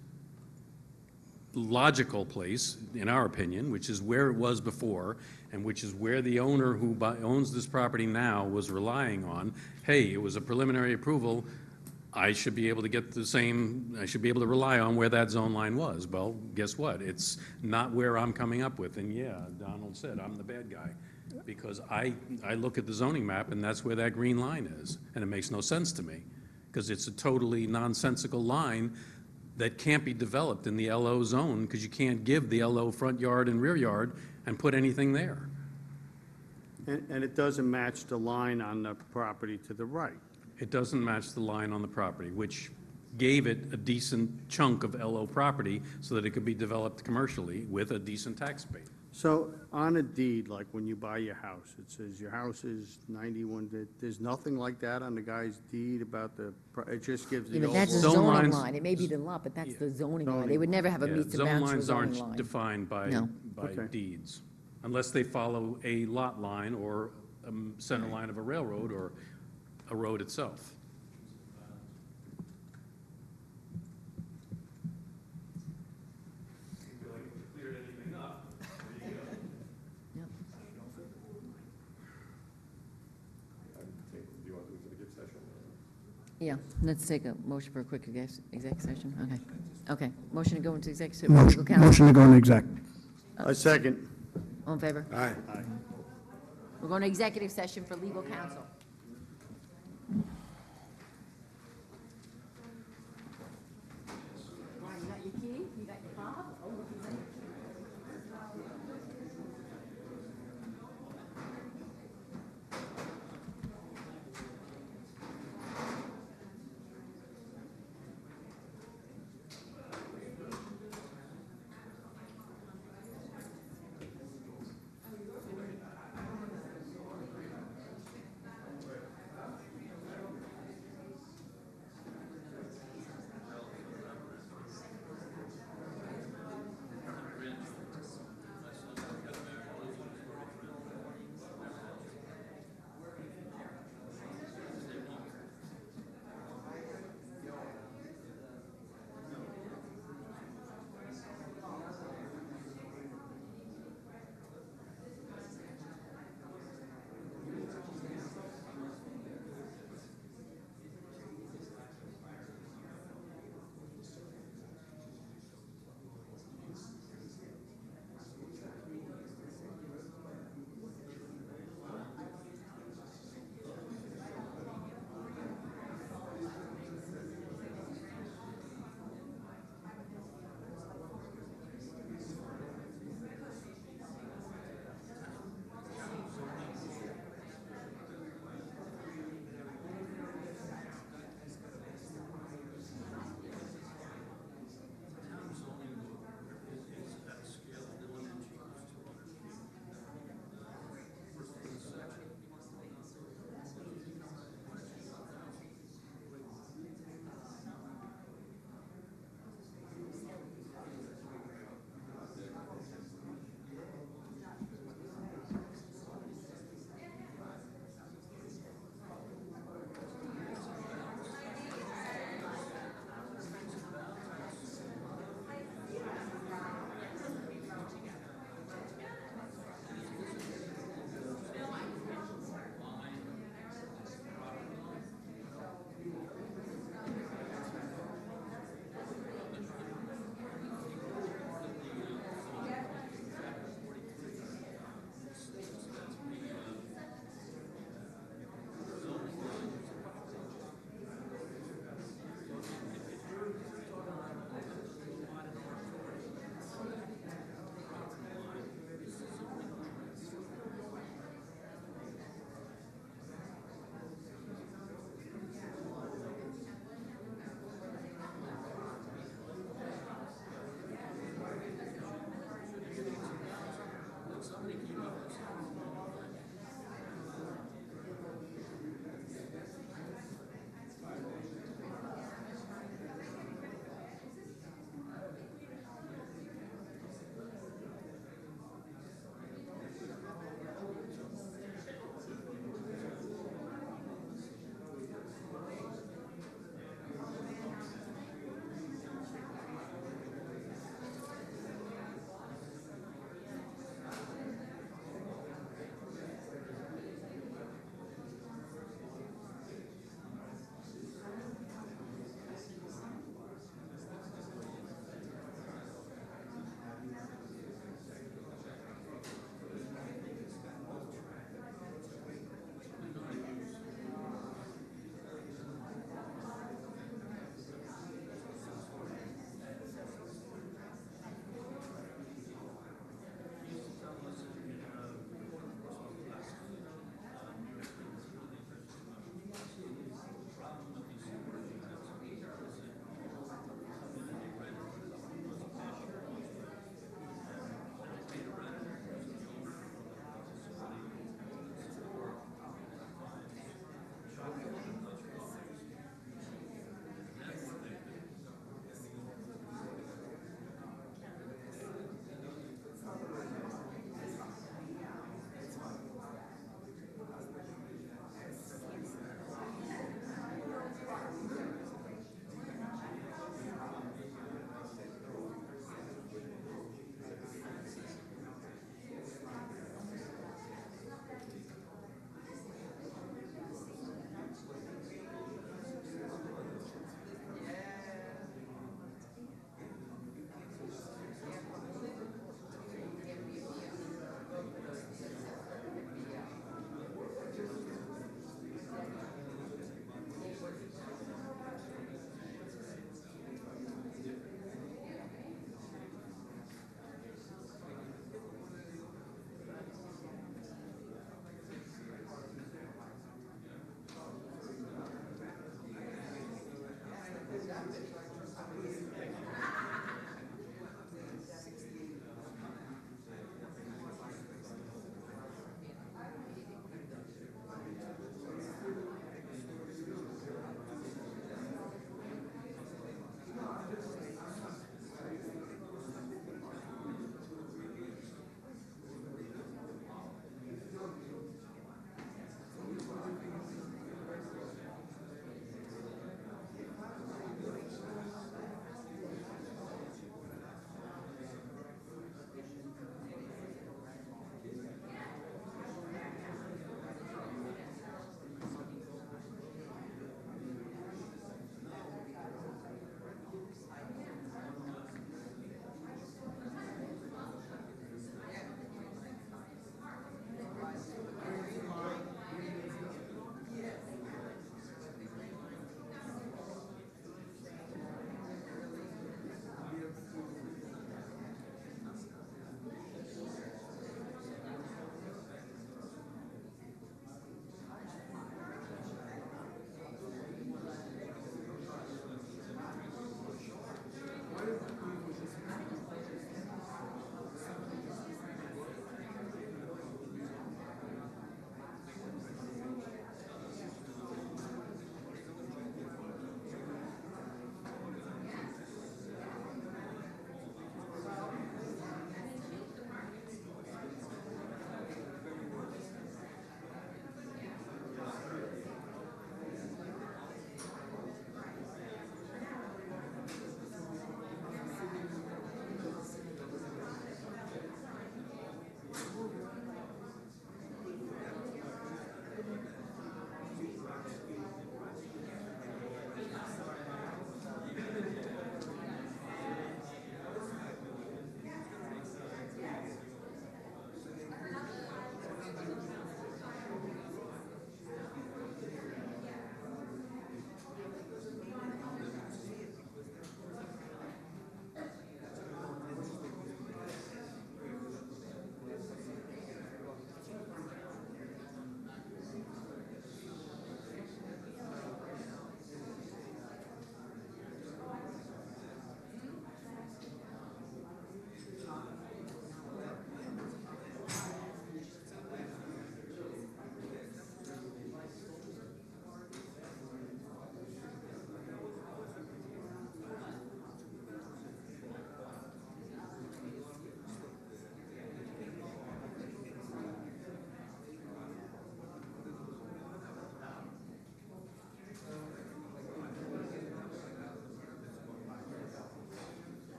logical place, in our opinion, which is where it was before, and which is where the owner who owns this property now was relying on. Hey, it was a preliminary approval, I should be able to get the same, I should be able to rely on where that zone line was. Well, guess what? It's not where I'm coming up with. And yeah, Donald said, I'm the bad guy, because I look at the zoning map and that's where that green line is. And it makes no sense to me, because it's a totally nonsensical line that can't be developed in the LO zone, because you can't give the LO front yard and rear yard and put anything there. And it doesn't match the line on the property to the right. It doesn't match the line on the property, which gave it a decent chunk of LO property so that it could be developed commercially with a decent tax base. So on a deed, like when you buy your house, it says your house is 91, there's nothing like that on the guy's deed about it just gives the Yeah, but overall. that's the zoning line. It may be the lot, but that's the zoning line. They would never have a meets and Zone bounds for lines zoning aren't line. defined by No. Okay. deeds, unless they follow a lot line or a center line of a railroad or a road itself. Yeah, let's take a motion for a quick exec session. Okay. Okay, motion to go into exec session. Legal counsel. Motion to go into exec. A second. All in favor? Aye. We're going to executive session for legal counsel. Brian, you got your key? You got your fob? Oh, look, he's in.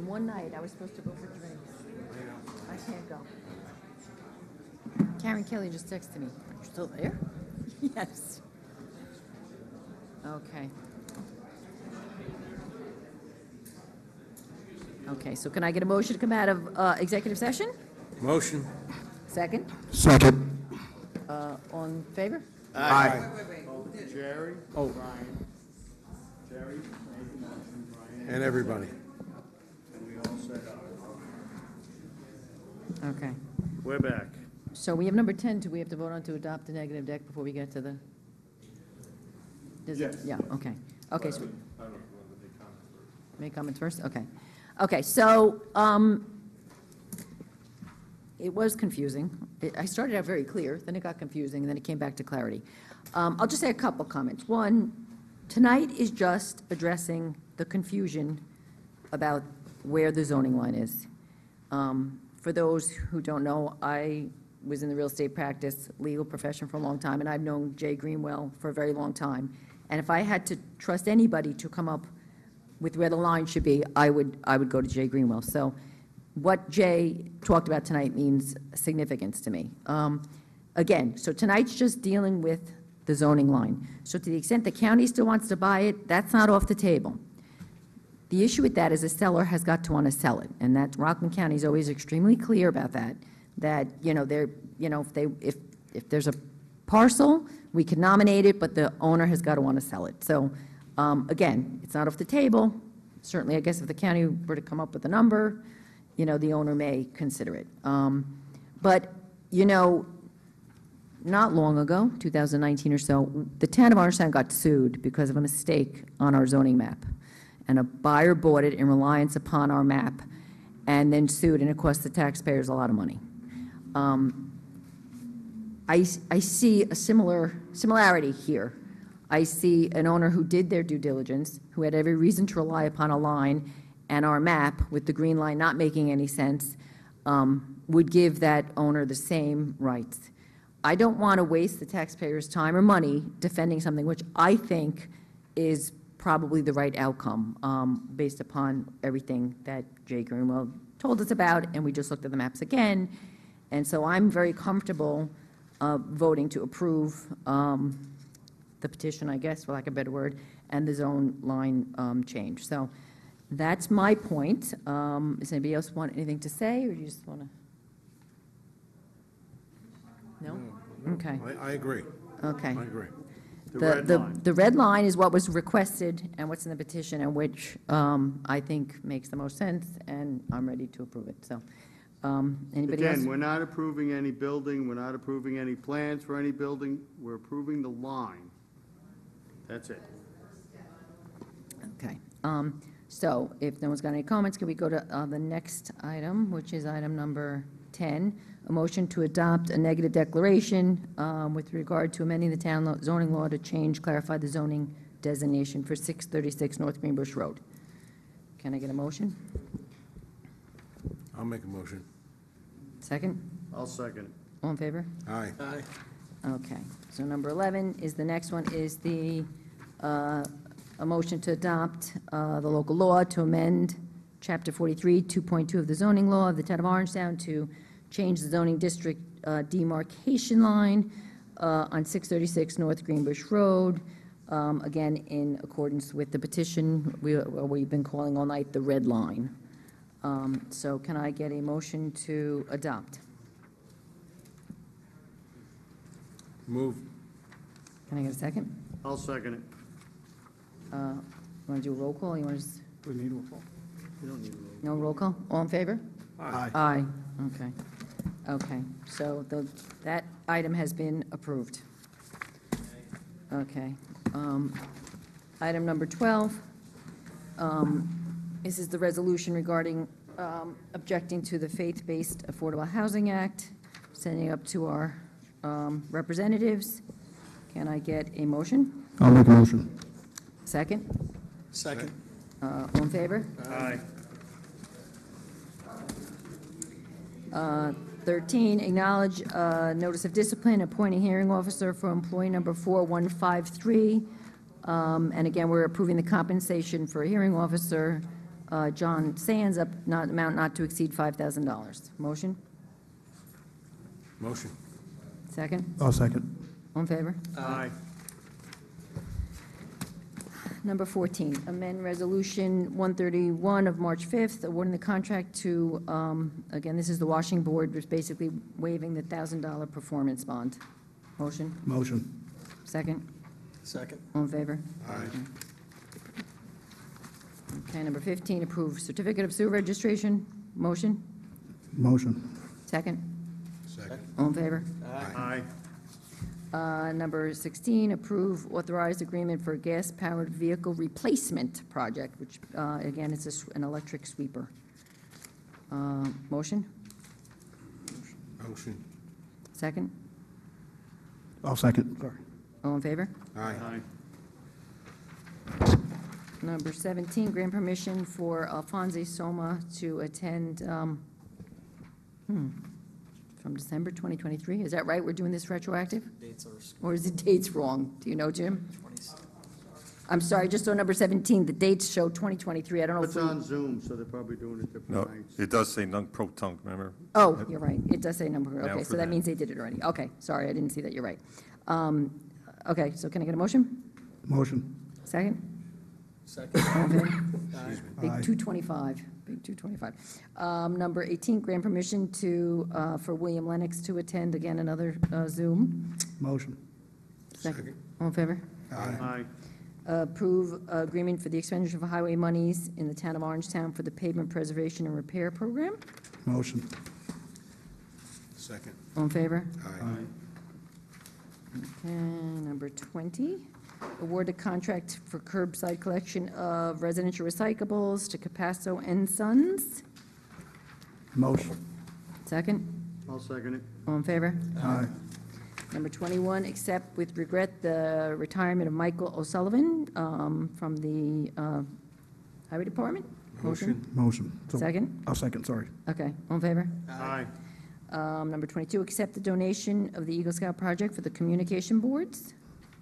on one night, I was supposed to go for drinks. I can't go. Karen Kelly just texted me. Are you still there? Yes. Okay. Okay, so can I get a motion to come out of executive session? Motion. Second? Second. On favor? Aye. Jerry? Oh. Brian? Jerry? Brian? And everybody. And we all set up. Okay. We're back. So we have number 10, do we have to vote on to adopt the negative deck before we get to the? Yes. Yeah, okay. Okay, so. Make comments first? Okay. Okay, so, it was confusing. I started out very clear, then it got confusing, and then it came back to clarity. I'll just say a couple comments. One, tonight is just addressing the confusion about where the zoning line is. For those who don't know, I was in the real estate practice, legal profession for a long time, and I've known Jay Greenwell for a very long time. And if I had to trust anybody to come up with where the line should be, I would go to Jay Greenwell. So what Jay talked about tonight means significance to me. Again, so tonight's just dealing with the zoning line. So to the extent the county still wants to buy it, that's not off the table. The issue with that is a seller has got to want to sell it, and that Rockland County is always extremely clear about that. That if there's a parcel, we can nominate it, but the owner has got to want to sell it. So again, it's not off the table. Certainly, I guess if the county were to come up with a number, the owner may consider it. But not long ago, 2019 or so, the town of Orangetown got sued because of a mistake on our zoning map. And a buyer bought it in reliance upon our map and then sued, and it cost the taxpayers a lot of money. I see a similarity here. I see an owner who did their due diligence, who had every reason to rely upon a line, and our map, with the green line not making any sense, would give that owner the same rights. I don't want to waste the taxpayers' time or money defending something which I think is probably the right outcome, based upon everything that Jay Greenwell told us about, and we just looked at the maps again. And so I'm very comfortable voting to approve the petition, I guess, for lack of a better word, and the zone line change. So that's my point. Does anybody else want anything to say, or do you just want to? No? Okay. I agree. Okay. I agree. The red line is what was requested and what's in the petition, and which I think makes the most sense, and I'm ready to approve it. So, anybody else? Again, we're not approving any building, we're not approving any plans for any building, we're approving the line. That's it. Okay. So if no one's got any comments, can we go to the next item, which is item number 10, a motion to adopt a negative declaration with regard to amending the town zoning law to clarify the zoning designation for 636 North Greenbush Road. Can I get a motion? I'll make a motion. Second? I'll second it. All in favor? Aye. Aye. Okay. So number 11 is the next one, is a motion to adopt the local law to amend Chapter 43, 2.2 of the zoning law of the town of Orangetown to change the zoning district demarcation line on 636 North Greenbush Road, again, in accordance with the petition we've been calling all night the red line. So can I get a motion to adopt? Move. Can I get a second? I'll second it. Want to do a roll call? You want to just? We need a roll. You don't need a roll. No roll call? All in favor? Aye. Aye. Okay. Okay. So that item has been approved. Okay. Item number 12. This is the resolution regarding objecting to the Faith-Based Affordable Housing Act, sending it up to our representatives. Can I get a motion? I'll make a motion. Second? Second. All in favor? Aye. 13, acknowledge notice of discipline, appointing hearing officer for employee number 4153. And again, we're approving the compensation for a hearing officer John Sands, amount not to exceed $5,000. Motion? Motion. Second? I'll second. All in favor? Aye. Number 14, amend Resolution 131 of March 5th, awarding the contract to, again, this is the washing board, which is basically waiving the $1,000 performance bond. Motion? Motion. Second? Second. All in favor? Aye. Okay, number 15, approve certificate of sewer registration. Motion? Motion. Second? Second. All in favor? Aye. Number 16, approve authorized agreement for a gas-powered vehicle replacement project, which, again, is an electric sweeper. Motion? Motion. Second? I'll second. Sorry. All in favor? Aye. Number 17, grant permission for Alphonse Soma to attend, from December 2023. Is that right? We're doing this retroactive? Dates are. Or is the dates wrong? Do you know, Jim? I'm sorry, just on number 17, the dates show 2023. I don't know if It's we... on Zoom, so they're probably doing it different No, nights. it does say nunc pro tunc, remember? Oh, you're right. It does say number. Now Okay, for so that them. means they did it already. Okay, sorry, I didn't see that. You're right. Okay, so can I get a motion? Motion. Second? Second. All in favor? Big Aye. 225, big 225. Number 18, grant permission to, for William Lennox to attend, again, another Zoom. Motion. Second. All in favor? Aye. Approve agreement for the expenditure of highway monies in the town of Orangetown for the pavement preservation and repair program. Motion. Second. All in favor? Aye. Okay, number 20, award a contract for curbside collection of residential recyclables to Capasso and Sons. Motion. Second? I'll second it. All in favor? Aye. Number 21, accept with regret the retirement of Michael O'Sullivan from the Highway Department. Motion. Motion. So- Second? I'll second, sorry. Okay, all in favor? Aye. Number 22, accept the donation of the Eagle Scout project for the communication boards.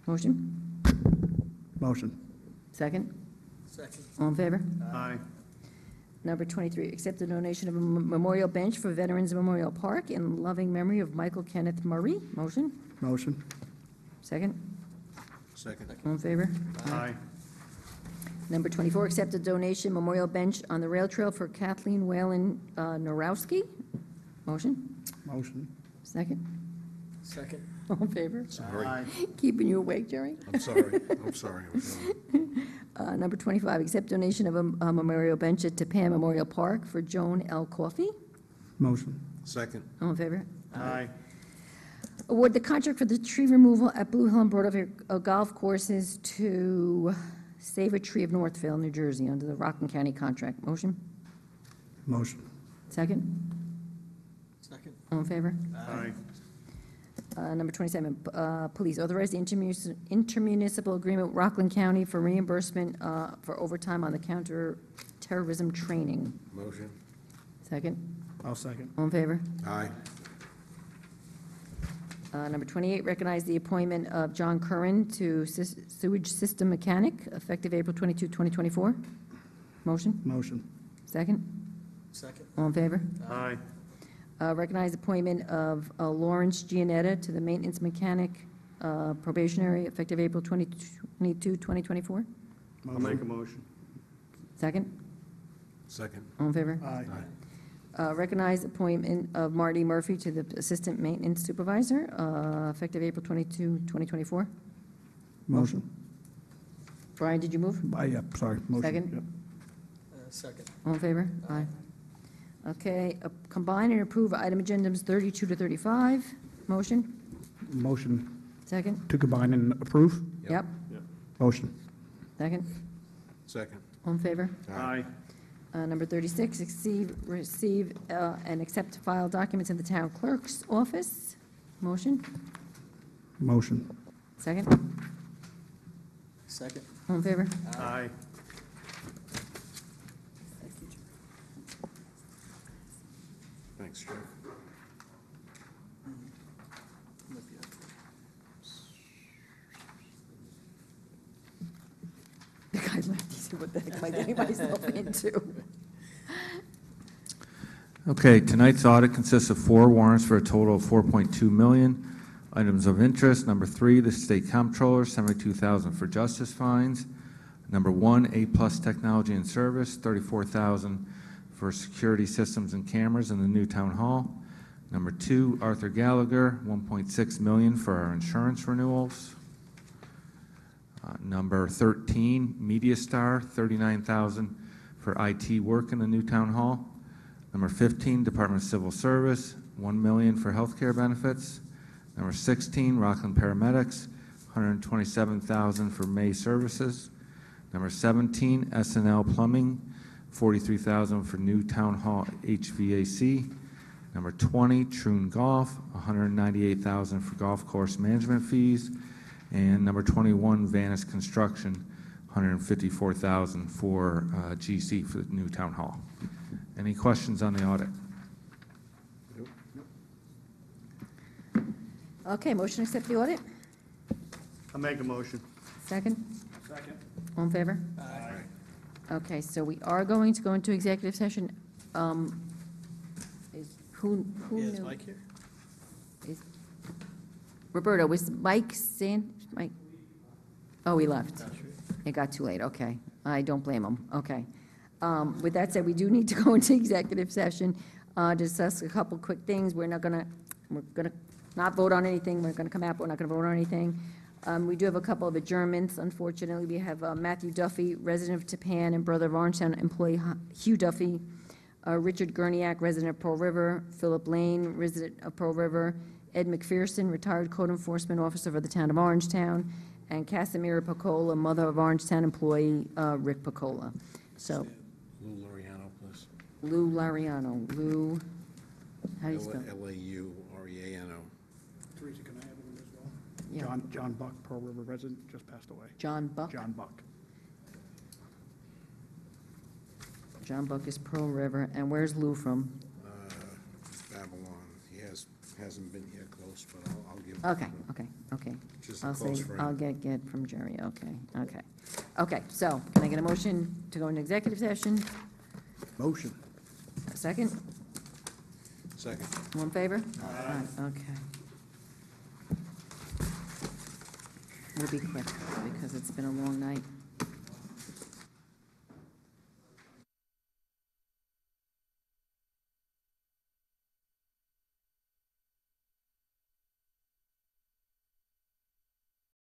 Motion? Motion. Second? Second. All in favor? Aye. Number 23, accept the donation of a memorial bench for Veterans Memorial Park in loving memory of Michael Kenneth Murray. Motion? Motion. Second? Second. All in favor? Aye. Number 24, accept a donation memorial bench on the rail trail for Kathleen Whalen Norowski. Motion? Motion. Second? Second. All in favor? Sorry. Keeping you awake, Jerry? I'm sorry. I'm sorry. Number 25, accept donation of a memorial bench at Tappan Memorial Park for Joan L. Coffey. Motion. Second. All in favor? Aye. Award the contract for the tree removal at Blue Hill and Broadway golf courses to Save a Tree of Northville, New Jersey, under the Rockland County contract. Motion? Motion. Second? Second. All in favor? Aye. Number 27, police, authorize the intermunicipal agreement with Rockland County for reimbursement for overtime on the counter-terrorism training. Motion. Second? I'll second. All in favor? Aye. Number 28, recognize the appointment of John Curran to sewage system mechanic, effective April 22, 2024. Motion? Motion. Second? Second. All in favor? Aye. Recognize appointment of Lawrence Gianetta to the maintenance mechanic probationary, effective April 22, 2024. I'll make a motion. Second? Second. All in favor? Aye. Recognize appointment of Marty Murphy to the assistant maintenance supervisor, effective April 22, 2024. Motion. Brian, did you move? Yeah, sorry. Motion. Second? Yep. Second. All in favor? Aye. Okay, combine and approve item addendums 32 to 35. Motion? Motion Second? to combine and approve. Yep. Motion. Second? Second. All in favor? Aye. Number 36, receive and accept file documents in the town clerk's office. Motion? Motion. Second? Second. All in favor? Aye. Thanks, Jeff. The guy left, he's what the heck am I getting myself into? Okay, tonight's audit consists of 4 warrants for a total of $4.2 million. Items of interest, number 3, the state comptroller, $72,000 for justice fines. Number 1, A-plus technology and service, $34,000 for security systems and cameras in the new town hall. Number 2, Arthur Gallagher, $1.6 million for our insurance renewals. Number 13, Media Star, $39,000 for IT work in the new town hall. Number 15, Department of Civil Service, $1 million for healthcare benefits. Number 16, Rockland Paramedics, $127,000 for May services. Number 17, S&L Plumbing, $43,000 for new town hall HVAC. Number 20, Troon Golf, $198,000 for golf course management fees. And number 21, Vanis Construction, $154,000 for GC for the new town hall. Any questions on the audit? Okay, motion to accept the audit? I'll make a motion. Second? Second. All in favor? Aye. Okay, so we are going to go into executive session. Who Yeah, is knew? Mike here? Roberto, was Mike Mike? Oh, he left. It got too late, okay. I don't blame him, okay. With that said, we do need to go into executive session, discuss a couple quick things. We're gonna not vote on anything. We're gonna come out, but we're not gonna vote on anything. We do have a couple of adjournments, unfortunately. We have Matthew Duffy, resident of Tappan and brother of Orangetown employee Hugh Duffy, Richard Gurniak, resident of Pearl River, Philip Lane, resident of Pearl River, Ed McPherson, retired code enforcement officer for the town of Orangetown, and Casimira Picola, mother of Orangetown employee Rick Picola. So, Lou Lariano, please. Lou Lariano, Lou, how do you spell? Laureano. Teresa, can I have one as well? Yeah. John Buck, Pearl River resident, just passed away. John Buck? John Buck. John Buck is Pearl River, and where's Lou from? Babylon. He hasn't been here close, but I'll give him. Okay. Just a I'll close say, friend. I'll get from Jerry, okay, so, can I get a motion to go into executive session? Motion. A second? Second. All in favor? Aye. Okay. We'll be quick, because it's been a long night.